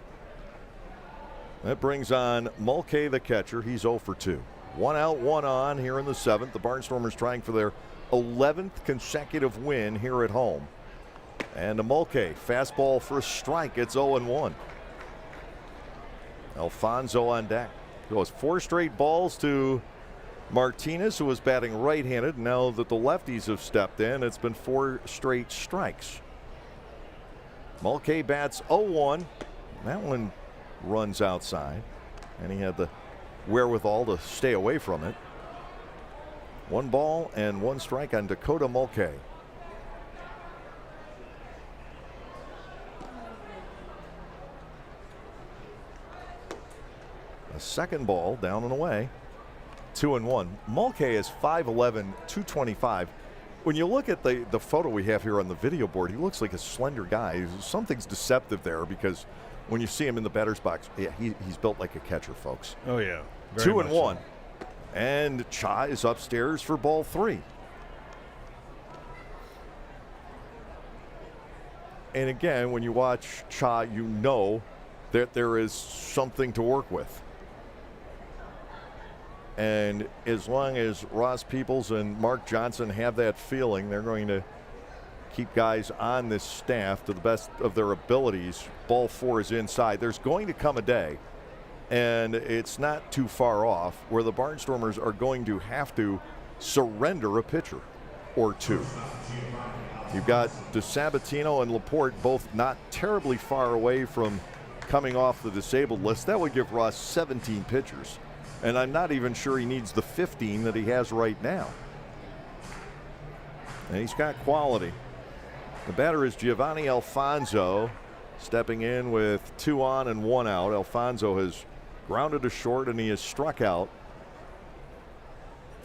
That brings on Mulcahy, the catcher. He's 0 for 2. 1 out, 1 on here in the 7th. The Barnstormers trying for their 11th consecutive win here at home. And a Mulcahy fastball for a strike. It's 0-1. Alfonso on deck. Goes 4 straight balls to Martinez, who was batting right-handed. Now that the lefties have stepped in, it's been 4 straight strikes. Mulcahy bats 0-1. That one runs outside, and he had the wherewithal to stay away from it. 1 ball and 1 strike on Dakota Mulcahy. A second ball, down and away. 2-1. Mulcahy is 5'11", 225. When you look at the photo we have here on the video board, he looks like a slender guy. Something's deceptive there, because when you see him in the batter's box, yeah, he's built like a catcher, folks. Oh, yeah. 2-1. So. And Cha is upstairs for ball 3. And again, when you watch Cha, you know that there is something to work with. And as long as Ross Peoples and Mark Johnson have that feeling, they're going to keep guys on this staff to the best of their abilities. Ball 4 is inside. There's going to come a day, and it's not too far off, where the Barnstormers are going to have to surrender a pitcher or 2. You've got DeSabatino and Laporte both not terribly far away from coming off the disabled list. That would give Ross 17 pitchers. And I'm not even sure he needs the 15 that he has right now. And he's got quality. The batter is Giovanni Alfonso, stepping in with 2 on and 1 out. Alfonso has grounded to short, and he has struck out.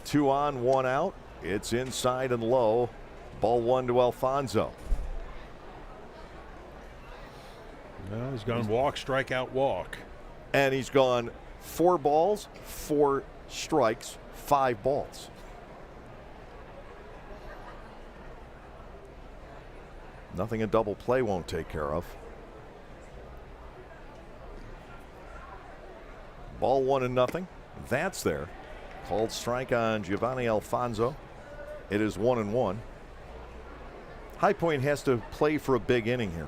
2 on, 1 out. It's inside and low. Ball 1 to Alfonso. Well, he's gone walk, strikeout, walk. And he's gone 4 balls, 4 strikes, 5 balls. Nothing a double play won't take care of. Ball 1-0. That's there. Called strike on Giovanni Alfonso. It is 1-1. High Point has to play for a big inning here.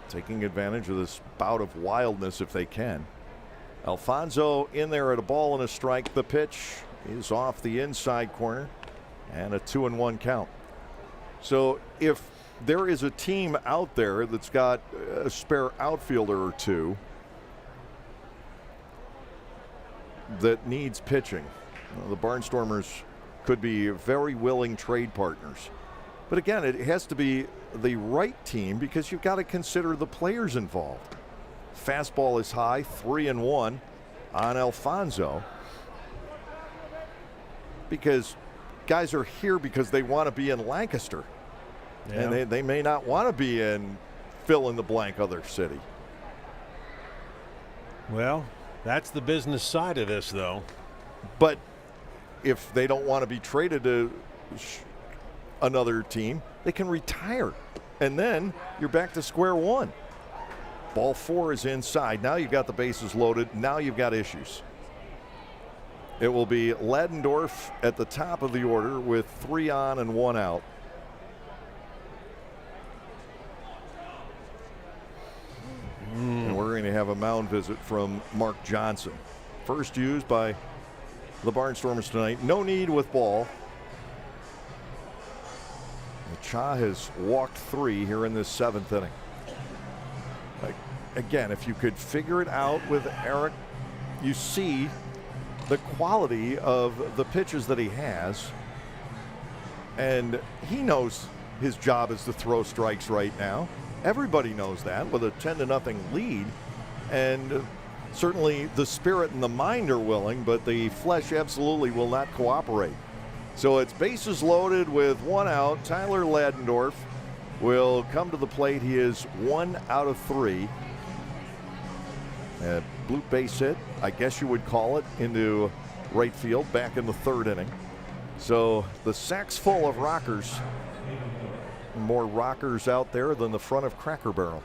Taking advantage of this bout of wildness if they can. Alfonso in there at a ball and a strike. The pitch is off the inside corner, and a 2-1 count. So if there is a team out there that's got a spare outfielder or 2 that needs pitching, the Barnstormers could be very willing trade partners. But again, it has to be the right team, because you've got to consider the players involved. Fastball is high, 3-1 on Alfonso, because guys are here because they want to be in Lancaster. Yeah. And they may not want to be in fill in the blank other city. Well, that's the business side of this, though. But if they don't want to be traded to another team, they can retire, and then you're back to square one. Ball 4 is inside. Now you've got the bases loaded. Now you've got issues. It will be Ladendorf at the top of the order with 3 on and 1 out. And we're going to have a mound visit from Mark Johnson. First used by the Barnstormers tonight. No need with ball. Cha has walked 3 here in this 7th inning. Again, if you could figure it out with Eric, you see the quality of the pitches that he has. And he knows his job is to throw strikes right now. Everybody knows that with a 10-0 lead. And certainly the spirit and the mind are willing, but the flesh absolutely will not cooperate. So it's bases loaded with 1 out. Tyler Ladendorf will come to the plate. He is 1 out of 3. Blue base hit, I guess you would call it, into right field back in the 3rd inning. So the sack's full of rockers. More rockers out there than the front of Cracker Barrel.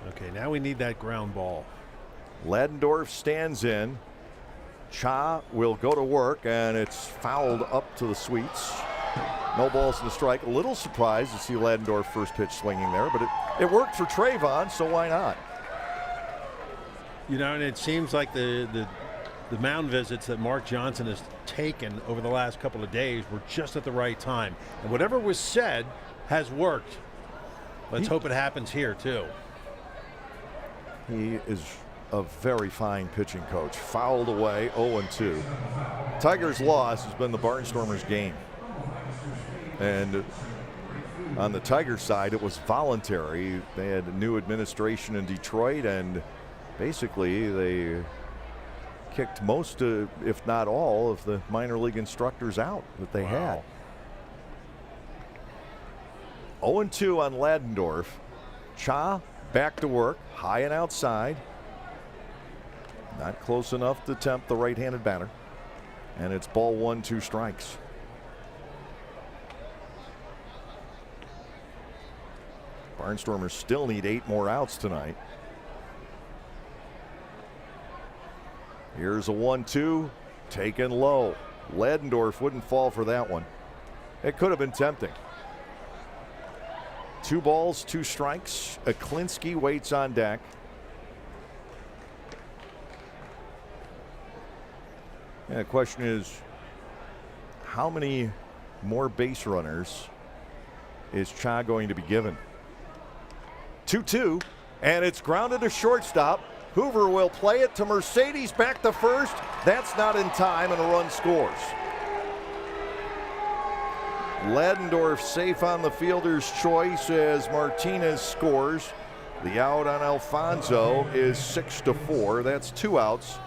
Okay, now we need that ground ball. Ladendorf stands in. Cha will go to work, and it's fouled up to the Sweets. No balls in the strike. A little surprised to see Ladendorf first pitch swinging there, but it worked for Trayvon, so why not? You know, and it seems like the mound visits that Mark Johnson has taken over the last couple of days were just at the right time. And whatever was said has worked. Let's hope it happens here, too. He is a very fine pitching coach. Fouled away, 0-2. Tigers' loss has been the Barnstormers' game. And on the Tiger side, it was voluntary. They had a new administration in Detroit, and basically they kicked most, if not all, of the minor league instructors out that they had. 0-2 on Ladendorf. Cha back to work, high and outside. Not close enough to tempt the right-handed batter. And it's ball 1, 2 strikes. Barnstormers still need 8 more outs tonight. Here's a 1-2, taken low. Ladendorf wouldn't fall for that one. It could have been tempting. 2 balls, 2 strikes. Aklinski waits on deck. And the question is, how many more base runners is Cha going to be given? 2-2, and it's grounded to shortstop. Hoover will play it to Mercedes, back to first. That's not in time, and a run scores. Ladendorf safe on the fielder's choice as Martinez scores. The out on Alfonso is 6-4. That's 2 outs,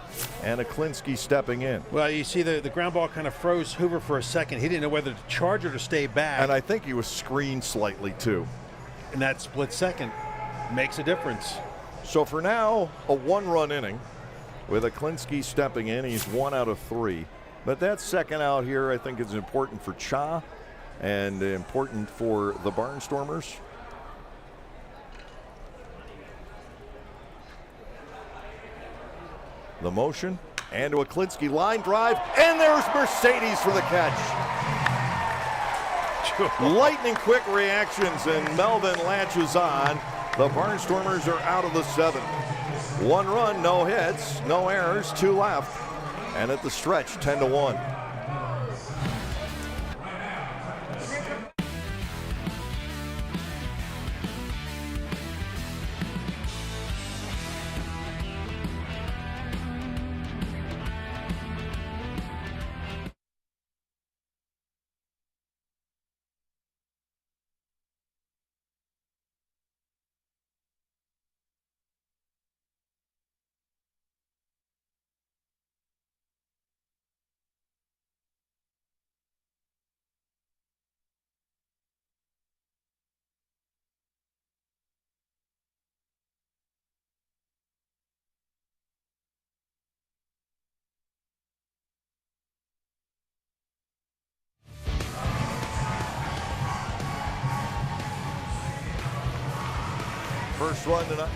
and Aklinski stepping in. Well, you see the ground ball kind of froze Hoover for a second. He didn't know whether to charge or to stay back. And I think he was screened slightly, too. And that split second makes a difference. So for now, a 1-run inning with Aklinski stepping in. He's 1 out of 3. But that second out here, I think, is important for Cha and important for the Barnstormers. The motion, and to Aklinski, line drive, and there's Mercedes for the catch. Lightning quick reactions, and Melvin latches on. The Barnstormers are out of the 7th. 1 run, no hits, no errors, 2 left, and at the stretch, 10-1. First run tonight.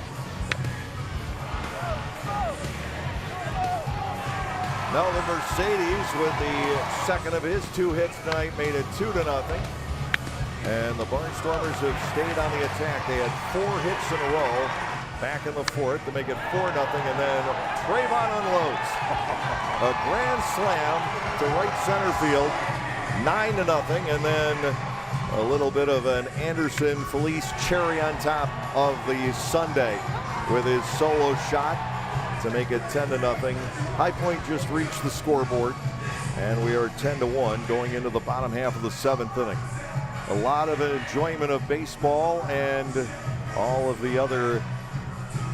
Melvin Mercedes with the second of his 2 hits tonight made it 2-0. And the Barnstormers have stayed on the attack. They had 4 hits in a row back in the 4th to make it 4-0. And then Trayvon unloads a grand slam to right center field, 9-0. And then a little bit of an Anderson Felice cherry on top of the Sunday with his solo shot to make it 10-0. High Point just reached the scoreboard, and we are 10-1 going into the bottom half of the 7th inning. A lot of enjoyment of baseball and all of the other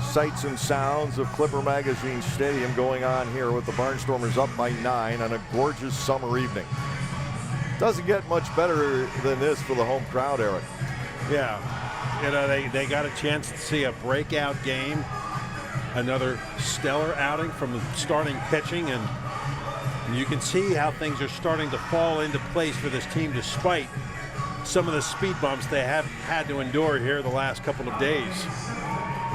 sights and sounds of Clipper Magazine Stadium going on here with the Barnstormers up by 9 on a gorgeous summer evening. Doesn't get much better than this for the home crowd, Eric. Yeah, you know, they got a chance to see a breakout game, another stellar outing from the starting pitching, and you can see how things are starting to fall into place for this team despite some of the speed bumps they have had to endure here the last couple of days.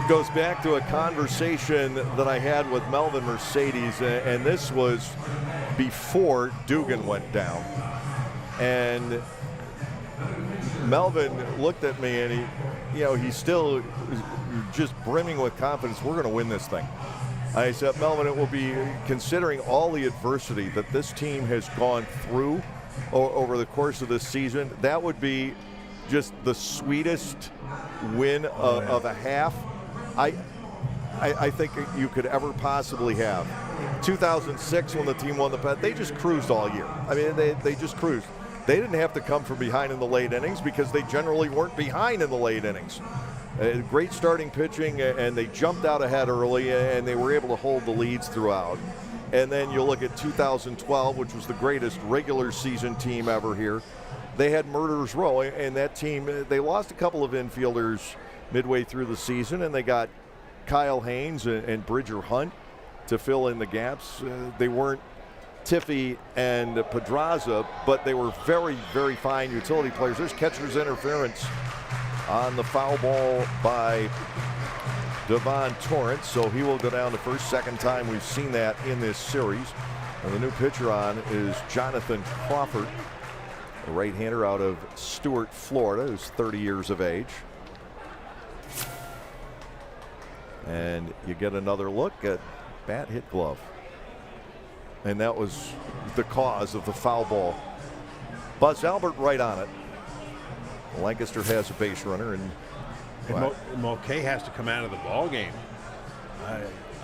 goes back to a conversation that I had with Melvin Mercedes, and this was before Dugan went down. And Melvin looked at me, and he's still just brimming with confidence. We're going to win this thing. I said, Melvin, it will be, considering all the adversity that this team has gone through over the course of this season, that would be just the sweetest win of a half I think you could ever possibly have. 2006, when the team won the pennant, they just cruised all year. I mean, they just cruised. They didn't have to come from behind in the late innings because they generally weren't behind in the late innings. Great starting pitching, and they jumped out ahead early, and they were able to hold the leads throughout. And then you look at 2012, which was the greatest regular season team ever here. They had Murderers Row, and that team, they lost a couple of infielders midway through the season, and they got Kyle Haynes and Bridger Hunt to fill in the gaps. They weren't Tiffy and Pedraza, but they were very, very fine utility players. There's catcher's interference on the foul ball by Devon Torrance, so he will go down the first, second time we've seen that in this series. And the new pitcher on is Jonathan Crawford, a right-hander out of Stuart, Florida, who's 30 years of age. And you get another look at bat hit glove. And that was the cause of the foul ball. Buzz Albert right on it. Lancaster has a base runner, and Mulcahy has to come out of the ball game.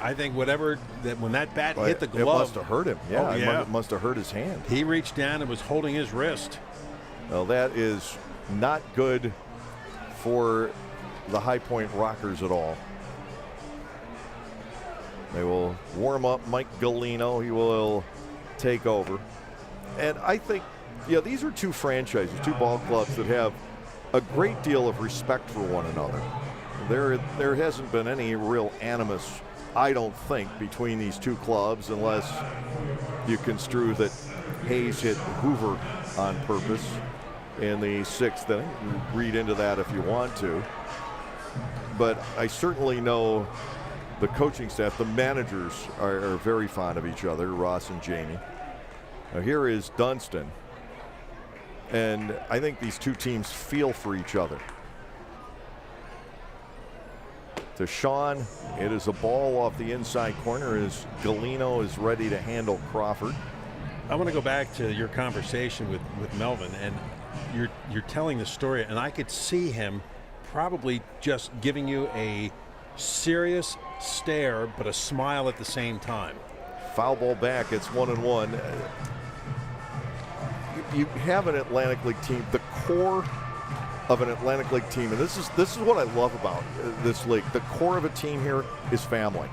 I think when that bat hit the glove, it must have hurt him. Yeah, it must have hurt his hand. He reached down and was holding his wrist. Well, that is not good for the High Point Rockers at all. They will warm up Mike Galino. He will take over. And I think, these are two franchises, two ball clubs that have a great deal of respect for one another. There hasn't been any real animus, I don't think, between these two clubs, unless you construe that Hayes hit Hoover on purpose in the sixth inning. Read into that if you want to. But I certainly know the coaching staff, the managers are very fond of each other, Ross and Jamie. Now here is Dunston. And I think these two teams feel for each other. To Sean, it is a ball off the inside corner as Galino is ready to handle Crawford. I want to go back to your conversation with Melvin, and you're telling the story, and I could see him probably just giving you a serious stare but a smile at the same time. Foul ball back, it's 1-1. You have an Atlantic League team, the core of an Atlantic League team, and this is what I love about this league. The core of a team here is family,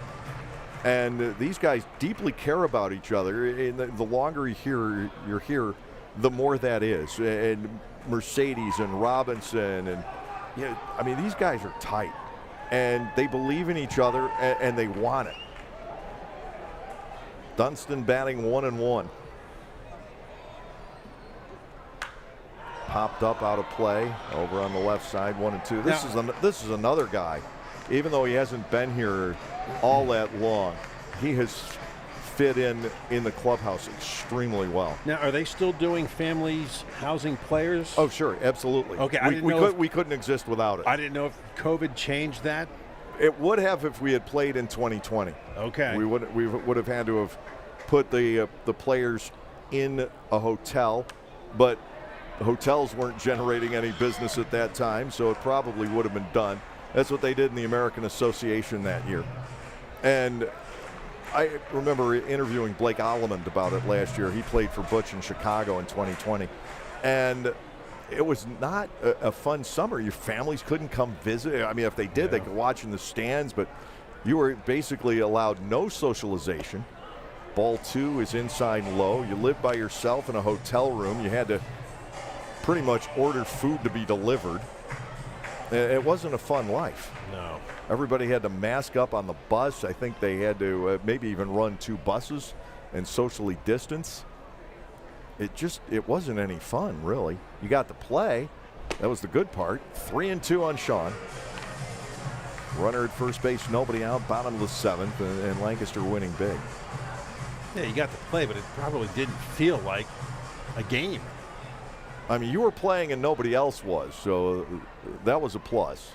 and these guys deeply care about each other. And the longer you're here, the more that is. And Mercedes and Robinson, and I mean, these guys are tight, and they believe in each other, and they want it. Dunston batting 1-1. Popped up out of play over on the left side, 1-2. This is another guy. Even though he hasn't been here all that long, he has fit in the clubhouse extremely well. Now, are they still doing families housing players? Oh, sure, absolutely. Okay, we couldn't exist without it. I didn't know if COVID changed that. It would have if we had played in 2020. Okay. We would have had to have put the players in a hotel, but the hotels weren't generating any business at that time, so it probably would have been done. That's what they did in the American Association that year. And I remember interviewing Blake Allemond about it last year. He played for Butch in Chicago in 2020. And it was not a fun summer. Your families couldn't come visit. I mean, if they did, they could watch in the stands, but you were basically allowed no socialization. Ball 2 is inside low. You lived by yourself in a hotel room. You had to pretty much order food to be delivered. It wasn't a fun life. No. Everybody had to mask up on the bus. I think they had to maybe even run 2 buses and socially distance. It wasn't any fun, really. You got to play. That was the good part. 3-2 on Sean. Runner at first base, nobody out, bottom of the 7th, and Lancaster winning big. Yeah, you got the play, but it probably didn't feel like a game. I mean, you were playing and nobody else was, so that was a plus.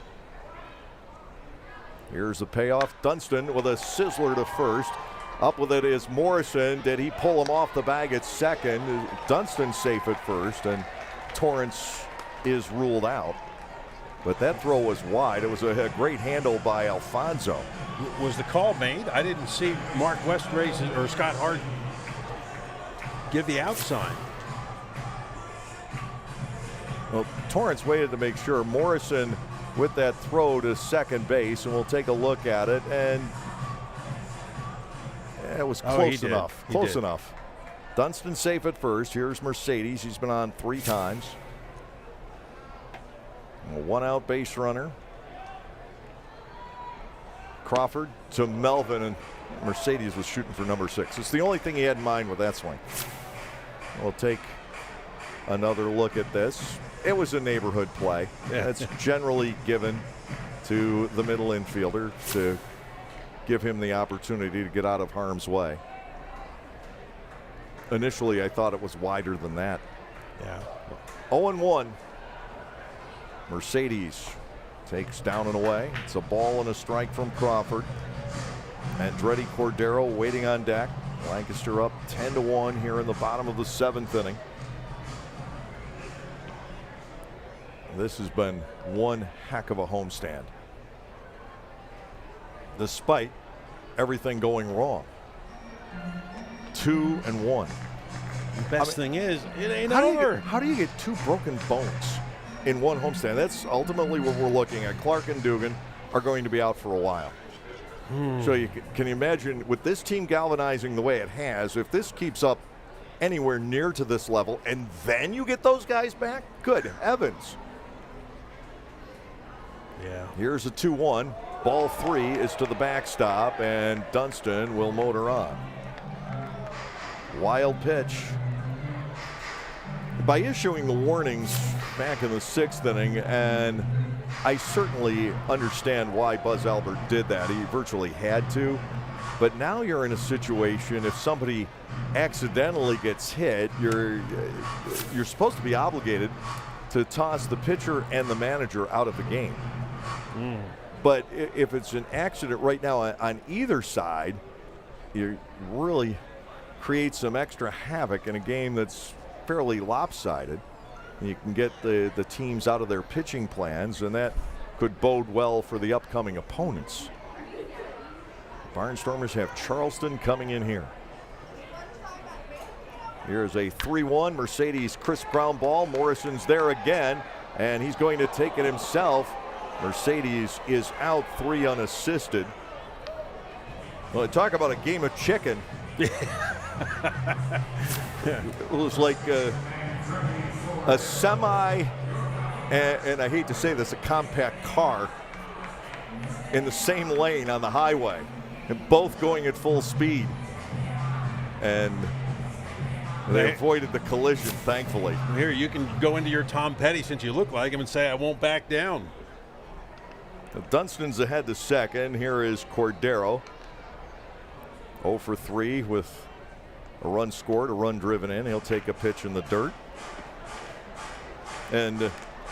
Here's the payoff. Dunston with a sizzler to first. Up with it is Morrison. Did he pull him off the bag at second? Dunston safe at first, and Torrance is ruled out. But that throw was wide. It was a great handle by Alfonso. Was the call made? I didn't see Mark West raise or Scott Hart give the out sign. Well, Torrance waited to make sure. Morrison with that throw to second base, and we'll take a look at it. And it was close enough. Close enough. Dunston safe at first. Here's Mercedes. He's been on 3 times. A 1-out base runner. Crawford to Melvin, and Mercedes was shooting for number 6. It's the only thing he had in mind with that swing. We'll take another look at this. It was a neighborhood play. That's generally given to the middle infielder to give him the opportunity to get out of harm's way. Initially, I thought it was wider than that. Yeah. 0-1. Mercedes takes down and away. It's a ball and a strike from Crawford. Andretti Cordero waiting on deck. Lancaster up 10-1 here in the bottom of the 7th inning. This has been one heck of a homestand, despite everything going wrong. 2-1. The best thing is, it ain't over. How do you get 2 broken bones in one homestand? That's ultimately what we're looking at. Clark and Dugan are going to be out for a while. So can you imagine, with this team galvanizing the way it has, if this keeps up anywhere near to this level and then you get those guys back? Good heavens. Yeah. Here's a 2-1. Ball 3 is to the backstop, and Dunston will motor on. Wild pitch. By issuing the warnings back in the 6th inning, and I certainly understand why Buzz Albert did that. He virtually had to. But now you're in a situation, if somebody accidentally gets hit, you're supposed to be obligated to toss the pitcher and the manager out of the game. But if it's an accident right now on either side, you really create some extra havoc in a game that's fairly lopsided. You can get the teams out of their pitching plans, and that could bode well for the upcoming opponents. Barnstormers have Charleston coming in here. Here's a 3-1 Mercedes crisp ground ball. Morrison's there again, and he's going to take it himself. Mercedes is out 3 unassisted. Well, talk about a game of chicken. It was like a semi, and I hate to say this, a compact car in the same lane on the highway, and both going at full speed. And they avoided the collision, thankfully. Here, you can go into your Tom Petty, since you look like him, and say, I won't back down. Dunston's ahead to second. Here is Cordero. 0 for 3 with a run scored, a run driven in. He'll take a pitch in the dirt. And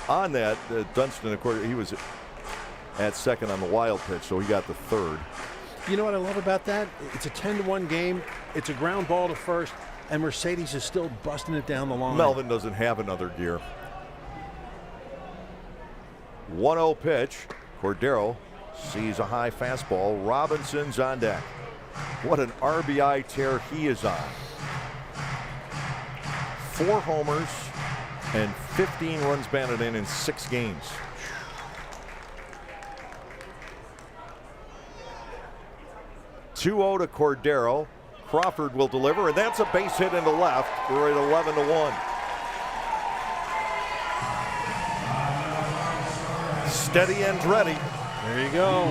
on that, Dunston, of course, he was at second on the wild pitch, so he got the third. You know what I love about that? It's a 10-1 game. It's a ground ball to first, and Mercedes is still busting it down the line. Melvin doesn't have another gear. 1-0 pitch. Cordero sees a high fastball. Robinson's on deck. What an RBI tear he is on. 4 homers and 15 runs batted in 6 games. (2-0) to Cordero. Crawford will deliver, and that's a base hit into left. We're at 11-1. Steady Andretti. There you go.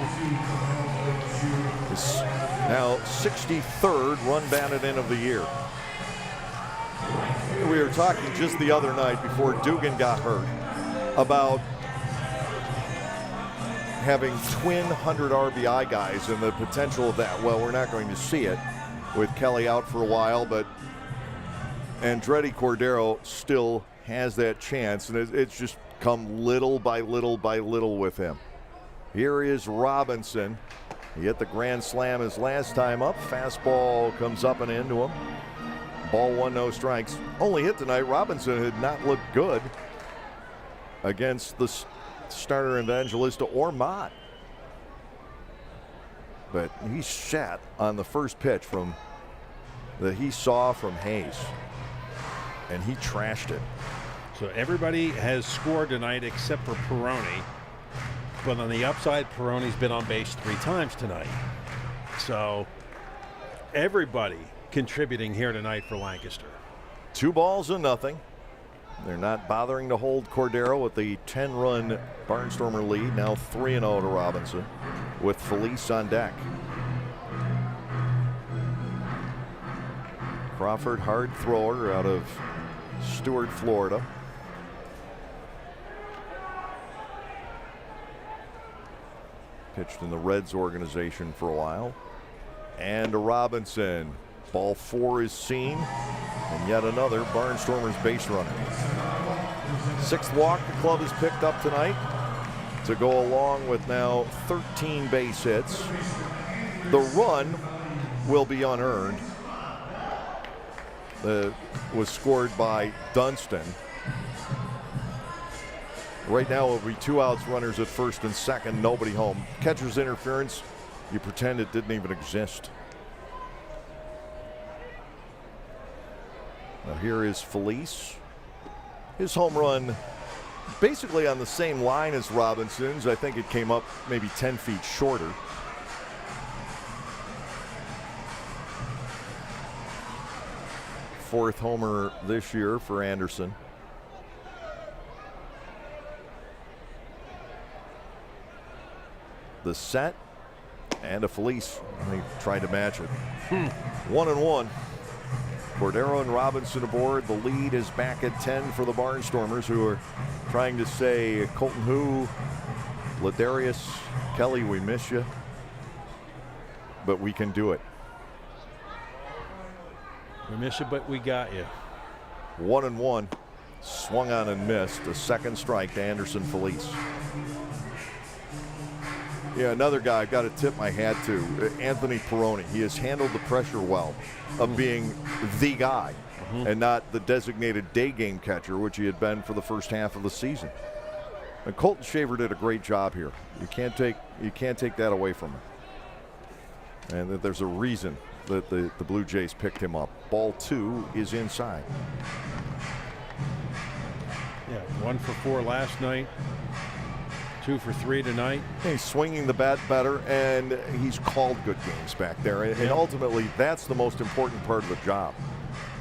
His now 63rd run batted in of the year. We were talking just the other night before Dugan got hurt about having twin 100 RBI guys and the potential of that. Well, we're not going to see it with Kelly out for a while, but Andretti Cordero still has that chance, and it's just come little by little by little with him. Here is Robinson. He hit the grand slam his last time up. Fastball comes up and into him. Ball one, no strikes. Only hit tonight. Robinson had not looked good against the starter Evangelista or Mott. But he sat on the first pitch that he saw from Hayes, and he trashed it. So everybody has scored tonight except for Peroni. But on the upside, Peroni's been on base 3 times tonight. So everybody contributing here tonight for Lancaster. 2 balls and nothing. They're not bothering to hold Cordero with the 10-run Barnstormer lead. Now 3-0 to Robinson with Felice on deck. Crawford, hard thrower out of Stuart, Florida. Pitched in the Reds organization for a while. And to Robinson. Ball 4 is seen. And yet another Barnstormers base runner. 6th walk the club has picked up tonight to go along with now 13 base hits. The run will be unearned. Was scored by Dunston. Right now it will be 2 outs, runners at first and second, nobody home. Catcher's interference, you pretend it didn't even exist. Now here is Felice. His home run basically on the same line as Robinson's. I think it came up maybe 10 feet shorter. Fourth homer this year for Anderson. The set and a Felice. He tried to match it. 1-1. Cordero and Robinson aboard. The lead is back at 10 for the Barnstormers, who are trying to say, Colton who, Ladarius, Kelly, we miss you, but we can do it. We miss you, but we got you. 1-1. Swung on and missed. A second strike to Anderson Felice. Yeah, another guy I've got to tip my hat to, Anthony Peroni. He has handled the pressure well of being the guy and not the designated day game catcher, which he had been for the first half of the season. And Colton Shaver did a great job here. You can't take that away from him. And that there's a reason that the Blue Jays picked him up. Ball 2 is inside. Yeah, 1 for 4 last night. 2 for 3 tonight. He's swinging the bat better, and he's called good games back there. And ultimately, that's the most important part of the job,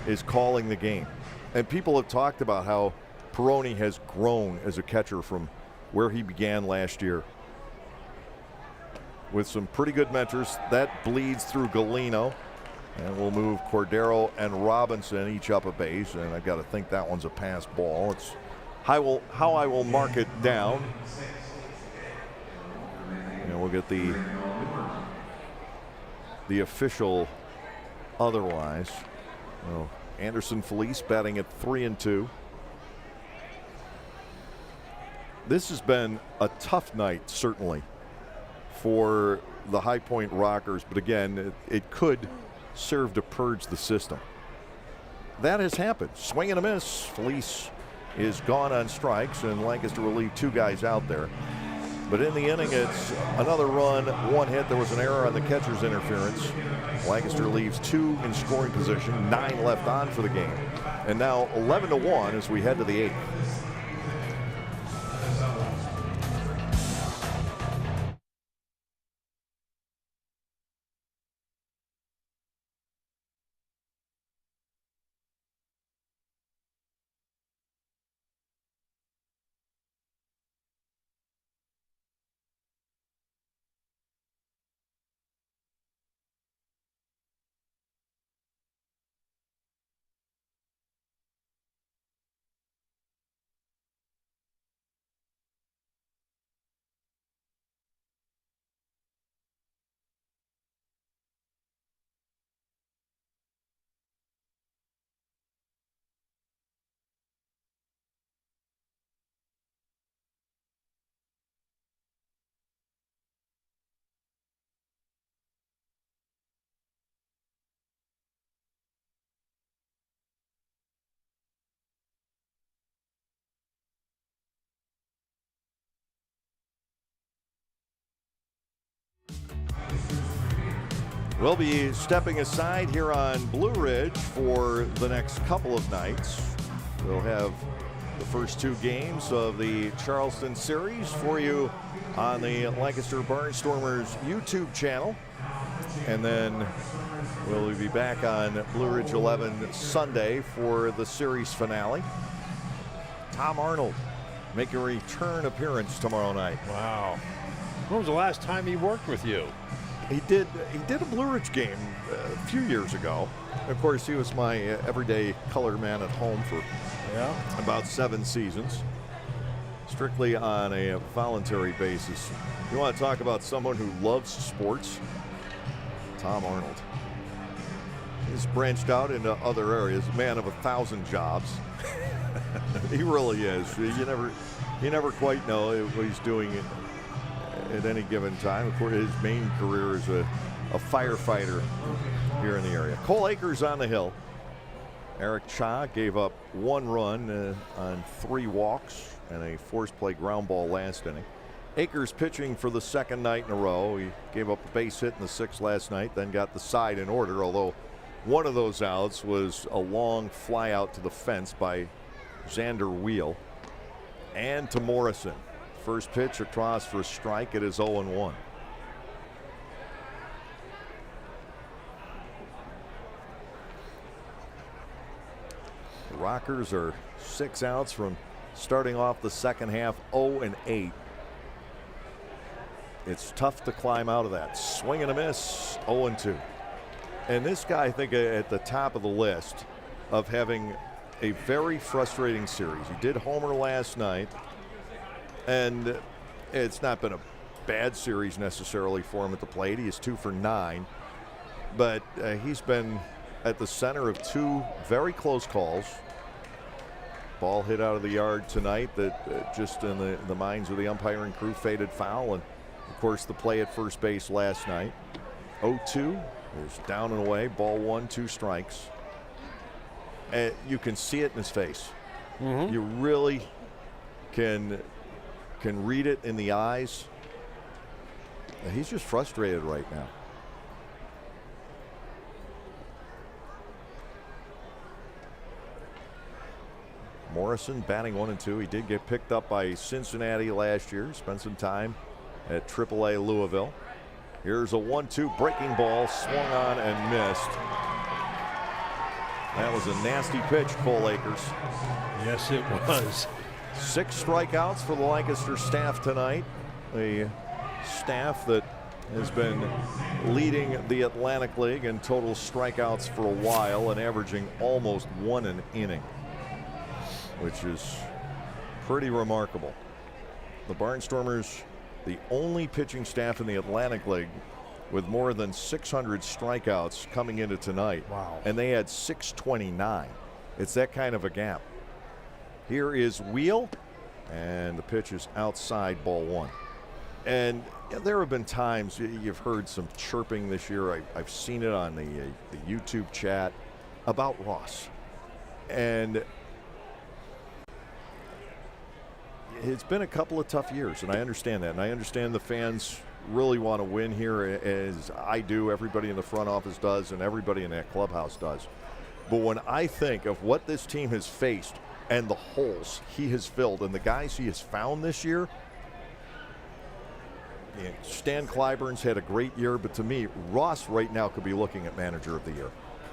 is calling the game. And people have talked about how Peroni has grown as a catcher from where he began last year. With some pretty good mentors. That bleeds through Galeno. And we'll move Cordero and Robinson each up a base. And I've got to think that one's a pass ball. It's how I will mark it down. And we'll get the official otherwise. Well, Anderson Felice batting at 3-2. This has been a tough night, certainly, for the High Point Rockers. But again, it could serve to purge the system. That has happened. Swing and a miss. Felice is gone on strikes, and Lancaster will leave 2 guys out there. But in the inning, it's another run, 1 hit. There was an error on the catcher's interference. Lancaster leaves 2 in scoring position, 9 left on for the game. And now 11-1 as we head to the 8th. We'll be stepping aside here on Blue Ridge for the next couple of nights. We'll have the first 2 games of the Charleston series for you on the Lancaster Barnstormers YouTube channel. And then we'll be back on Blue Ridge 11 Sunday for the series finale. Tom Arnold making a return appearance tomorrow night. Wow. When was the last time he worked with you? He did a Blue Ridge game a few years ago. Of course, he was my everyday color man at home for about 7 seasons, strictly on a voluntary basis. You want to talk about someone who loves sports? Tom Arnold. He's branched out into other areas, man of 1,000 jobs. He really is. You never quite know what he's doing at any given time. Of course, his main career is a firefighter here in the area. Cole Akers on the hill. Eric Cha gave up 1 run on 3 walks and a forced play ground ball last inning. Akers pitching for the 2nd night in a row. He gave up a base hit in the 6th last night, then got the side in order, although one of those outs was a long fly out to the fence by Xander Wheel. And to Morrison. First pitch across for a strike. It is 0-1. The Rockers are 6 outs from starting off the second half 0-8. It's tough to climb out of that. Swing and a miss, 0-2. And this guy, I think, at the top of the list of having a very frustrating series. He did homer last night. And it's not been a bad series necessarily for him at the plate. He is 2 for 9. But he's been at the center of 2 very close calls. Ball hit out of the yard tonight that just in the minds of the umpiring crew faded foul. And, of course, the play at first base last night. 0-2 is down and away. Ball 1, 2 strikes. You can see it in his face. Mm-hmm. You really can read it in the eyes. He's just frustrated right now. Morrison batting 1-2. He did get picked up by Cincinnati last year. Spent some time at AAA Louisville. Here's a 1-2 breaking ball, swung on and missed. That was a nasty pitch, Cole Akers. Yes, it was. 6 strikeouts for the Lancaster staff tonight. A staff that has been leading the Atlantic League in total strikeouts for a while and averaging almost 1 an inning, which is pretty remarkable. The Barnstormers, the only pitching staff in the Atlantic League with more than 600 strikeouts coming into tonight. Wow. And they had 629. It's that kind of a gap. Here is Wheel, and the pitch is outside, ball 1. And there have been times you've heard some chirping this year. I've seen it on the YouTube chat about Ross. And it's been a couple of tough years, and I understand that. And I understand the fans really want to win here, as I do, everybody in the front office does, and everybody in that clubhouse does. But when I think of what this team has faced and the holes he has filled and the guys he has found this year, Stan Clyburn's had a great year, but to me, Ross right now could be looking at manager of the year.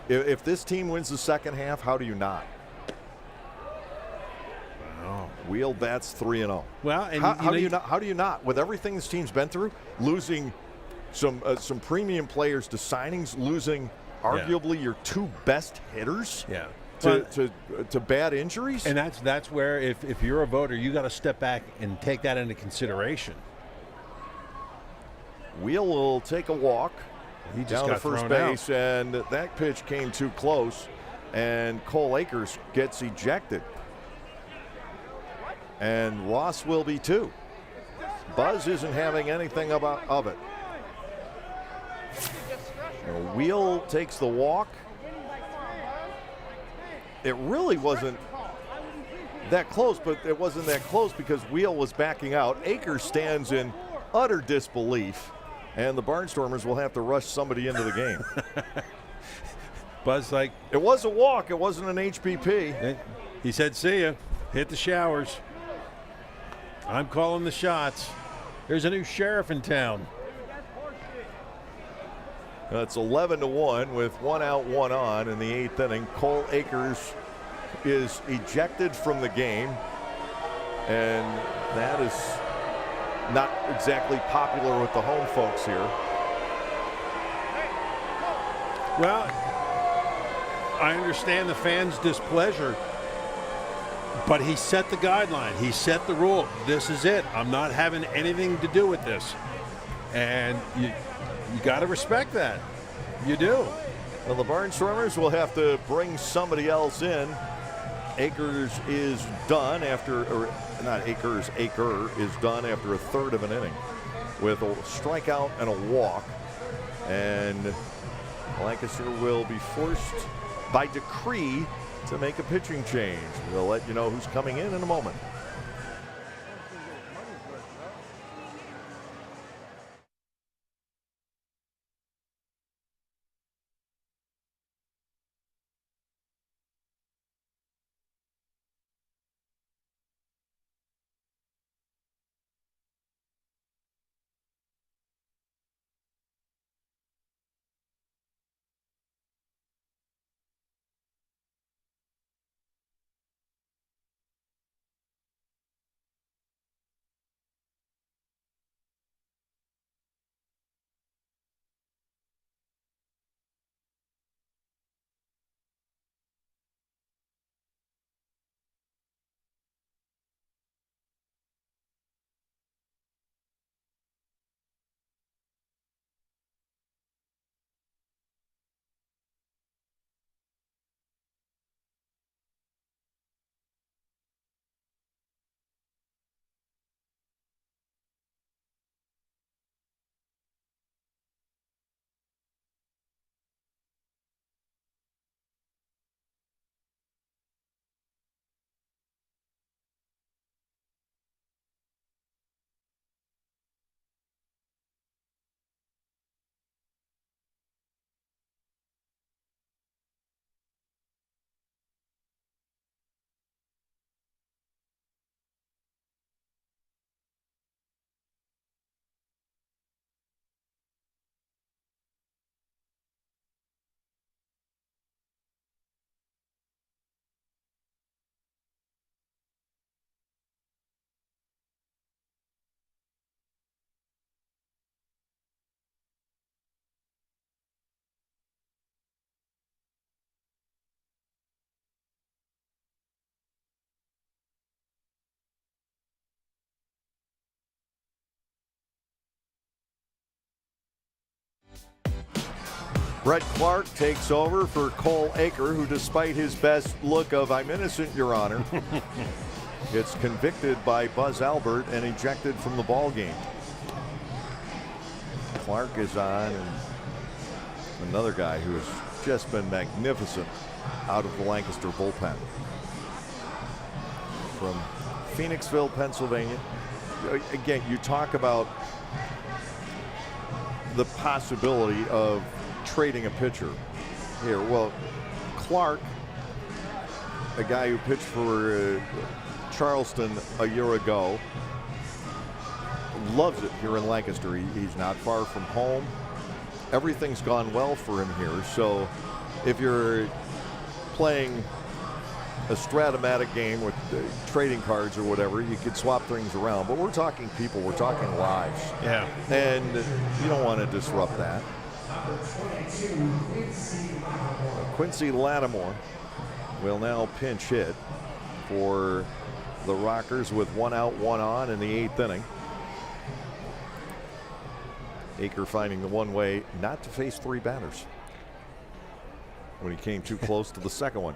If this team wins the second half, how do you not? Wow. Wheel bats 3-0. Well, and how do you not? With everything this team's been through, losing some premium players to signings, losing arguably your 2 best hitters. Yeah. To bad injuries. And that's where if you're a voter, you got to step back and take that into consideration. Wheel will take a walk. He just down got to first thrown base, out. and that pitch came too close, and Cole Akers gets ejected. And Ross will be too. Buzz isn't having anything of it. Wheel takes the walk. It really wasn't that close, but it wasn't that close because Wheel was backing out. Akers stands in utter disbelief and the Barnstormers will have to rush somebody into the game. Buzz, like, it was a walk. It wasn't an HBP. He said, see ya. Hit the showers. I'm calling the shots. There's a new sheriff in town. It's 11-1 with 1 out, 1 on in the 8th inning. Cole Akers is ejected from the game, and that is not exactly popular with the home folks here. Well, I understand the fans' displeasure, but he set the guideline. He set the rule. This is it. I'm not having anything to do with this. And you got to respect that. You do. Well, the Barnstormers will have to bring somebody else in. Akers is done after, or not Akers, Aker is done after a third of an inning with a strikeout and a walk. And Lancaster will be forced by decree to make a pitching change. We'll let you know who's coming in a moment. Brett Clark takes over for Cole Aker, who, despite his best look of "I'm innocent, Your Honor," gets convicted by Buzz Albert and ejected from the ball game. Clark is on, and another guy who has just been magnificent out of the Lancaster bullpen. From Phoenixville, Pennsylvania. Again, you talk about the possibility of trading a pitcher here. Well, Clark, a guy who pitched for Charleston a year ago, loves it here in Lancaster. He's not far from home. Everything's gone well for him here. So if you're playing a Stratomatic game with trading cards or whatever, you could swap things around. But we're talking people, we're talking lives. Yeah. And you don't want to disrupt that. Quincy Lattimore will now pinch hit for the Rockers with 1 out, 1 on in the 8th inning. Aker finding the one way not to face 3 batters when he came too close to the second one.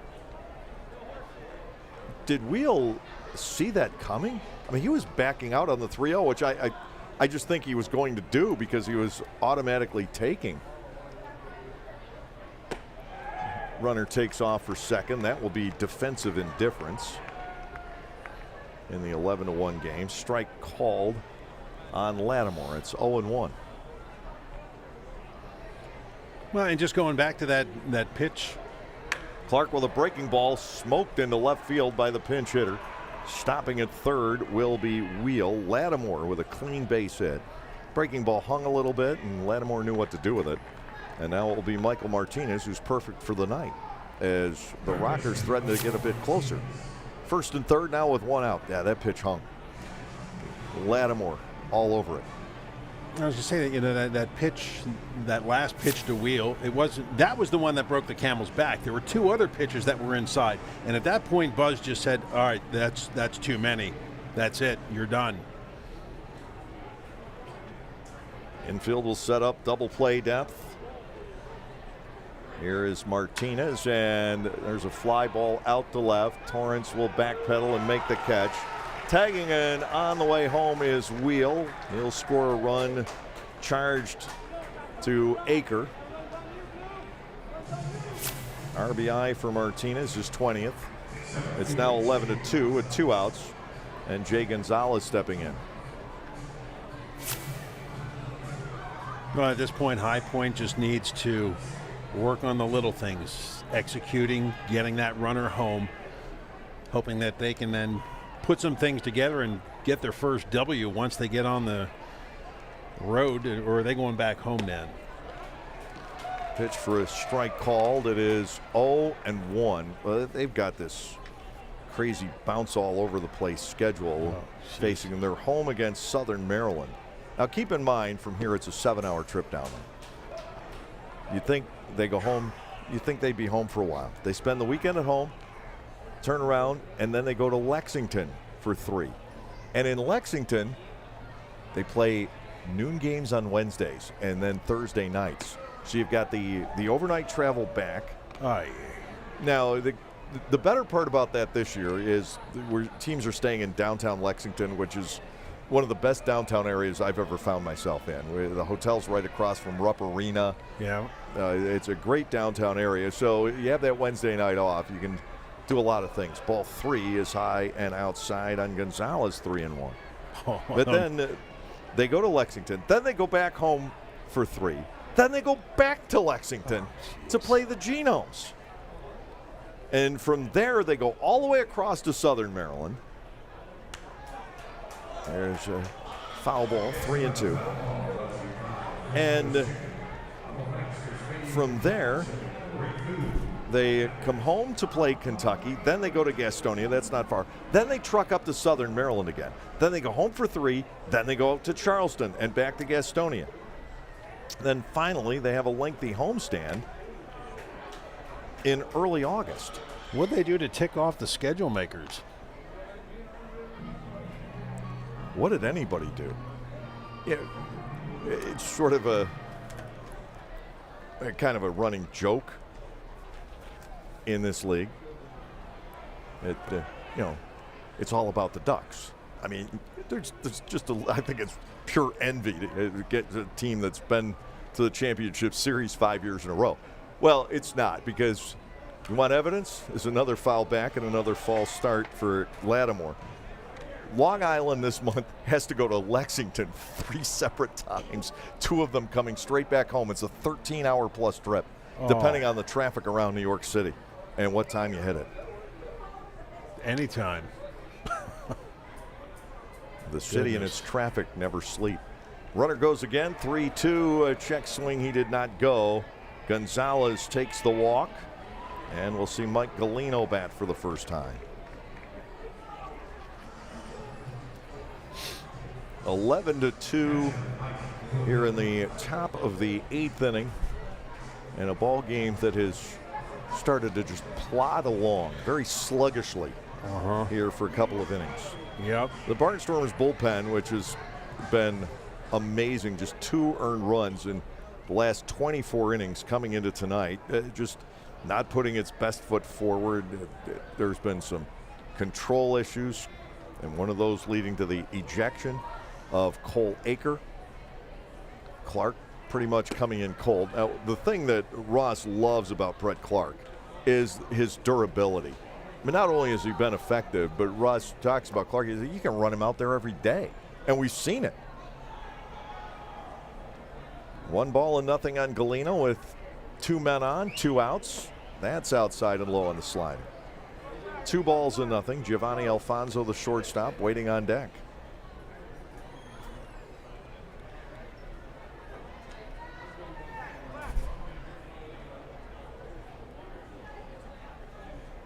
Did Wheel see that coming? I mean, he was backing out on the 3-0, which I just think he was going to do because he was automatically taking. Runner takes off for second. That will be defensive indifference in the 11-1 game. Strike called on Lattimore. It's 0-1. Well, and just going back to that pitch. Clark with a breaking ball smoked into left field by the pinch hitter. Stopping at third will be Wheel. Lattimore with a clean base hit. Breaking ball hung a little bit, and Lattimore knew what to do with it. And now it will be Michael Martinez, who's perfect for the night, as the Rockers threaten to get a bit closer. First and third now with one out. Yeah, that pitch hung. Lattimore all over it. I was just saying that that pitch, that last pitch to Wheel, that was the one that broke the camel's back. There were two other pitches that were inside, and at that point, Buzz just said, "All right, that's too many. That's it. You're done." Infield will set up double play depth. Here is Martinez, and there's a fly ball out to left. Torrance will backpedal and make the catch. Tagging in on the way home is Wheel. He'll score a run charged to Aker. RBI for Martinez, his 20th. It's now 11-2 with 2 outs, and Jay Gonzalez stepping in. Well, at this point, High Point just needs to work on the little things, executing, getting that runner home, hoping that they can then put some things together and get their first W once they get on the road, or are they going back home then? Pitch for a strike called. It is 0-1. Well, they've got this crazy bounce all over the place schedule facing them. They're home against Southern Maryland. Now keep in mind, from here it's a 7-hour trip down there. You think they go home, you think they'd be home for a while. They spend the weekend at home, turn around, and then they go to Lexington for 3. And in Lexington, they play noon games on Wednesdays and then Thursday nights. So you've got the overnight travel back. Now, the better part about that this year is where teams are staying in downtown Lexington, which is one of the best downtown areas I've ever found myself in. The hotel's right across from Rupp Arena. Yeah. It's a great downtown area. So you have that Wednesday night off. You can do a lot of things. Ball 3 is high and outside on Gonzalez, 3-1. But then they go to Lexington. Then they go back home for 3. Then they go back to Lexington to play the Genomes. And from there, they go all the way across to Southern Maryland. There's a foul ball, 3-2. And from there, they come home to play Kentucky. Then they go to Gastonia. That's not far. Then they truck up to Southern Maryland again. Then they go home for 3. Then they go up to Charleston and back to Gastonia. Then finally, they have a lengthy homestand in early August. What'd they do to tick off the schedule makers? What did anybody do? Yeah, it's sort of a kind of a running joke in this league. It's all about the Ducks. I mean, there's just I think it's pure envy to get a team that's been to the championship series 5 years in a row. Well, it's not, because you want evidence? There's another foul back and another false start for Lattimore. Long Island this month has to go to Lexington 3 separate times, 2 of them coming straight back home. It's a 13-hour plus trip, depending on the traffic around New York City and what time you hit it. Anytime. The city and its traffic never sleep. Runner goes again, 3-2. A check swing, he did not go. Gonzalez takes the walk, and we'll see Mike Galino bat for the first time. 11-2 here in the top of the 8th inning, and a ball game that has started to just plod along very sluggishly here for a couple of innings. Yep. The Barnstormers bullpen, which has been amazing, just 2 earned runs in the last 24 innings coming into tonight, just not putting its best foot forward. There's been some control issues, and one of those leading to the ejection of Cole Aker. Clark pretty much coming in cold. Now, the thing that Ross loves about Brett Clark is his durability. I mean, not only has he been effective, but Ross talks about Clark. He says, you can run him out there every day, and we've seen it. 1-0 on Galino with 2 men on, 2 outs. That's outside and low on the slider. 2 balls and nothing. Giovanni Alfonso, the shortstop, waiting on deck.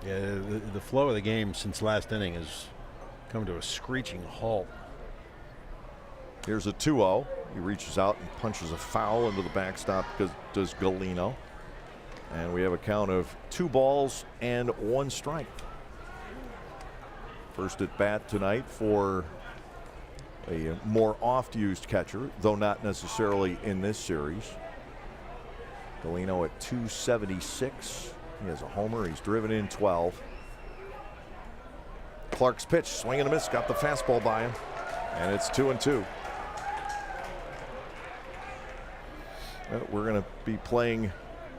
Yeah, the flow of the game since last inning has come to a screeching halt. Here's a 2-0. He reaches out and punches a foul into the backstop because does Galino. And we have a count of 2 balls and 1 strike. First at bat tonight for a more oft-used catcher, though not necessarily in this series. Galino at 276. He has a homer. He's driven in 12. Clark's pitch, swing and a miss, got the fastball by him, and it's 2-2. We're going to be playing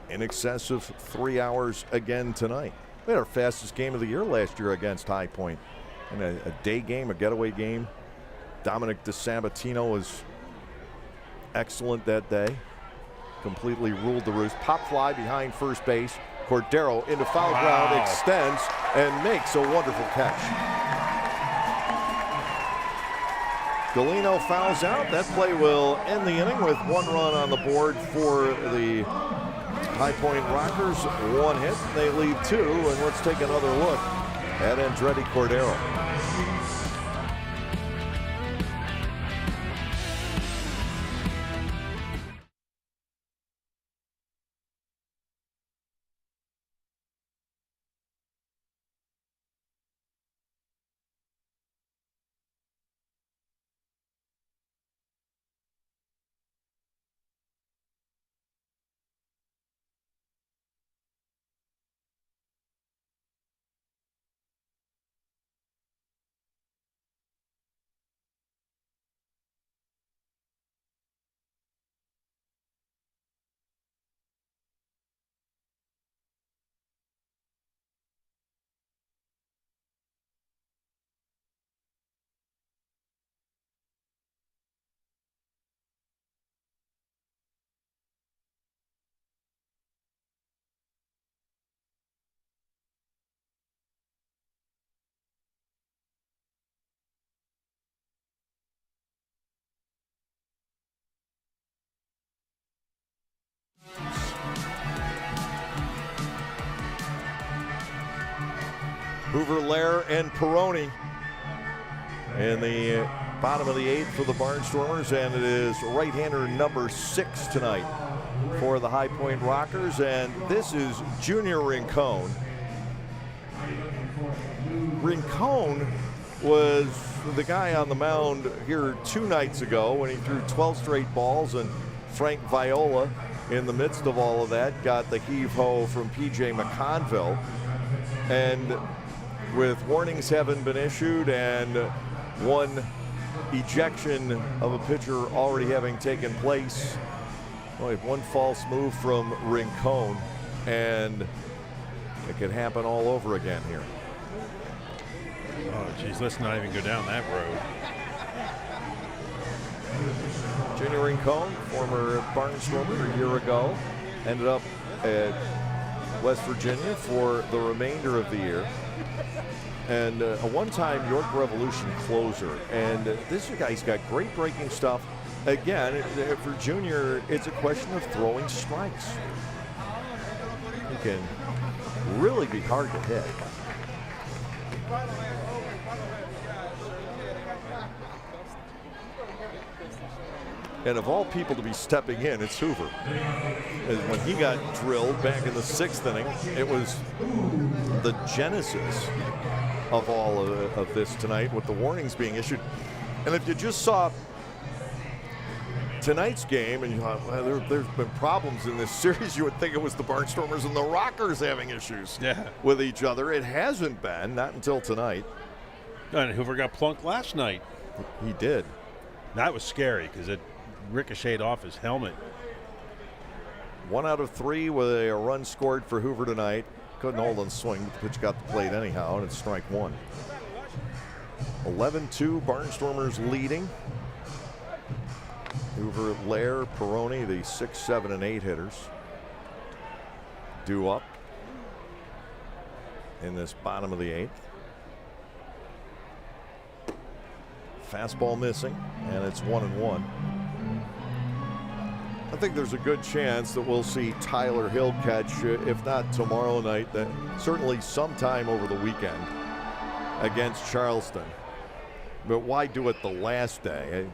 in excess of 3 hours again tonight. We had our fastest game of the year last year against High Point. And a day game, a getaway game. Dominic DeSabatino was excellent that day. Completely ruled the roost. Pop fly behind first base. Cordero into foul ground, extends, and makes a wonderful catch. Galino fouls out. That play will end the inning with 1 run on the board for the High Point Rockers. 1 hit. They lead 2, and let's take another look at Andretti Cordero. Hoover, Lair, and Peroni in the bottom of the 8th for the Barnstormers, and it is right-hander number 6 tonight for the High Point Rockers, and this is Junior Rincon. Rincon was the guy on the mound here 2 nights ago when he threw 12 straight balls, and Frank Viola, in the midst of all of that, got the heave-ho from P.J. McConville. And with warnings having been issued and 1 ejection of a pitcher already having taken place, only 1 false move from Rincon, and it could happen all over again here. Oh, geez, let's not even go down that road. Junior Rincon, former Barnstormer a year ago, ended up at West Virginia for the remainder of the year, and a one-time York Revolution closer. And this guy's got great breaking stuff. Again, for Junior, it's a question of throwing strikes. He can really be hard to hit. And of all people to be stepping in, it's Hoover. And when he got drilled back in the 6th inning, it was the genesis of all of this tonight with the warnings being issued. And if you just saw tonight's game and you thought, well, there's been problems in this series, you would think it was the Barnstormers and the Rockers having issues with each other. It hasn't been, not until tonight. And Hoover got plunked last night. He did. That was scary because it ricocheted off his helmet. 1 out of 3 with a run scored for Hoover tonight. Couldn't hold on swing, but the pitch got the plate anyhow, and it's strike 1. 11-2, Barnstormers leading. Hoover, Lair, Peroni, the 6, 7, and 8 hitters. due up in this bottom of the 8th. Fastball missing, and it's 1-1. I think there's a good chance that we'll see Tyler Hill catch, if not tomorrow night, then certainly sometime over the weekend against Charleston. But why do it the last day?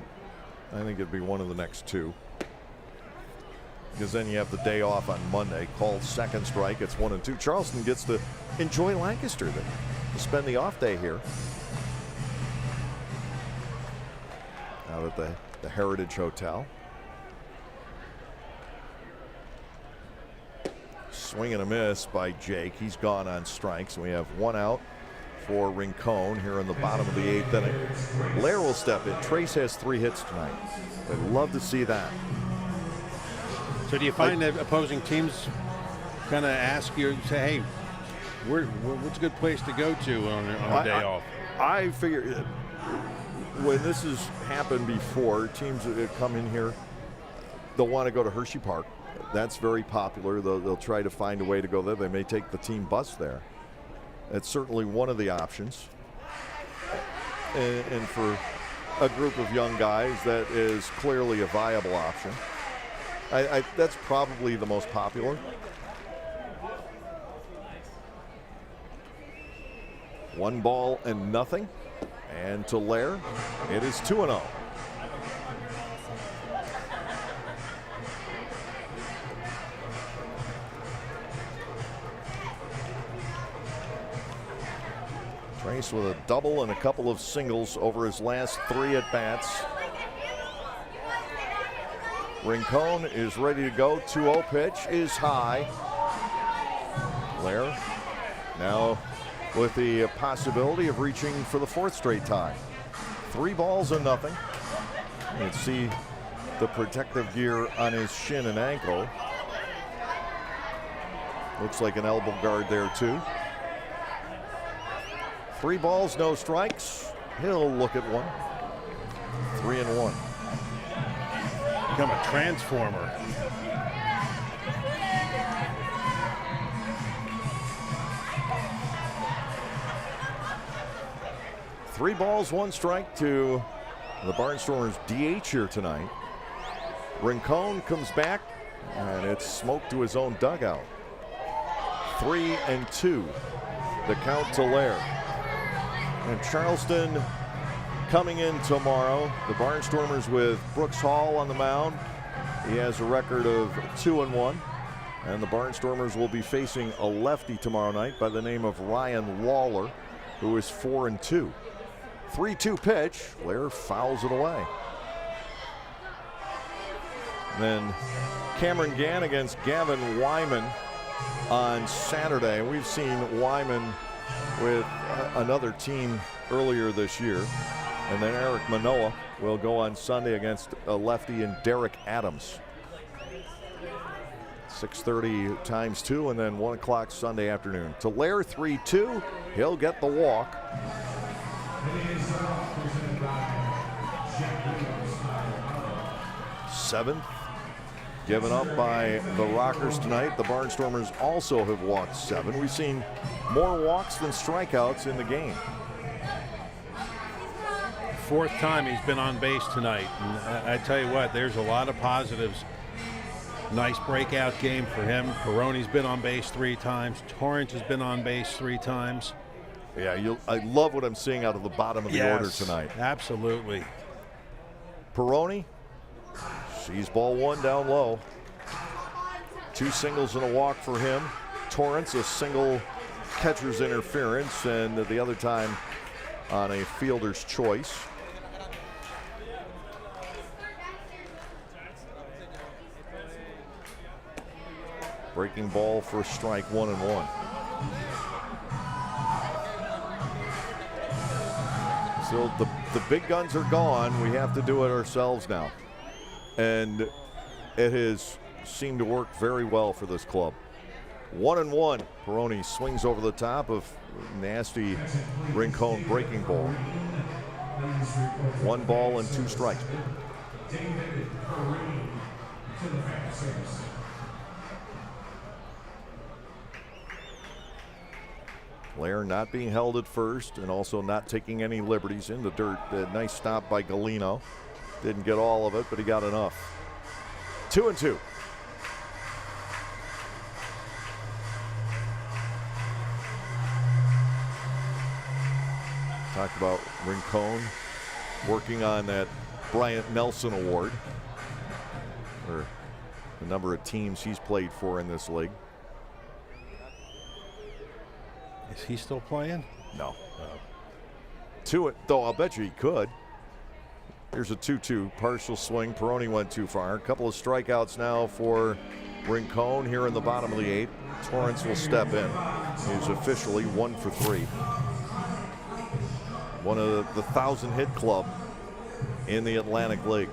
I think it'd be one of the next 2. Because then you have the day off on Monday. Called second strike. It's 1-2. Charleston gets to enjoy Lancaster then, to spend the off day here. Out at the Heritage Hotel. Swing and a miss by Jake. He's gone on strikes. We have 1 out for Rincon here in the bottom of the 8th inning. Lair will step in. Trace has 3 hits tonight. I'd love to see that. So do you find that opposing teams kind of ask you, say, hey, what's a good place to go to on a day off? I figure when this has happened before, teams that come in here, they'll want to go to Hershey Park. That's very popular. They'll try to find a way to go there. They may take the team bus there. It's certainly one of the options. And for a group of young guys, that is clearly a viable option. That's probably the most popular. 1-0. And to Lair, it is 2-0. Trace with a double and a couple of singles over his last 3 at-bats. Rincon is ready to go. 2-0 pitch is high. Lair now with the possibility of reaching for the 4th straight tie. 3-0. You can see the protective gear on his shin and ankle. Looks like an elbow guard there too. 3 balls, no strikes. He'll look at 1. 3-1. Become a transformer. Three balls, 1 strike to the Barnstormers DH here tonight. Rincon comes back, and it's smoked to his own dugout. 3-2. The count to Lair. And Charleston coming in tomorrow. The Barnstormers with Brooks Hall on the mound. He has a record of 2-1. And the Barnstormers will be facing a lefty tomorrow night by the name of Ryan Lawler, who is 4-2. 3-2 pitch. Lair fouls it away. And then Cameron Gann against Gavin Wyman on Saturday. We've seen Wyman with another team earlier this year. And then Eric Manoah will go on Sunday against a lefty in Derek Adams. 6:30 times 2, and then 1 o'clock Sunday afternoon. To Lair, 3-2. He'll get the walk. Seventh given up by the Rockers tonight. The Barnstormers also have walked 7. We've seen more walks than strikeouts in the game. 4th time he's been on base tonight. And I tell you what, there's a lot of positives. Nice breakout game for him. Peroni's been on base 3 times. Torrance has been on base 3 times. Yeah, I love what I'm seeing out of the bottom of the order tonight. Absolutely. Peroni sees ball 1 down low. 2 singles and a walk for him. Torrance, a single catcher's interference, and the other time on a fielder's choice. Breaking ball for strike 1-1. So the big guns are gone. We have to do it ourselves now. And it has seemed to work very well for this club. 1-1. Peroni swings over the top of nasty Rincon breaking ball. 1 ball and 2 strikes. Blair not being held at first and also not taking any liberties in the dirt. A nice stop by Galino. Didn't get all of it, but he got enough. 2-2. Talked about Rincon working on that Bryant Nelson Award for the number of teams he's played for in this league. Is he still playing? No. Though I'll bet you he could. Here's a 2-2 partial swing. Peroni went too far. A couple of strikeouts now for Rincon here in the bottom of the 8th. Torrance will step in. He's officially 1 for 3. One of the 1,000-hit club in the Atlantic League.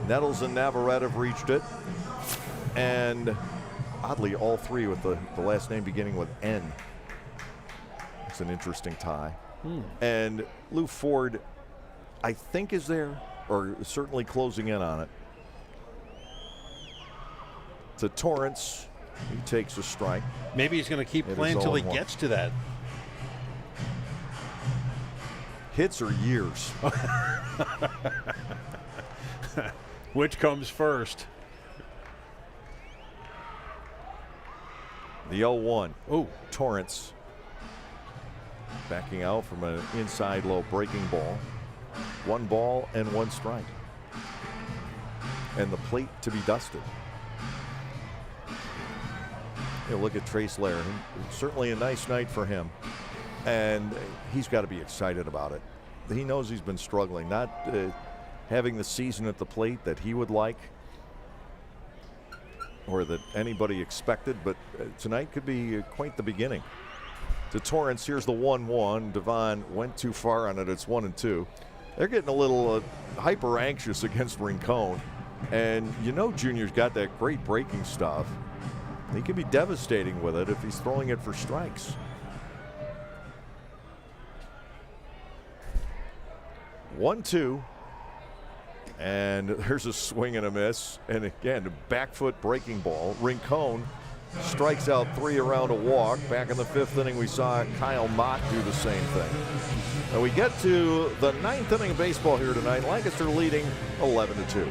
Nettles and Navarrete have reached it. And oddly, all three with the last name beginning with N. It's an interesting tie. And Lou Ford, I think, is there, or certainly closing in on it. To Torrance, he takes a strike. Maybe he's going to keep playing until he gets to that. Hits are years. Which comes first? The 0-1. Oh, Torrance backing out from an inside low breaking ball. 1 ball and 1 strike. And the plate to be dusted. You look at Trace Lair. Certainly a nice night for him. And he's got to be excited about it. He knows he's been struggling, not having the season at the plate that he would like or that anybody expected, but tonight could be quite the beginning. To Torrance, here's the 1-1. Devon went too far on it. It's 1-2. They're getting a little hyper anxious against Rincon, and you know Junior's got that great breaking stuff. He can be devastating with it if he's throwing it for strikes. 1-2, and there's a swing and a miss, and again, a back foot breaking ball. Rincon strikes out 3 around a walk. Back in the 5th inning, we saw Kyle Mott do the same thing. And we get to the 9th inning of baseball here tonight. Lancaster leading 11-2.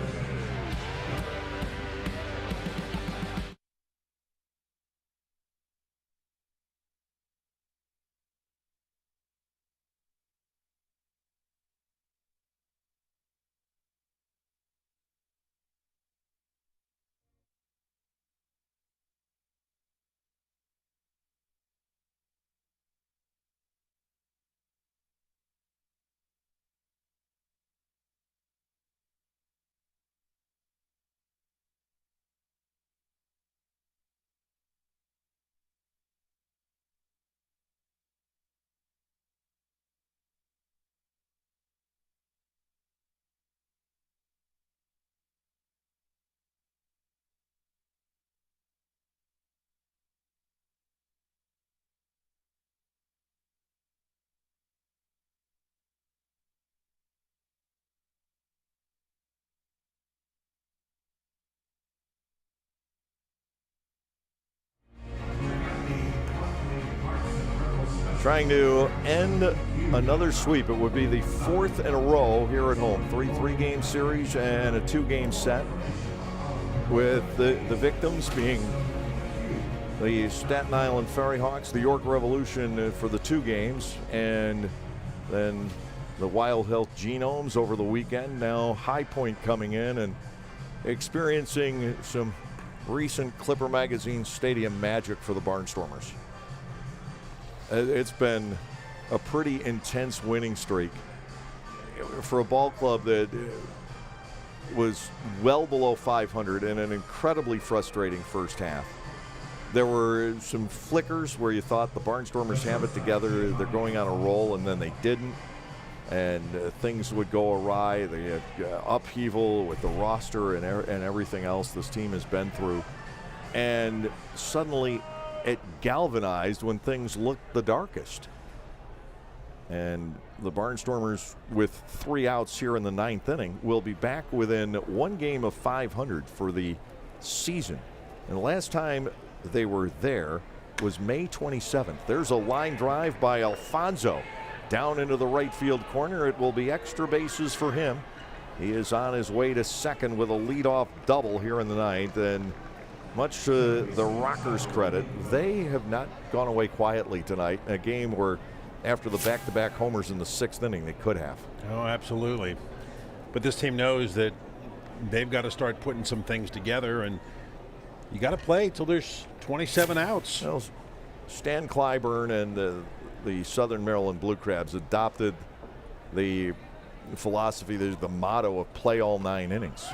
Trying to end another sweep. It would be the 4th in a row here at home. 3-game series and a 2-game set, with the victims being the Staten Island Ferry Hawks, the York Revolution for the 2 games, and then the Wild Health Genomes over the weekend. Now High Point coming in and experiencing some recent Clipper Magazine Stadium magic for the Barnstormers. It's been a pretty intense winning streak for a ball club that was well below 500 in an incredibly frustrating first half. There were some flickers where you thought the Barnstormers have it together, they're going on a roll, and then they didn't. And things would go awry. They had upheaval with the roster and everything else this team has been through. And suddenly it galvanized when things looked the darkest. And the Barnstormers, with 3 outs here in the 9th inning, will be back within 1 game of 500 for the season. And the last time they were there was May 27th. There's a line drive by Alfonso down into the right field corner. It will be extra bases for him. He is on his way to second with a leadoff double here in the ninth. And much to the Rockers' credit, they have not gone away quietly tonight. A game where after the back-to-back homers in the 6th inning, they could have. Oh, absolutely. But this team knows that they've got to start putting some things together, and you got to play till there's 27 outs. Well, Stan Clyburn and the Southern Maryland Blue Crabs adopted the philosophy, the motto of play all 9 innings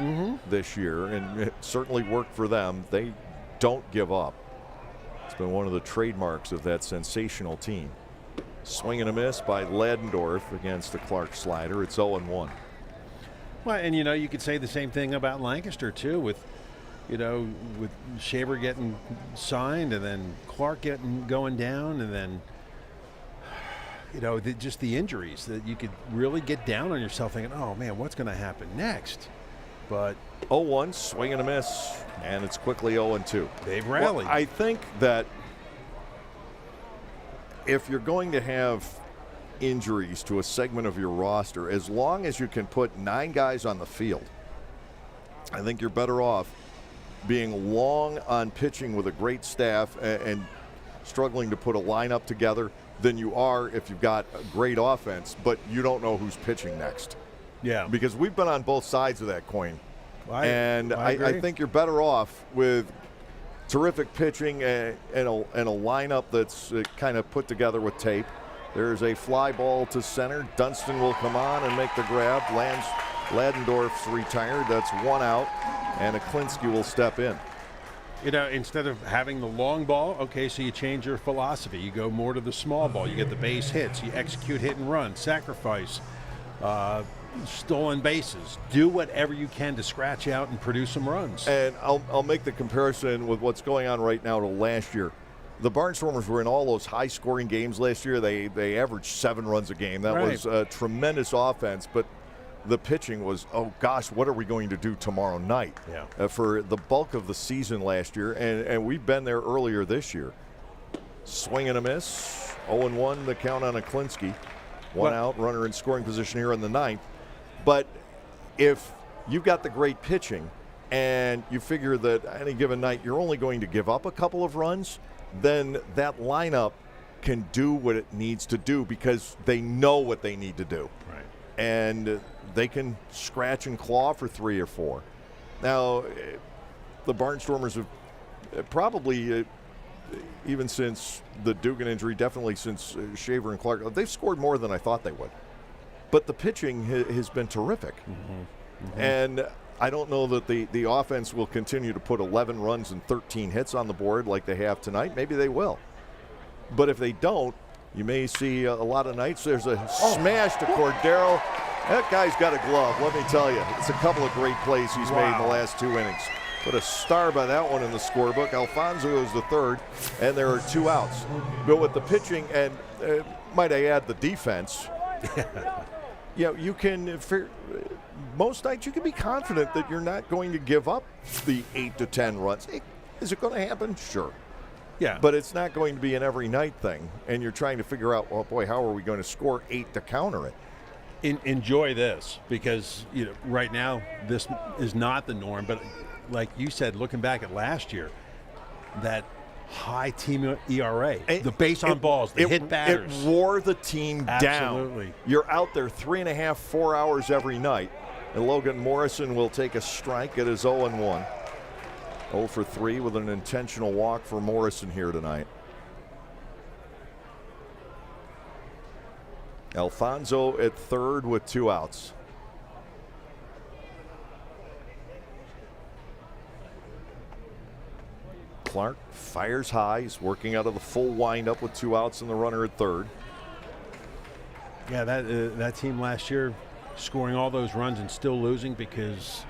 this year, and it certainly worked for them. They don't give up. It's been one of the trademarks of that sensational team. Swing and a miss by Ladendorf against the Clark slider. It's 0-1. Well, and you could say the same thing about Lancaster too, with Shaver getting signed and then Clark going down, and then just the injuries that you could really get down on yourself thinking, oh man, what's going to happen next? But 0-1, swing and a miss, and it's quickly 0-2. They've rallied. Well, I think that if you're going to have injuries to a segment of your roster, as long as you can put 9 guys on the field, I think you're better off being long on pitching with a great staff and struggling to put a lineup together than you are if you've got a great offense, but you don't know who's pitching next. Yeah. Because we've been on both sides of that coin. I think you're better off with terrific pitching and a lineup that's kind of put together with tape. There's a fly ball to center. Dunston will come on and make the grab. Ladendorf's retired. That's 1 out, and Aklinski will step in. Instead of having the long ball, okay, so you change your philosophy. You go more to the small ball. You get the base hits. You execute hit and run, sacrifice, stolen bases. Do whatever you can to scratch out and produce some runs. And I'll make the comparison with what's going on right now to last year. The Barnstormers were in all those high-scoring games last year. They averaged 7 runs a game. That was a tremendous offense, but the pitching was, oh gosh, what are we going to do tomorrow night? Yeah. For the bulk of the season last year, and we've been there earlier this year. Swing and a miss, 0-1 the count on Aklinski. 1 out, runner in scoring position here in the 9th. But if you've got the great pitching and you figure that any given night you're only going to give up a couple of runs, then that lineup can do what it needs to do because they know what they need to do. Right. And they can scratch and claw for 3 or 4. Now, the Barnstormers have probably, even since the Dugan injury, definitely since Shaver and Clark, they've scored more than I thought they would. But the pitching has been terrific. And I don't know that the offense will continue to put 11 runs and 13 hits on the board like they have tonight. Maybe they will. But if they don't, you may see a lot of nights. There's a smash to Cordero. That guy's got a glove, let me tell you. It's a couple of great plays he's made in the last 2 innings. Put a star by that one in the scorebook. Alfonso is the 3rd, and there are 2 outs. But with the pitching and, might I add, the defense, you can, most nights you can be confident that you're not going to give up the 8 to 10 runs. Is it going to happen? Sure. Yeah. But it's not going to be an every night thing, and you're trying to figure out, well, boy, how are we going to score 8 to counter it? Enjoy this because right now this is not the norm. But like you said, looking back at last year, that high team ERA, the base on balls, the hit batters, it wore the team down. Absolutely. You're out there 3.5, 4 hours every night, and Logan Morrison will take a strike. It is 0-1. 0 for 3 with an intentional walk for Morrison here tonight. Alfonso at 3rd with 2 outs. Clark fires high. He's working out of the full windup with 2 outs and the runner at 3rd. Yeah, that team last year scoring all those runs and still losing because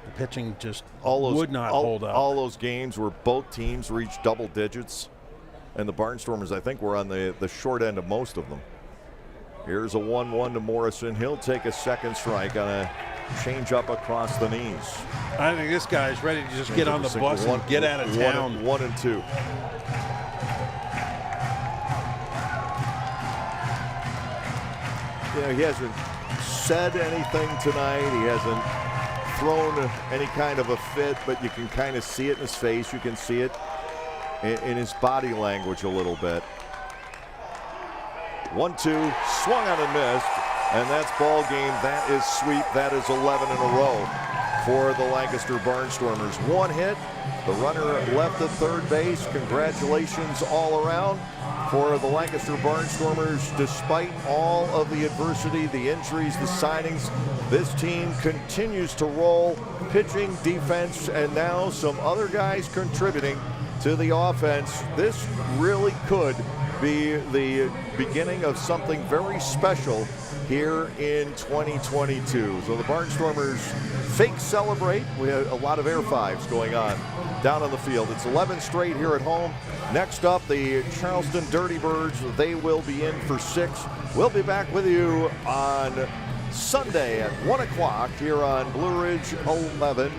the pitching just would not hold up. All those games where both teams reached double digits, and the Barnstormers, I think, were on the short end of most of them. Here's a 1-1 to Morrison. He'll take a second strike on a changeup across the knees. I think this guy's ready to just get on the bus and get out of town. 1-2. he hasn't said anything tonight. He hasn't thrown any kind of a fit, but you can kind of see it in his face. You can see it in his body language a little bit. 1-2, swung on and missed, and that's ball game. That is sweep. That is 11 in a row for the Lancaster Barnstormers. One hit, the runner left at third base. Congratulations all around for the Lancaster Barnstormers. Despite all of the adversity, the injuries, the signings, this team continues to roll. Pitching, defense, and now some other guys contributing to the offense. This really could be the beginning of something very special here in 2022. So the Barnstormers fake celebrate. We have a lot of air fives going on down on the field. It's 11 straight here at home. Next up, the Charleston Dirty Birds. They will be in for 6. We'll be back with you on Sunday at 1 o'clock here on Blue Ridge 11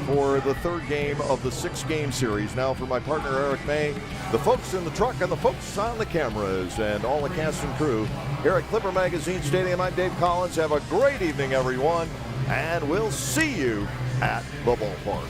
for the third game of the 6-game series. Now for my partner Eric May, the folks in the truck and the folks on the cameras and all the cast and crew here at Clipper Magazine Stadium, I'm Dave Collins. Have a great evening, everyone, and we'll see you at the ballpark.